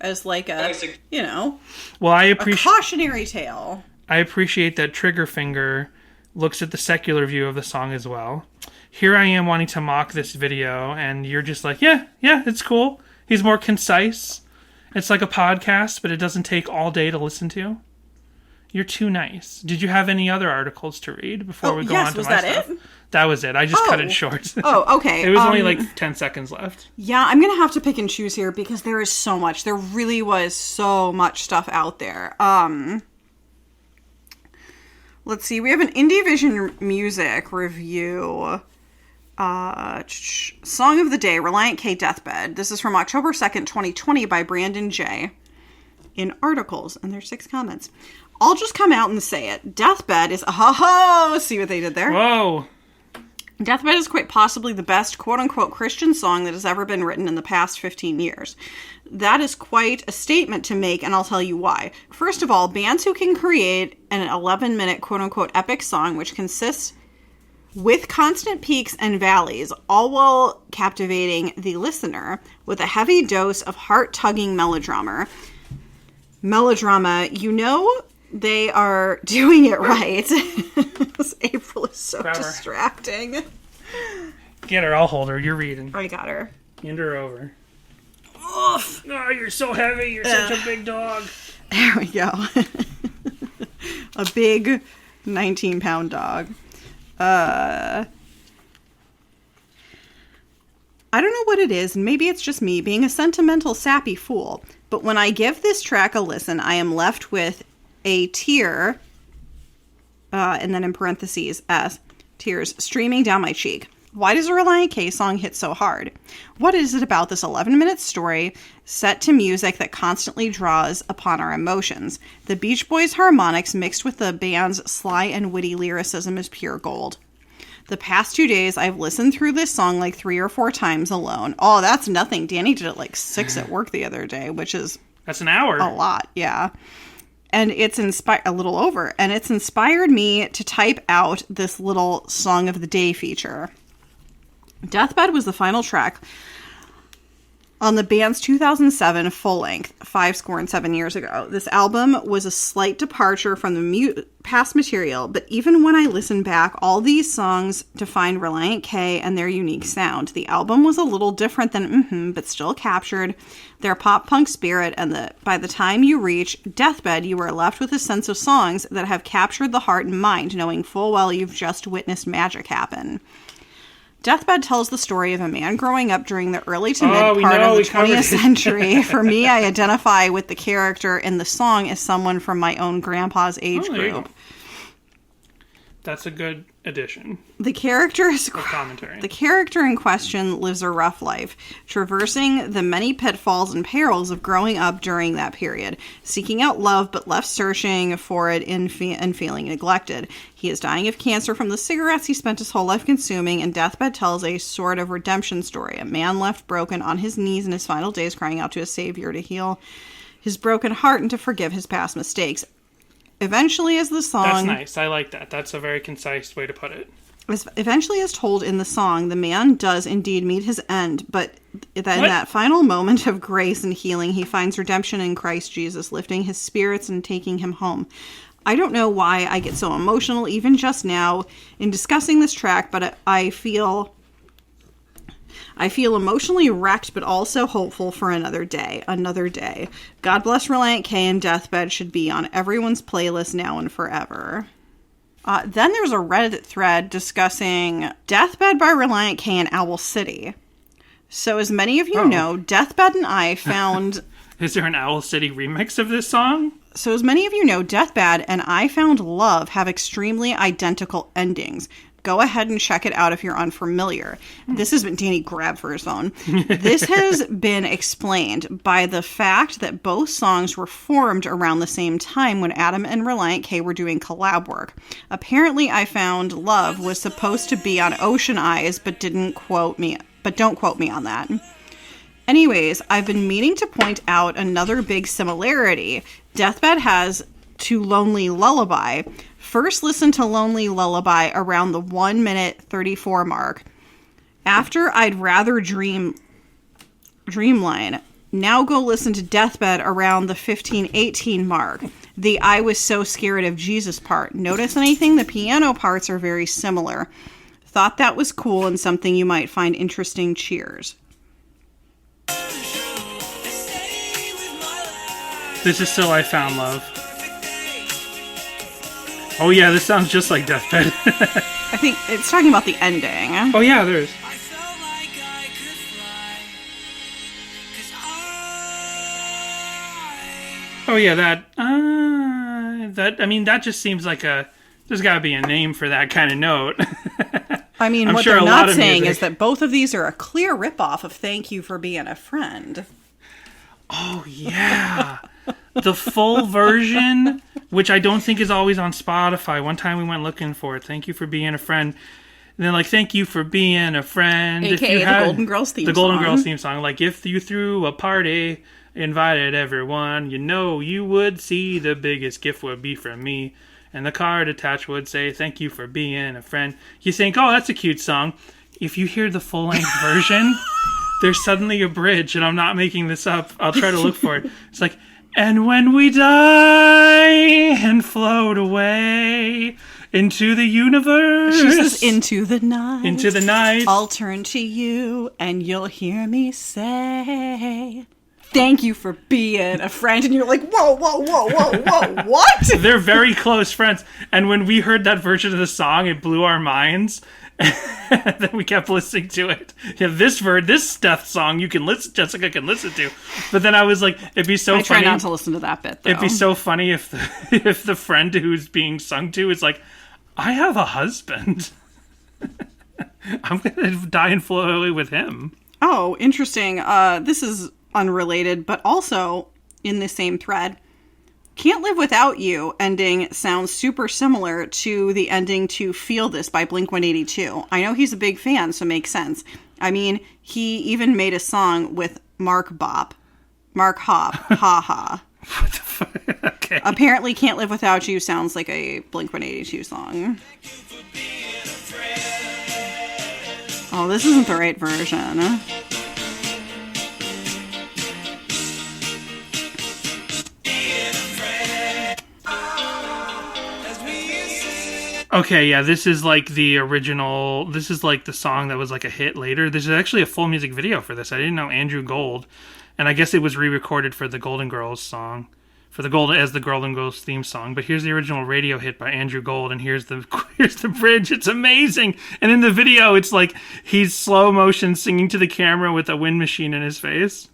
As well, I a appreciate cautionary tale. I appreciate that Triggerfinger looks at the secular view of the song as well. Here I am wanting to mock this video, and you're just like, yeah, it's cool. He's more concise. It's like a podcast, but it doesn't take all day to listen to. You're too nice. Did you have any other articles to read before we go on to my stuff? Was that it? That was it. I just cut it short. Oh, okay. It was only 10 seconds left. Yeah, I'm going to have to pick and choose here because there is so much. There really was so much stuff out there. Let's see. We have an Indie Vision Music review. Song of the Day, Relient K, Deathbed. This is from October 2nd, 2020 by Brandon J. In articles, and there's 6 comments. I'll just come out and say it. Deathbed is see what they did there? Whoa. Deathbed is quite possibly the best quote-unquote Christian song that has ever been written in the past 15 years. That is quite a statement to make, and I'll tell you why. First of all, bands who can create an 11-minute quote-unquote epic song which consists with constant peaks and valleys, all while captivating the listener with a heavy dose of heart-tugging melodrama, they are doing it right. April is so distracting. Get her, I'll hold her. You're reading. I got her. Hand her over. Oof. Oh, you're so heavy. You're such a big dog. There we go. A big 19-pound dog. I don't know what it is, and maybe it's just me being a sentimental, sappy fool, but when I give this track a listen, I am left with a tear, and then in parentheses, S, tears streaming down my cheek. Why does a Relient K song hit so hard? What is it about this 11-minute story set to music that constantly draws upon our emotions? The Beach Boys' harmonics mixed with the band's sly and witty lyricism is pure gold. The past 2 days, I've listened through this song 3 or 4 times alone. Oh, that's nothing. Danny did it 6 at work the other day, which is... That's an hour. A lot, yeah. And it's a little over. And it's inspired me to type out this little Song of the Day feature. Deathbed was the final track on the band's 2007 full-length, 7 years ago. This album was a slight departure from the past material, but even when I listen back, all these songs define Relient K and their unique sound. The album was a little different than but still captured their pop-punk spirit, and by the time you reach Deathbed, you are left with a sense of songs that have captured the heart and mind, knowing full well you've just witnessed magic happen. Deathbed tells the story of a man growing up during the early to mid part of the 20th century. For me, I identify with the character in the song as someone from my own grandpa's age group. That's a good addition. The character commentary. The character in question lives a rough life, traversing the many pitfalls and perils of growing up during that period, seeking out love but left searching for it and feeling neglected. He is dying of cancer from the cigarettes he spent his whole life consuming, and Deathbed tells a sort of redemption story. A man left broken on his knees in his final days, crying out to his savior to heal his broken heart and to forgive his past mistakes. Eventually, as the song... That's nice. I like that. That's a very concise way to put it. Eventually, as told in the song, the man does indeed meet his end, but in that final moment of grace and healing, he finds redemption in Christ Jesus, lifting his spirits and taking him home. I don't know why I get so emotional, even just now, in discussing this track, but I feel I feel emotionally wrecked, but also hopeful for another day. Another day. God bless Relient K, and Deathbed should be on everyone's playlist now and forever. Then there's a Reddit thread discussing Deathbed by Relient K and Owl City. So as many of you know, Deathbed and I found... Is there an Owl City remix of this song? So as many of you know, Deathbed and I Found Love have extremely identical endings. Go ahead and check it out if you're unfamiliar. This has been... Danny grabbed for his phone. This has been explained by the fact that both songs were formed around the same time when Adam and Relient K were doing collab work. Apparently, I Found Love was supposed to be on Ocean Eyes, but don't quote me on that. Anyways, I've been meaning to point out another big similarity Deathbed has to Lonely Lullaby. First listen to Lonely Lullaby around the 1 minute 34 mark. After I'd Rather Dreamline. Now go listen to Deathbed around the 15-18 mark. The I was so scared of Jesus part. Notice anything? The piano parts are very similar. Thought that was cool and something you might find interesting. Cheers. This is Still I Found Love. Oh yeah, this sounds just like Deathbed. I think it's talking about the ending. Oh yeah, there is. Oh yeah, that just seems like there's gotta be a name for that kind of note. I mean, I'm what sure they're a lot not of saying music... is that both of these are a clear ripoff of Thank You for Being a Friend. Oh, yeah. The full version, which I don't think is always on Spotify. One time we went looking for it. Thank You for Being a Friend. And then, thank you for being a friend. AKA the Golden Girls theme song. The Golden Girls theme song. If you threw a party, invited everyone, you would see the biggest gift would be from me. And the card attached would say, thank you for being a friend. You think, oh, that's a cute song. If you hear the full-length version, there's suddenly a bridge, and I'm not making this up. I'll try to look for it. It's like, and when we die and float away into the universe. She says, into the night. Into the night. I'll turn to you, and you'll hear me say... Thank you for being a friend. And you're like, whoa, what? They're very close friends. And when we heard that version of the song, it blew our minds. Then we kept listening to it. Yeah, this Death song Jessica can listen to. But then I was like, it'd be so funny. I try not to listen to that bit, though. It'd be so funny if the friend who's being sung to is like, I have a husband. I'm going to die and float away with him. Oh, interesting. This is unrelated, but also in the same thread. Can't Live Without You ending sounds super similar to the ending to Feel This by Blink-182. I know he's a big fan, so makes sense. I mean, he even made a song with Mark Hop, haha. What the fuck? Okay. Apparently Can't Live Without You sounds like a Blink-182 song. Oh, this isn't the right version. Okay, yeah, this is like the original. This is like the song that was like a hit later. There's actually a full music video for this. I didn't know Andrew Gold, and I guess it was re-recorded for the Golden Girls song, the Golden Girls theme song. But here's the original radio hit by Andrew Gold, and here's the bridge. It's amazing. And in the video, it's like he's slow motion singing to the camera with a wind machine in his face.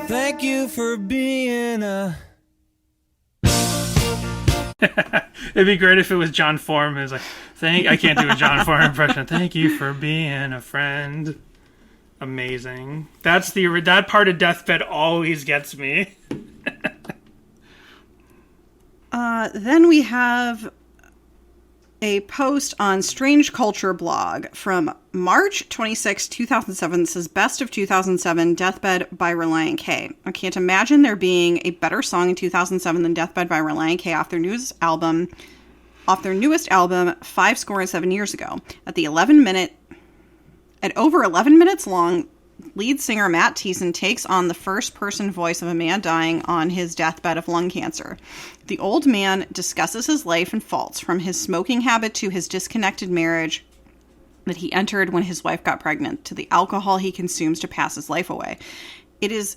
Thank you for being a... It'd be great if it was John Foreman. It's like, I can't do a John Foreman impression. Thank you for being a friend. Amazing. That part of Deathbed always gets me. Then we have a post on Strange Culture blog from March 26, 2007. This is Best of 2007, Deathbed by Relient K. I can't imagine there being a better song in 2007 than Deathbed by Relient K off their newest album, 7 years ago. At over 11 minutes long, lead singer Matt Thiessen takes on the first-person voice of a man dying on his deathbed of lung cancer. The old man discusses his life and faults, from his smoking habit to his disconnected marriage that he entered when his wife got pregnant, to the alcohol he consumes to pass his life away. It is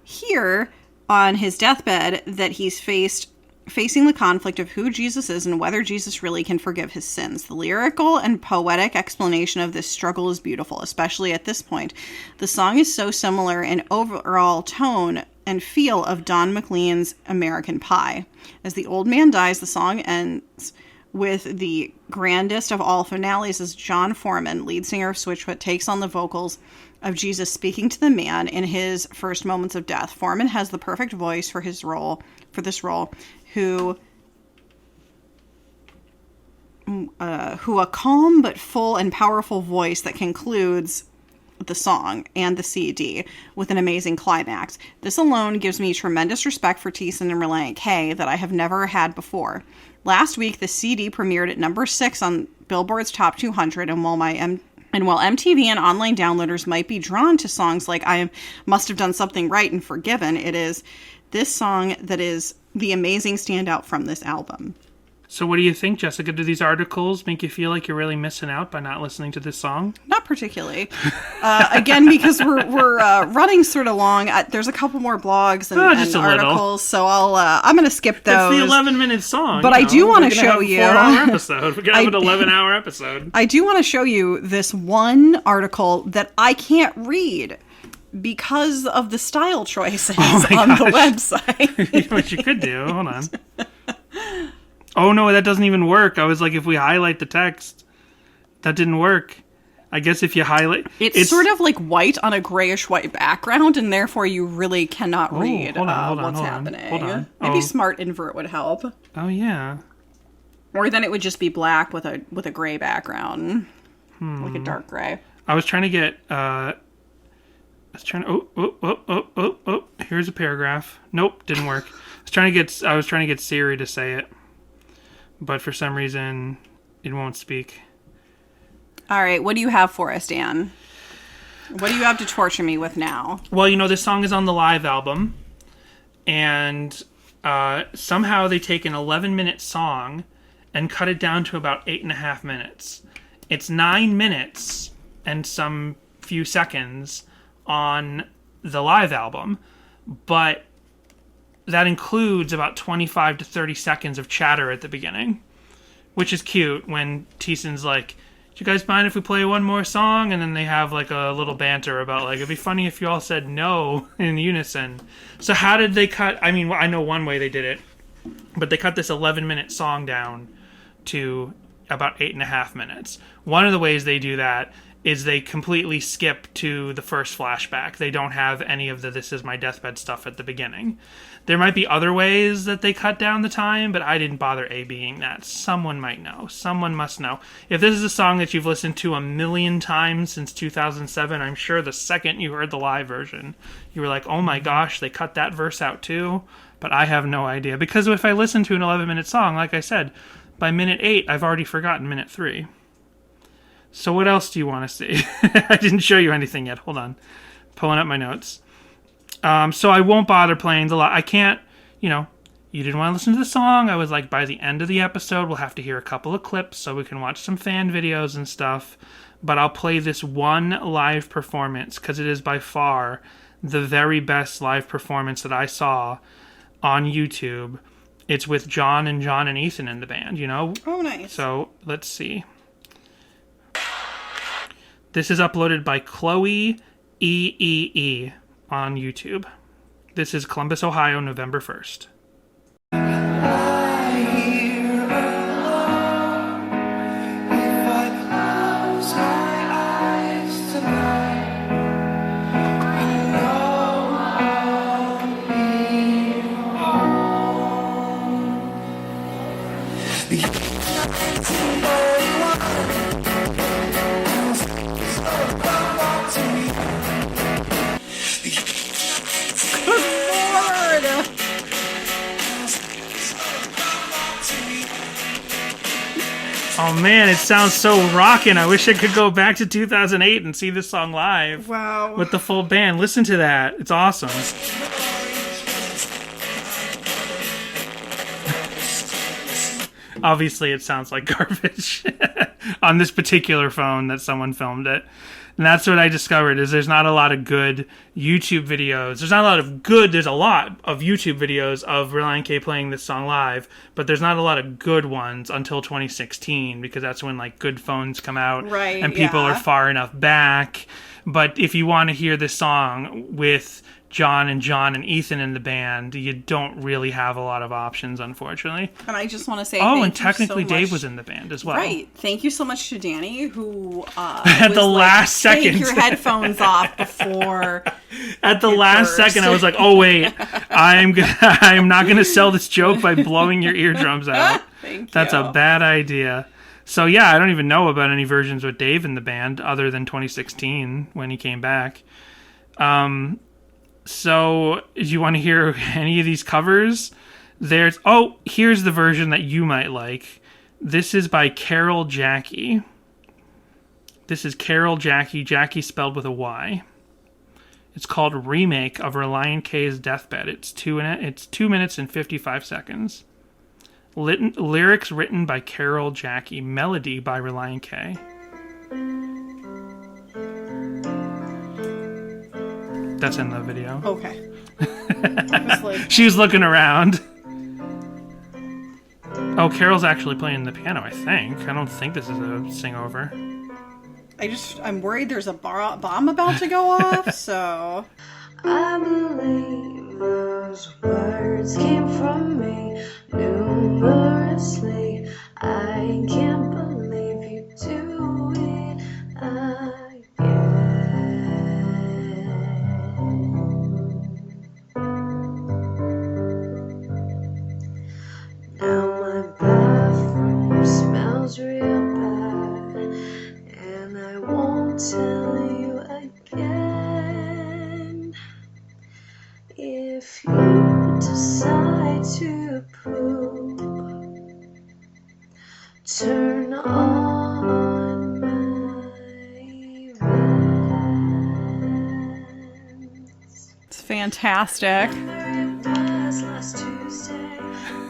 here on his deathbed that he's facing the conflict of who Jesus is and whether Jesus really can forgive his sins. The lyrical and poetic explanation of this struggle is beautiful, especially at this point. The song is so similar in overall tone and feel of Don McLean's American Pie. As the old man dies, the song ends with the grandest of all finales as John Foreman, lead singer of Switchfoot, takes on the vocals of Jesus speaking to the man in his first moments of death. Foreman has the perfect voice for this role, who a calm but full and powerful voice that concludes the song and the CD with an amazing climax. This alone gives me tremendous respect for Thiessen and Relient K that I have never had before. Last week, the CD premiered at number 6 on Billboard's Top 200, and while MTV and online downloaders might be drawn to songs like I Must Have Done Something Right and Forgiven, it is this song that is the amazing standout from this album. So what do you think, Jessica? Do these articles make you feel like you're really missing out by not listening to this song? Not particularly. Again, because we're running sort of long. There's a couple more blogs and articles, so I'm going to skip those. It's the 11-minute song. But I do want to show you. We're going to have a 4-hour episode. We're going to have an 11-hour episode. I do want to show you this one article that I can't read because of the style choices on the website. You know what you could do? Hold on. Oh, no, that doesn't even work. I was like, if we highlight the text, that didn't work. I guess if you highlight... It's sort of like white on a grayish-white background, and therefore you really cannot read what's happening. Hold on. Maybe Smart Invert would help. Oh, yeah. Or then it would just be black with a gray background. Like a dark gray. I was trying to get... Here's a paragraph. Nope, didn't work. I was trying to get Siri to say it. But for some reason, it won't speak. All right, what do you have for us, Dan? What do you have to torture me with now? Well, this song is on the live album. And somehow they take an 11-minute song and cut it down to about 8.5 minutes. It's 9 minutes and some few seconds on the live album. But that includes about 25 to 30 seconds of chatter at the beginning, which is cute when Thiessen's like, do you guys mind if we play one more song? And then they have like a little banter about like, it'd be funny if you all said no in unison. So how did they cut? I mean, I know one way they did it, but they cut this 11-minute song down to about 8.5 minutes. One of the ways they do that is they completely skip to the first flashback. They don't have any of the This Is My Deathbed stuff at the beginning. There might be other ways that they cut down the time, but I didn't bother A-Bing that. Someone might know. Someone must know. If this is a song that you've listened to 1,000,000 times since 2007, I'm sure the second you heard the live version, you were like, oh my gosh, they cut that verse out too? But I have no idea. Because if I listen to an 11-minute song, like I said, by minute 8, I've already forgotten minute 3. So what else do you want to see? I didn't show you anything yet. Hold on. Pulling up my notes. So I won't bother playing the I can't, you didn't want to listen to the song. I was like, by the end of the episode, we'll have to hear a couple of clips so we can watch some fan videos and stuff. But I'll play this one live performance because it is by far the very best live performance that I saw on YouTube. It's with John and Ethan in the band, Oh, nice. So let's see. This is uploaded by Chloe EEE on YouTube. This is Columbus, Ohio, November 1st. Oh man, it sounds so rockin'. I wish I could go back to 2008 and see this song live. Wow. With the full band. Listen to that. It's awesome. Obviously, it sounds like garbage on this particular phone that someone filmed it. And that's what I discovered, is there's not a lot of good YouTube videos. There's a lot of YouTube videos of Relient K playing this song live, but there's not a lot of good ones until 2016, because that's when like good phones come out, right, and people yeah. are far enough back. But if you want to hear this song with John and Ethan in the band, you don't really have a lot of options, unfortunately. And I just want to say, and technically Dave was in the band as well. Right. Thank you so much to Danny, who at the last second, take your headphones off before. At the last second, I was like, "Oh wait, I'm not gonna sell this joke by blowing your eardrums out. That's a bad idea." So yeah, I don't even know about any versions with Dave in the band other than 2016 when he came back. So, do you want to hear any of these covers? Here's the version that you might like. This is by Carol Jackie. This is Carol Jackie, Jackie spelled with a Y. It's called Remake of Relient K's Deathbed. It's 2 minutes and 55 seconds. Lyrics written by Carol Jackie. Melody by Relient K. That's in the video. Okay. She was looking around. Oh, Carol's actually playing the piano, I think. I don't think this is a sing-over. I'm worried there's a bomb about to go off, so... I believe those words came from me numerously. I can't believe you do it again. Now my bathroom smells real bad, and I won't tell you again. If you decide to poop, turn on my vents. It's fantastic. Last Tuesday,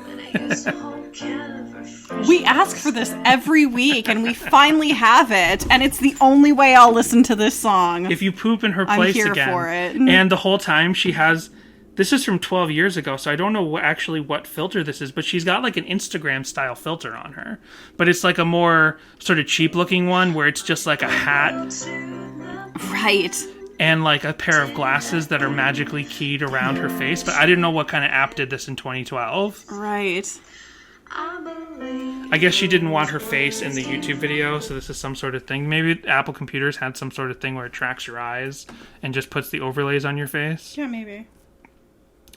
when I used a whole can of refreshment. We ask for this every week, and we finally have it, and it's the only way I'll listen to this song. If you poop in her place I'm here again. for it. And the whole time she has... This is from 12 years ago, so I don't know actually what filter this is, but she's got like an Instagram-style filter on her. But it's like a more sort of cheap-looking one where it's just like a hat. Right. And like a pair of glasses that are magically keyed around her face. But I didn't know what kind of app did this in 2012. Right. I guess she didn't want her face in the YouTube video, so this is some sort of thing. Maybe Apple computers had some sort of thing where it tracks your eyes and just puts the overlays on your face. Yeah, maybe.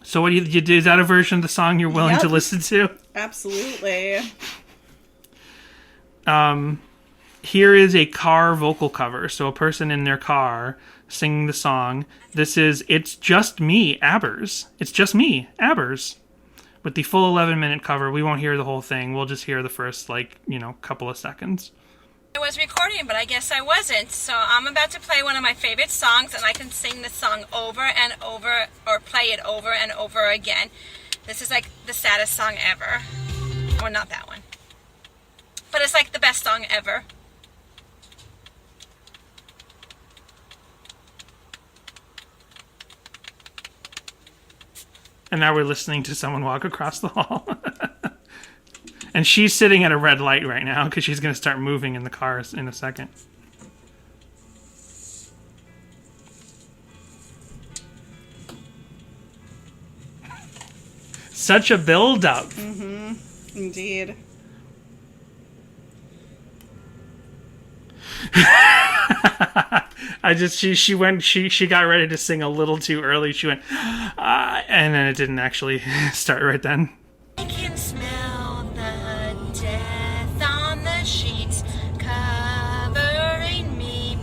So what is that a version of the song you're willing to listen to? Absolutely. Here is a car vocal cover. So a person in their car singing the song. This is It's Just Me, Abbers. It's Just Me, Abbers. With the full 11-minute cover, we won't hear the whole thing. We'll just hear the first, couple of seconds. I was recording, but I guess I wasn't. So I'm about to play one of my favorite songs, and I can sing this song over and over, or play it over and over again. This is like the saddest song ever. Or not that one. But it's like the best song ever. And now we're listening to someone walk across the hall. And she's sitting at a red light right now because she's going to start moving in the cars in a second. Such a build-up. Mm-hmm. Indeed. She got ready to sing a little too early. She went, and then it didn't actually start right then. I can smell the death on the sheets covering me.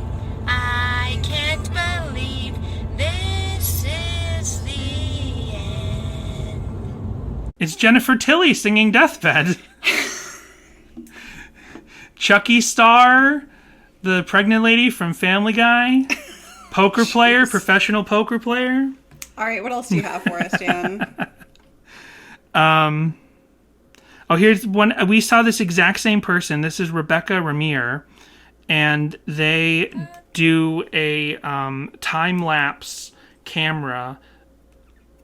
I can't believe this is the end. It's Jennifer Tilly singing Deathbed. Chucky Star, the pregnant lady from Family Guy, poker player, professional poker player. All right, what else do you have for us, Dan? Here's one. We saw this exact same person. This is Rebecca Ramir, and they do a time-lapse camera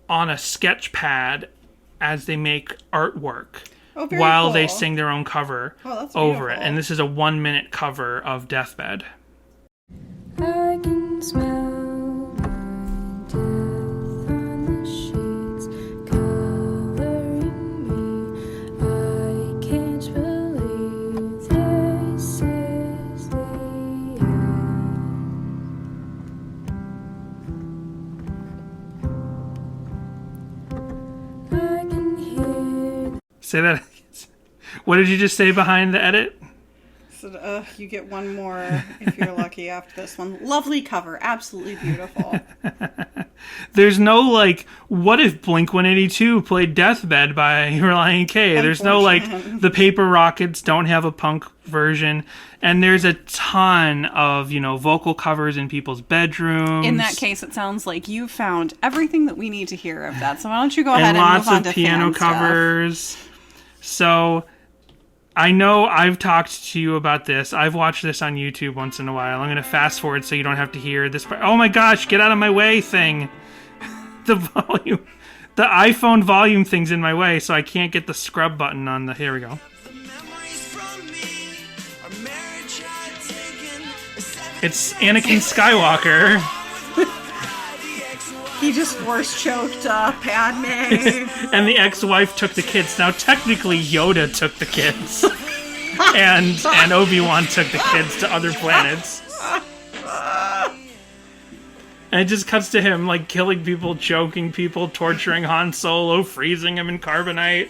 on a sketch pad as they make artwork while they sing their own cover over it. And this is a 1-minute cover of Deathbed. I can smell my death on the sheets covering me. I can't believe this is the end. I can hear. Say that. What did you just say behind the edit? So, you get one more if you're lucky after this one. Lovely cover. Absolutely beautiful. There's no, like, what if Blink-182 played Deathbed by Relient K? There's no, like, the Paper Rockets don't have a punk version. And there's a ton of, vocal covers in people's bedrooms. In that case, it sounds like you found everything that we need to hear of that. So why don't you go ahead and move on to fan lots of piano covers. So I know I've talked to you about this. I've watched this on YouTube once in a while. I'm going to fast forward so you don't have to hear this part. Oh my gosh, get out of my way thing. The iPhone volume thing's in my way, so I can't get the scrub button on the... Here we go. It's Anakin Skywalker. He just force choked Padme. And the ex-wife took the kids. Now, technically, Yoda took the kids. and Obi-Wan took the kids to other planets. And it just cuts to him, like, killing people, choking people, torturing Han Solo, freezing him in carbonite.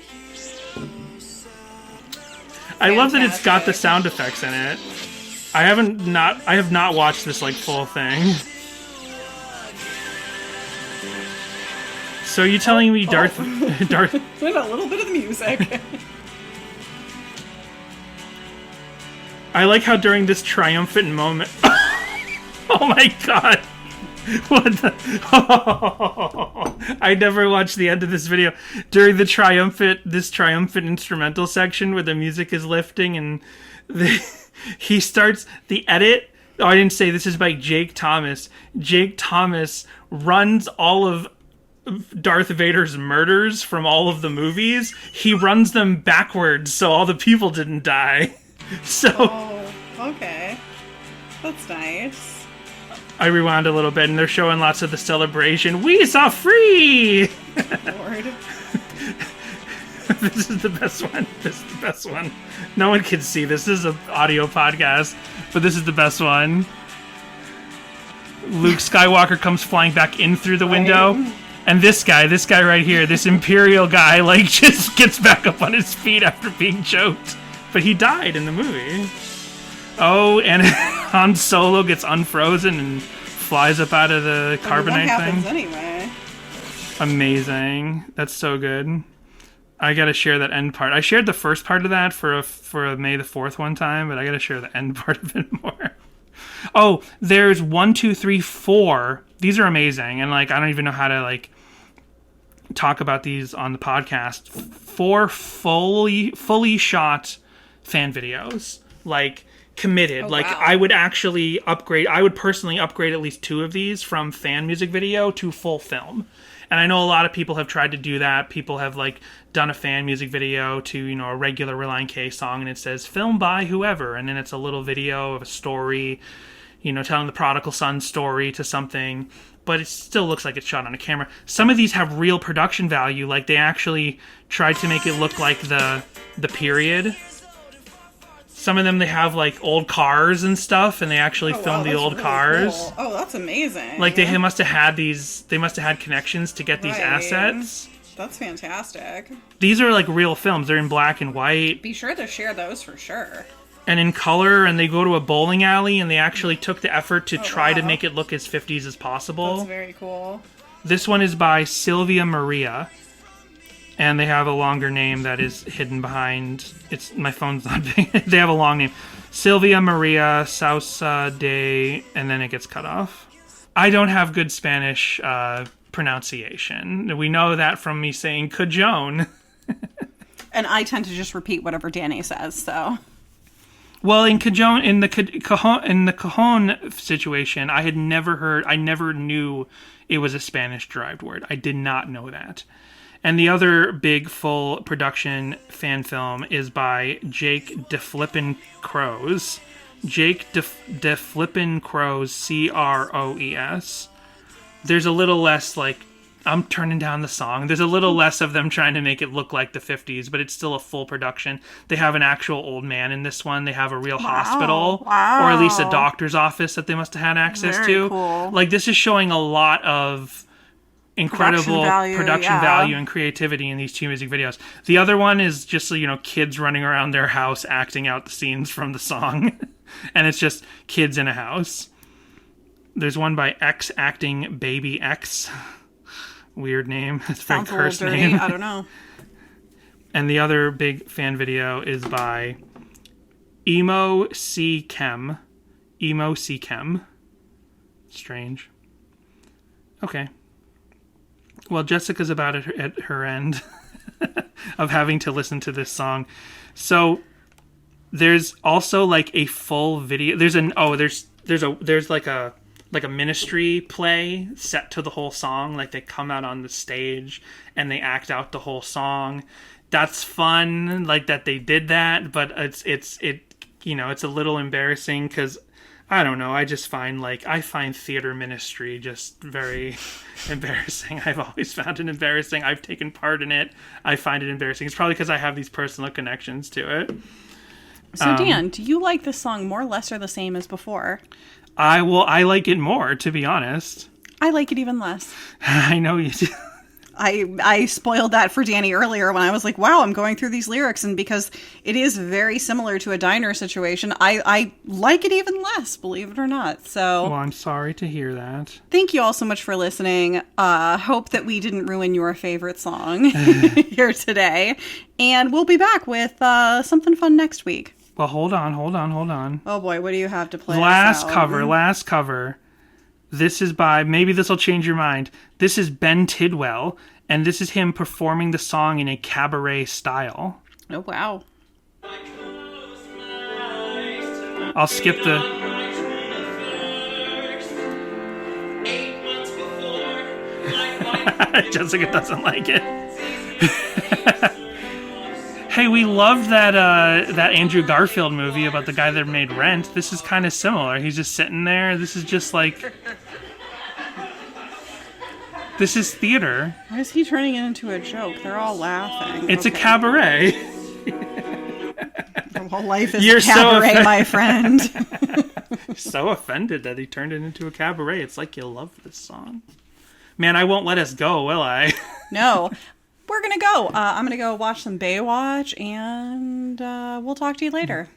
I love that it's got the sound effects in it. I have not watched this, like, full thing. So you telling me Darth... And a little bit of the music. I like how during this triumphant moment... Oh my god! What the... I never watched the end of this video. During the triumphant instrumental section where the music is lifting and he starts the edit... Oh, I didn't say this is by Jake Thomas. Jake Thomas runs all of Darth Vader's murders from all of the movies. He runs them backwards so all the people didn't die. So... Oh, okay. That's nice. I rewound a little bit and they're showing lots of the celebration. We saw free! Lord. This is the best one. This is the best one. No one can see this. This is an audio podcast, but this is the best one. Luke Skywalker comes flying back in through the window. And this guy right here, this Imperial guy, like, just gets back up on his feet after being choked. But he died in the movie. Oh, and Han Solo gets unfrozen and flies up out of the carbonite that happens thing. Anyway. Amazing. That's so good. I gotta share that end part. I shared the first part of that for a May the 4th one time, but I gotta share the end part of it more. Oh, there's 1, 2, 3, 4. These are amazing, and, like, I don't even know how to, like, talk about these on the podcast. 4 fully shot fan videos, like, committed. Oh, like, wow. I would personally upgrade at least 2 of these from fan music video to full film. And I know a lot of people have tried to do that. People have, like, done a fan music video to, a regular Relient K song, and it says, filmed by whoever, and then it's a little video of a story, telling the prodigal son story to something, but it still looks like it's shot on a camera. Some of these have real production value, like they actually tried to make it look like the period. Some of them, they have, like, old cars and stuff, and they actually filmed the old really cars. Cool. Oh, that's amazing. Like, they must have had connections to get these assets. That's fantastic. These are, like, real films. They're in black and white. Be sure to share those for sure. And in color, and they go to a bowling alley, and they actually took the effort to try to make it look as 50s as possible. That's very cool. This one is by Sylvia Maria, and they have a longer name that is hidden behind... My phone's not big. They have a long name. Silvia Maria Sousa de, and then it gets cut off. I don't have good Spanish pronunciation. We know that from me saying cajon. And I tend to just repeat whatever Danny says, so. Well, in cajon, in the cajon situation, I never knew it was a Spanish-derived word. I did not know that. And the other big full production fan film is by Jake DeFlippin' Jake DeFlippin' Crows, Croes. There's a little less, like, I'm turning down the song. There's a little less of them trying to make it look like the 50s, but it's still a full production. They have an actual old man in this one. They have a real hospital, or at least a doctor's office that they must have had access to. Cool. Like, this is showing a lot of incredible production value and creativity in these two music videos. The other one is just, kids running around their house acting out the scenes from the song. And it's just kids in a house. There's one by X acting Baby X. Weird name. It's a very cursed name. I don't know. And the other big fan video is by Emo C Chem. Strange. Okay. Well, Jessica's about at her end of having to listen to this song. So there's also like a full video. There's like a ministry play set to the whole song. Like they come out on the stage and they act out the whole song. That's fun, like that they did that, but it's a little embarrassing because I don't know. I find theater ministry just very embarrassing. I've always found it embarrassing. I've taken part in it. I find it embarrassing. It's probably because I have these personal connections to it. So Dan, do you like this song more, less, or the same as before? I like it more, to be honest. I like it even less. I know you do. I spoiled that for Danny earlier when I was like, wow, I'm going through these lyrics, and because it is very similar to a diner situation, I like it even less, believe it or not. So, well, I'm sorry to hear that. Thank you all so much for listening. Hope that we didn't ruin your favorite song here today. And we'll be back with something fun next week. Well, hold on. Oh boy, what do you have to play? Last cover. This is by, maybe this will change your mind. This is Ben Tidwell, and this is him performing the song in a cabaret style. Oh, wow. I'll skip the... Jessica doesn't like it. Hey, we loved that Andrew Garfield movie about the guy that made Rent. This is kind of similar. He's just sitting there. This is just like... This is theater. Why is he turning it into a joke? They're all laughing. It's a cabaret. Well, life is a cabaret, my friend. So offended that he turned it into a cabaret. It's like you love this song. Man, I won't let us go, will I? No. We're going to go. I'm going to go watch some Baywatch, and we'll talk to you later.